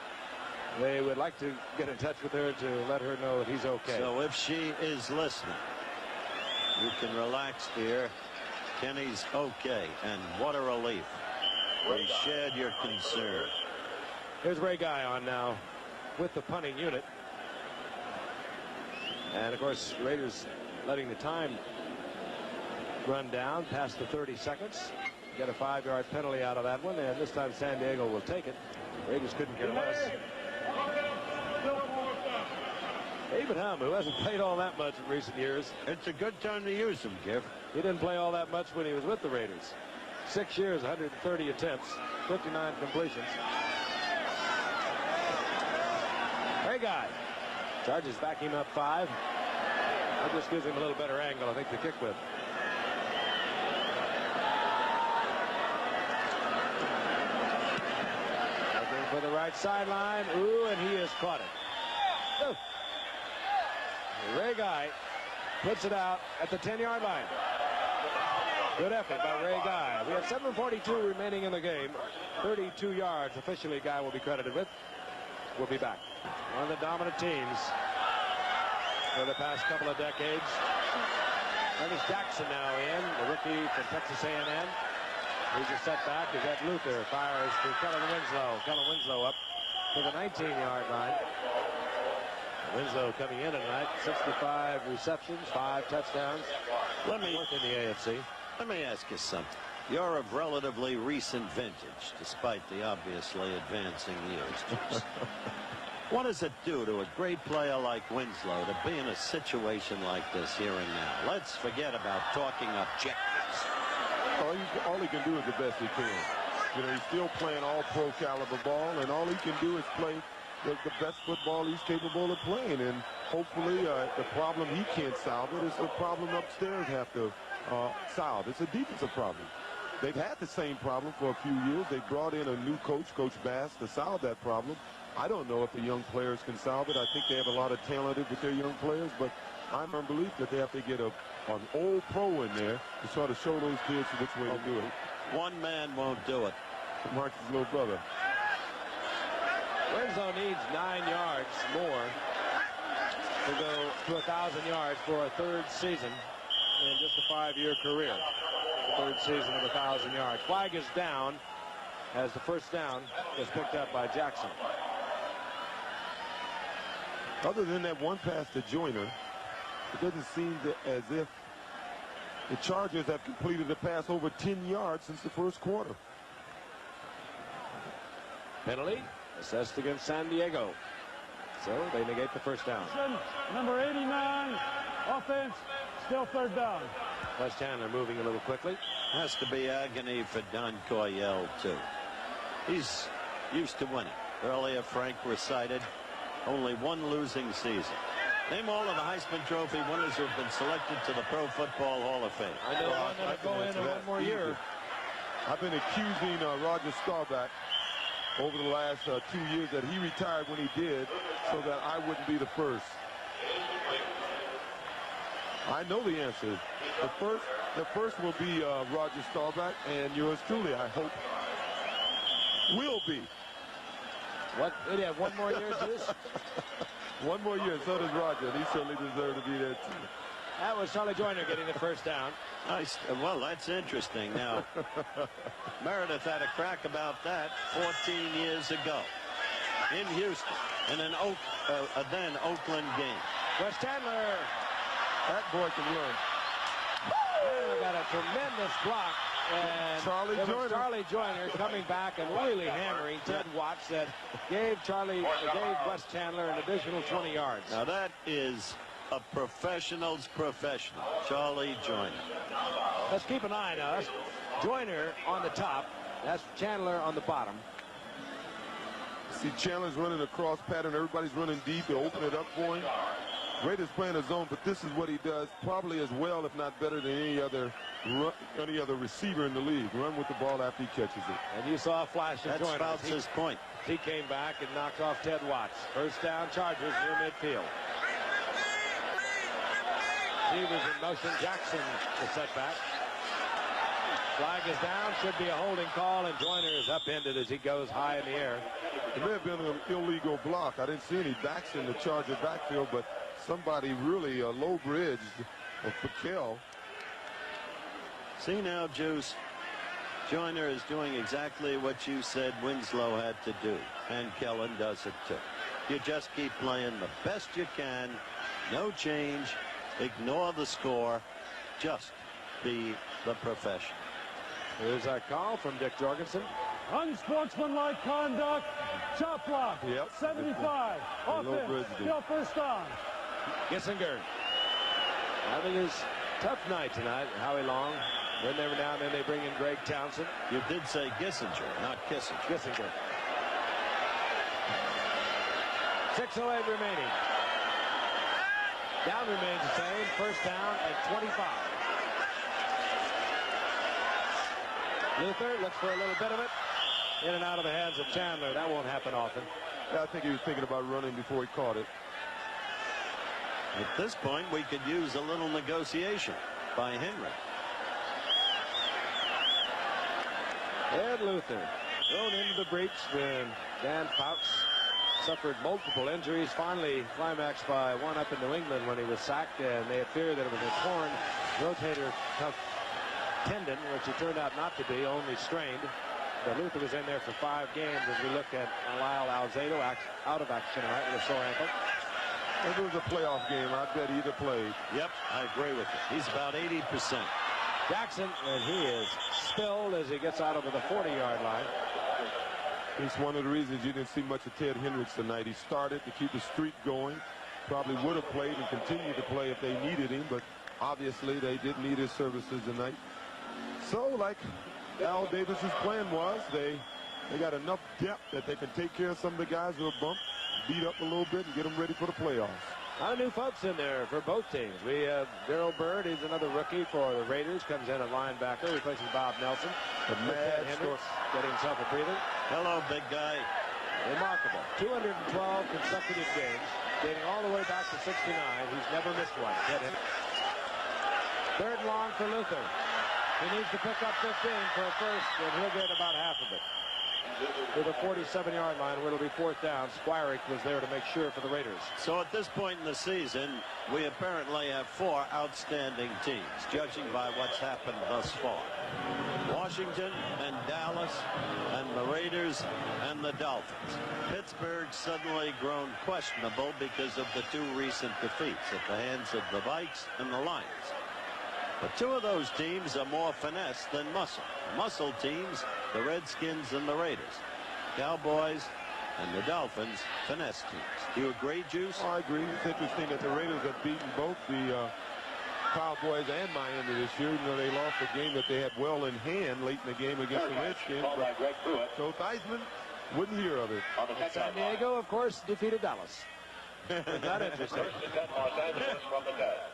they would like to get in touch with her to let her know that he's okay. So if she is listening, you can relax, dear. Kenny's okay, and what a relief. We shared your concern. Here's Ray Guy on now with the punting unit. And, of course, Raiders letting the time run down past the 30 seconds. Get a 5-yard penalty out of that one, and this time San Diego will take it. Raiders couldn't care less. David Humm, who hasn't played all that much in recent years. It's a good time to use him, Jeff. He didn't play all that much when he was with the Raiders. 6 years, 130 attempts, 59 completions. Ray Guy. Chargers back him up 5. That just gives him a little better angle, I think, to kick with. Looking for the right sideline. Ooh, and he has caught it. Ooh. Ray Guy puts it out at the 10-yard line. Good effort by Ray Guy. We have 7:42 remaining in the game. 32 yards officially Guy will be credited with. We'll be back. One of the dominant teams for the past couple of decades. Curtis Jackson now in, the rookie from Texas A&M. He's a setback. Is that Luther fires to Kellen Winslow. Kellen Winslow up to the 19-yard line. Winslow coming in tonight. 65 receptions, 5 touchdowns. Fourth in the AFC. Let me ask you something. You're of relatively recent vintage, despite the obviously advancing years. What does it do to a great player like Winslow to be in a situation like this here and now? Let's forget about talking objectives. All he can do is the best he can. You know, he's still playing all-pro caliber ball, and all he can do is play the best football he's capable of playing. And hopefully the problem he can't solve it is the problem upstairs have to solve. It's a defensive problem. They've had the same problem for a few years. They brought in a new coach, Coach Bass, to solve that problem. I don't know if the young players can solve it. I think they have a lot of talent with their young players, but I'm in belief that they have to get an old pro in there to sort of show those kids which way to do it. One man won't do it. Mark's little brother. Winslow needs 9 yards more to go to 1,000 yards for a 3rd season in just a 5-year career. The 3rd season of 1,000 yards. Flag is down as the first down was picked up by Jackson. Other than that one pass to Joyner, it doesn't seem as if the Chargers have completed a pass over 10 yards since the first quarter. Penalty assessed against San Diego. So they negate the first down. Number 89, offense, still 3rd down. Wes Chandler moving a little quickly. Has to be agony for Don Coryell, too. He's used to winning. Earlier, Frank recited only one losing season. Name all of the Heisman Trophy winners who have been selected to the Pro Football Hall of Fame. I know one that'll go in one more year. I've been accusing Roger Staubach over the last 2 years that he retired when he did so that I wouldn't be the first. I know the answer. The first will be Roger Staubach, and yours truly, I hope, will be. What? Did he have one more year, Zeus? One more year, so does Roger. He certainly deserved to be there, too. That was Charlie Joyner getting the first down. Nice. Well, that's interesting. Now, Meredith had a crack about that 14 years ago in Houston in an then Oakland game. Wes Chandler. That boy can run. Oh, got a tremendous block. And Charlie Joyner coming back and really hammering Ted Watts that gave Wes Chandler an additional 20 yards. Now that is a professional's professional, Charlie Joyner. Let's keep an eye on us. Joyner on the top. That's Chandler on the bottom. See, Chandler's running a cross pattern. Everybody's running deep to open it up for him. Raiders playing a zone, but this is what he does probably as well, if not better, than any other receiver in the league. Run with the ball after he catches it. And you saw a flash of Joyner. That's his point. He came back and knocked off Ted Watts. First down, Chargers near midfield. Receivers in motion. Jackson the setback. Flag is down. Should be a holding call, and Joyner is upended as he goes high in the air. It may have been an illegal block. I didn't see any backs in the Charger backfield, but somebody really low bridged Paquel. See now, Juice, Joyner is doing exactly what you said Winslow had to do, and Kellen does it too. You just keep playing the best you can, no change, ignore the score, just be the professional. Here's a call from Dick Jorgensen. Unsportsmanlike conduct, chop block, Yep. 75, offense, still first down. Gissinger having his tough night tonight. Howie Long. Then every now and then they bring in Greg Townsend. You did say Gissinger, not Kissinger. Gissinger. 6:08 remaining. Down remains the same. First down at 25. Luther looks for a little bit of it. In and out of the hands of Chandler. That won't happen often. Yeah, I think he was thinking about running before he caught it. At this point, we could use a little negotiation by Henry. Ed Luther thrown into the breach when Dan Fouts suffered multiple injuries. Finally climaxed by one up in New England when he was sacked, and they had feared that it was a torn rotator cuff tendon, which it turned out not to be, only strained. But Luther was in there for 5 games as we look at Lyle Alzado out of action tonight with a sore ankle. If it was a playoff game, I bet either played. Yep, I agree with you. He's about 80%. Jackson, and he is spilled as he gets out over the 40-yard line. It's one of the reasons you didn't see much of Ted Hendricks tonight. He started to keep the streak going. Probably would have played and continued to play if they needed him, but obviously they didn't need his services tonight. So, like Al Davis's plan was, they got enough depth that they can take care of some of the guys who are bumped, beat up a little bit, and get them ready for the playoffs. A lot of new folks in there for both teams. We have Darrell Byrd. He's another rookie for the Raiders. Comes in at linebacker, replacing Bob Nelson. The mad Hendricks getting himself a breather. Hello, big guy. Remarkable. 212 consecutive games, dating all the way back to '69. He's never missed one. Third and long for Luther. He needs to pick up 15 for a first, and he'll get about half of it. To the 47-yard line, where it'll be fourth down. Squirick was there to make sure for the Raiders. So at this point in the season, we apparently have 4 outstanding teams, judging by what's happened thus far. Washington and Dallas and the Raiders and the Dolphins. Pittsburgh suddenly grown questionable because of the 2 recent defeats at the hands of the Vikes and the Lions. But 2 of those teams are more finesse than muscle. Muscle teams, the Redskins and the Raiders. Cowboys and the Dolphins, finesse teams. Do you agree, Juice? I agree. It's interesting that the Raiders have beaten both the Cowboys and Miami this year, even though they lost a game that they had well in hand late in the game against the Redskins. So Theismann wouldn't hear of it. San Diego, of course, defeated Dallas. Isn't that interesting?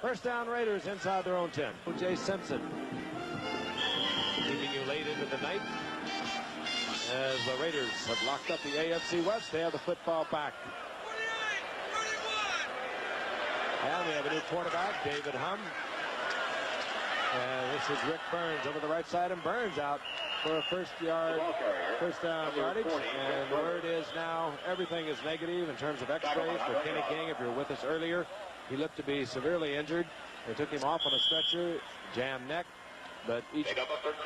First down, Raiders inside their own 10. O.J. Simpson keeping you late into the night as the Raiders have locked up the AFC West. They have the football back. And we have a new quarterback, David Humm. And this is Rick Burns over the right side, and Burns out for a first down yardage. And the word is now everything is negative in terms of x-rays for Kenny King. If you were with us earlier, he looked to be severely injured. They took him off on a stretcher, jammed neck, but each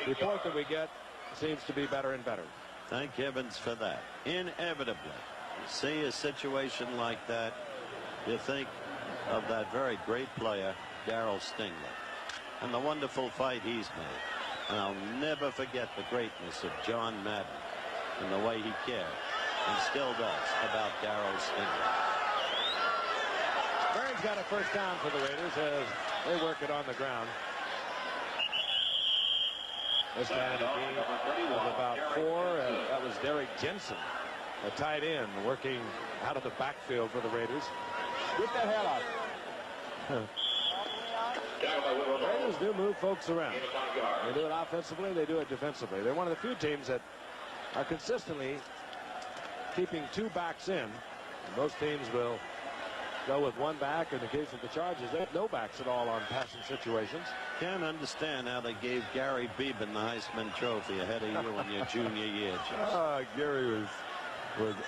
report that we get seems to be better and better. Thank heavens for that. Inevitably, you see a situation like that, you think of that very great player, Darryl Stingley, and the wonderful fight he's made. And I'll never forget the greatness of John Madden and the way he cared, and still does, about Darryl Stingley. Burns got a first down for the Raiders as they work it on the ground. This time a gain of about 4, and that was Derek Jensen, a tight end, working out of the backfield for the Raiders. Get the hell out. The Raiders do move folks around. They do it offensively, they do it defensively. They're one of the few teams that are consistently keeping 2 backs in. Most teams will go with 1 back. In the case of the Chargers, they have no backs at all on passing situations. Can't understand how they gave Gary Beeman the Heisman Trophy ahead of you in your junior year, Jim. Gary was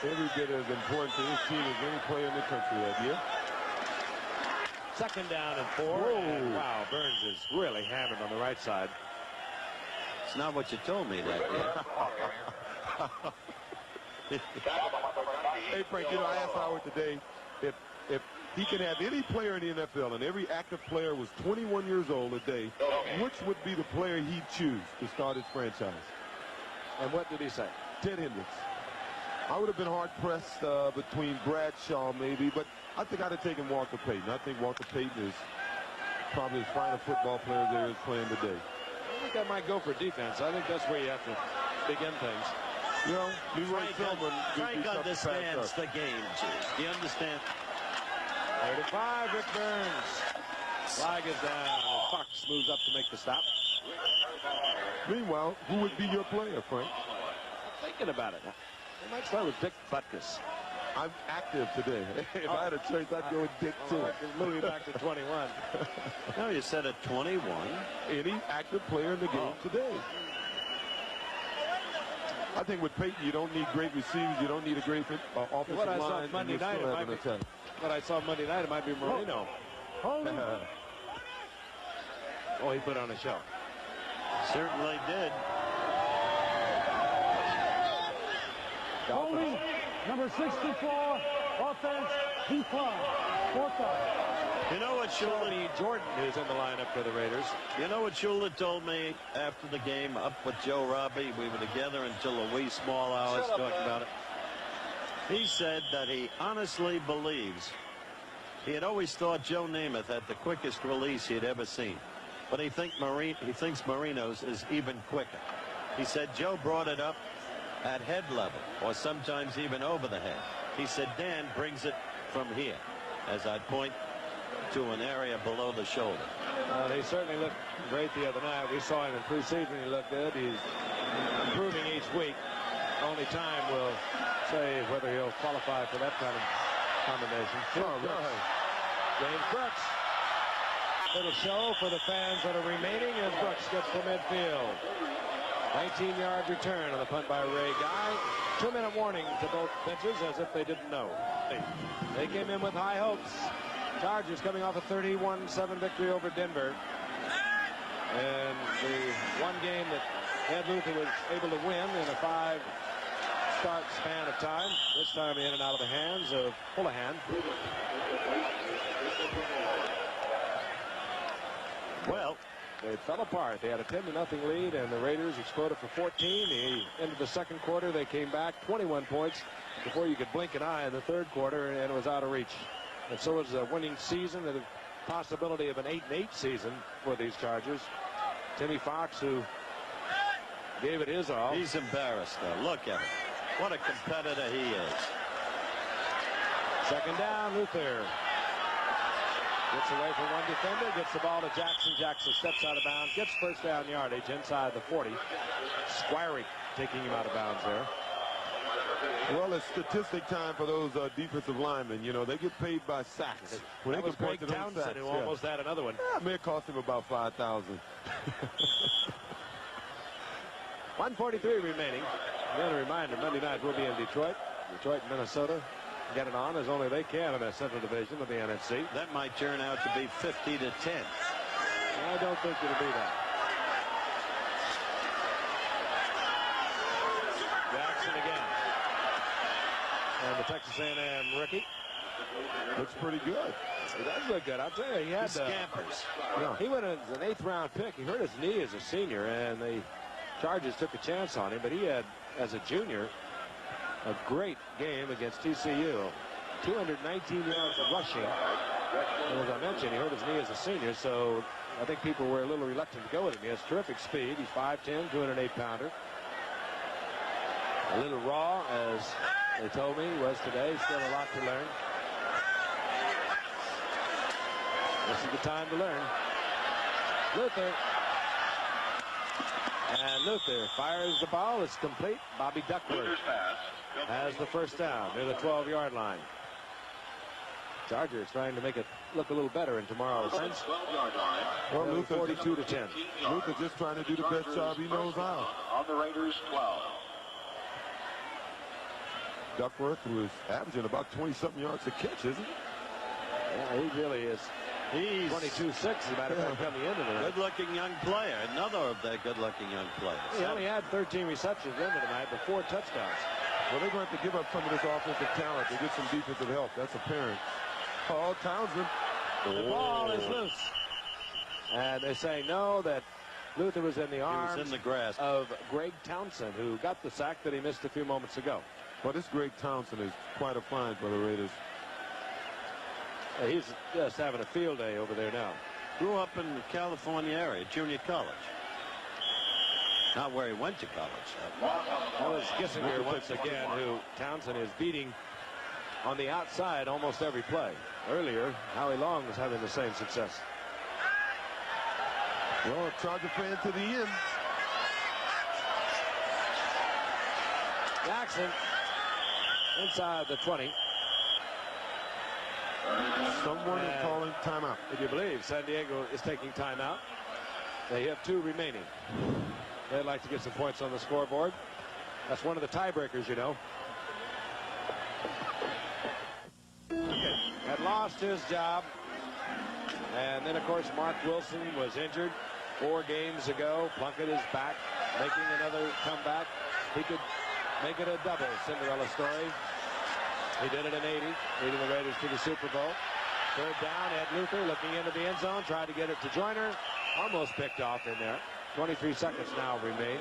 every bit as important to his team as any player in the country that year. Second down and 4. And wow, Burns is really hammered on the right side. It's not what you told me that year. Hey, Frank, I asked Howard today if he could have any player in the NFL and every active player was 21 years old today, which would be the player he'd choose to start his franchise? And what did he say? Ted Hendricks. I would have been hard-pressed between Bradshaw maybe, but I think I'd have taken Walter Payton. I think Walter Payton is probably as fine a football player there is playing today. I think I might go for defense. I think that's where you have to begin things. You know, Frank understands the game, Jim. Do you understand? 35, Rick Burns. Flag is down. Fox moves up to make the stop. Meanwhile, who would be your player, Frank? I'm thinking about it. I might start with Dick Butkus. I'm active today. If I had a choice, I'd go with Dick, too. Moving back to 21. No, you said at 21. Any active player in the game today. I think with Peyton, you don't need great receivers. You don't need a great offensive line. What I saw Monday night, it might be Marino. Oh, he put on a show. Certainly did. Holding, number 64, offense, decline. 4th down. You know what Shuley Jordan is in the lineup for the Raiders. You know what Shula told me after the game up with Joe Robbie? We were together until a wee small hours talking about it. He said that he honestly believes he had always thought Joe Namath had the quickest release he had ever seen. But he thinks Marino's is even quicker. He said Joe brought it up at head level or sometimes even over the head. He said Dan brings it from here, as I point to an area below the shoulder. He certainly looked great the other night. We saw him in preseason. He looked good. He's improving each week. Only time will say whether he'll qualify for that kind of combination. James Brooks. Little show for the fans that are remaining as Brooks gets to midfield. 19-yard return on the punt by Ray Guy. 2-minute warning to both benches as if they didn't know. They came in with high hopes. Chargers coming off a 31-7 victory over Denver. And the one game that Ed Luther was able to win in a 5-start span of time. This time in and out of the hands of Houlihan. Well, they fell apart. They had a 10-0 lead, and the Raiders exploded for 14. The end of the second quarter, they came back 21 points before you could blink an eye in the third quarter, and it was out of reach. And so was a winning season and the possibility of an 8-8 season for these Chargers. Timmy Fox, who gave it his all. He's embarrassed, though. Look at him. What a competitor he is. Second down, Luther. Gets away from one defender, gets the ball to Jackson. Jackson steps out of bounds, gets first down yardage inside the 40. Squirey taking him out of bounds there. Well, it's statistic time for those defensive linemen. You know, they get paid by sacks. When That they was get Greg pointed on Townsend sacks, who almost had another one. It may have cost him about $5,000. 1:43 remaining. Again, a reminder, Monday night we'll be in Detroit. Detroit and Minnesota get it on as only they can in that Central Division of the NFC. That might turn out to be 50-10. I don't think it'll be that. Jackson again. And the Texas A&M rookie. Looks pretty good. He does look good. I'll tell you, he had Scampers. he went as an 8th round pick. He hurt his knee as a senior, and the Chargers took a chance on him, but he had, as a junior, a great game against TCU. 219 yards rushing. And as I mentioned, he hurt his knee as a senior, so I think people were a little reluctant to go with him. He has terrific speed. He's 5'10", 208-pounder. A little raw, as they told me he was today. Still a lot to learn. This is the time to learn. Luther. And Luther fires the ball. It's complete. Bobby Duckworth has the first down near the 12-yard line. Chargers trying to make it look a little better in tomorrow's sense. Well, Luther 42-10. Luther just trying to do the best job he knows how. On the Raiders, 12. Duckworth, who is averaging about 20-something yards a catch, isn't he? Yeah, he really is. He's 22-6, as a matter of fact, coming into the good-looking young player. Another of their good-looking young players. He only had 13 receptions into tonight, but 4 touchdowns. Well, they're going to have to give up some of this offensive talent to get some defensive help. That's apparent. Oh, Townsend. The ball is loose. And they say no, that Luther was in the arms He was in the grasp of Greg Townsend, who got the sack that he missed a few moments ago. Well, this Greg Townsend is quite a find for the Raiders. He's just having a field day over there now. Grew up in the California area, junior college. Not where he went to college. That was Gissinger once again, who Townsend is beating on the outside almost every play. Earlier, Howie Long was having the same success. Well, Charger fan to the end. Jackson inside the 20. Someone is calling timeout. If you believe San Diego is taking timeout, they have 2 remaining. They'd like to get some points on the scoreboard. That's one of the tiebreakers, you know. Had lost his job. And then, of course, Mark Wilson was injured 4 games ago. Plunkett is back, making another comeback. He could make it a double Cinderella story. He did it in 80, leading the Raiders to the Super Bowl. 3rd down, Ed Luther looking into the end zone, tried to get it to Joyner. Almost picked off in there. 23 seconds now remain.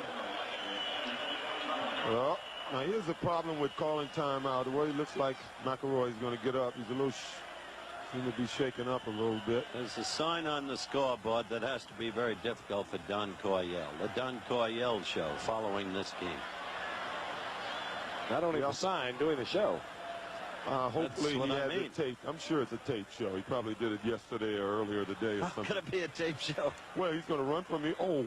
Well, now here's the problem with calling timeout. The way it looks like McElroy is going to get up. He's a little, seem to be shaken up a little bit. There's a sign on the scoreboard that has to be very difficult for Don Coryell. The Don Coryell show following this game. Not only the sign, doing the show. Hopefully he what I has mean. a tape. I'm sure it's a tape show. He probably did it yesterday or earlier today or How something. could it be a tape show? Well, he's going to run from me. Oh,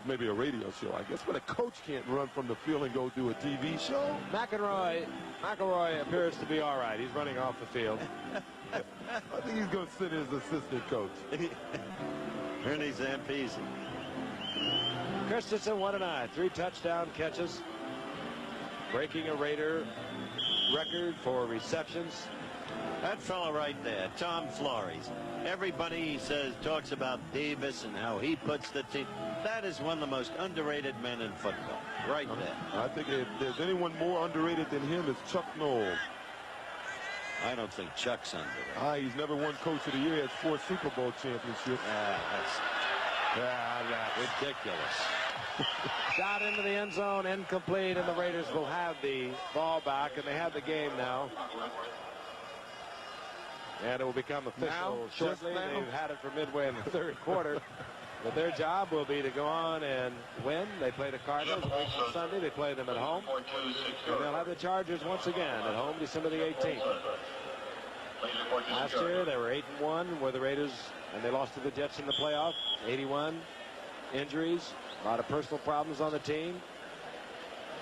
maybe a radio show, I guess. But a coach can't run from the field and go do a TV show. McElroy appears to be all right. He's running off the field. I think he's going to sit as assistant coach. Ernie Zampese. Christensen 1-9, 3 touchdown catches, breaking a Raider record for receptions. That fella right there, Tom Flores. Everybody says, talks about Davis and how he puts the team. That is one of the most underrated men in football, right there. I think if there's anyone more underrated than him, it's Chuck Noll. I don't think Chuck's underrated. He's never won Coach of the Year. He has 4 Super Bowl championships. That's ridiculous. Shot into the end zone, incomplete, and the Raiders will have the ball back, and they have the game now. And it will become official shortly. They've had it for midway in the 3rd quarter. But their job will be to go on and win. They play the Cardinals a week from Sunday. They play them at home. And they'll have the Chargers once again at home December the 18th. Last year they were 8-1, were the Raiders, and they lost to the Jets in the playoff. 81 injuries, a lot of personal problems on the team.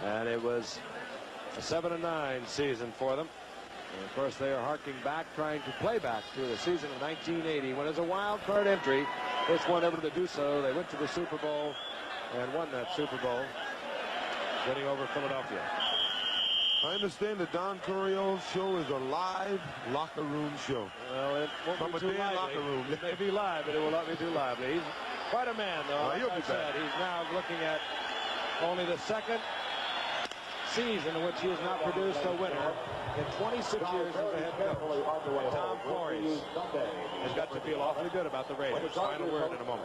And it was A 7-9 season for them. And of course, they are harking back, trying to play back to the season of 1980, when as a wild card entry, first one ever to do so. They went to the Super Bowl and won that Super Bowl, winning over Philadelphia. I understand the Don Coryell show is a live locker room show. Well, it won't From be a too dead lively. locker room. It may be live, but it will not be too lively. He's quite a man, though. Like he'll I be said, back. he's now looking at only the second season in which he has not produced a winner in 26 years as a head coach. And Tom Flores has got to feel awfully good about the Raiders. Final word in a moment.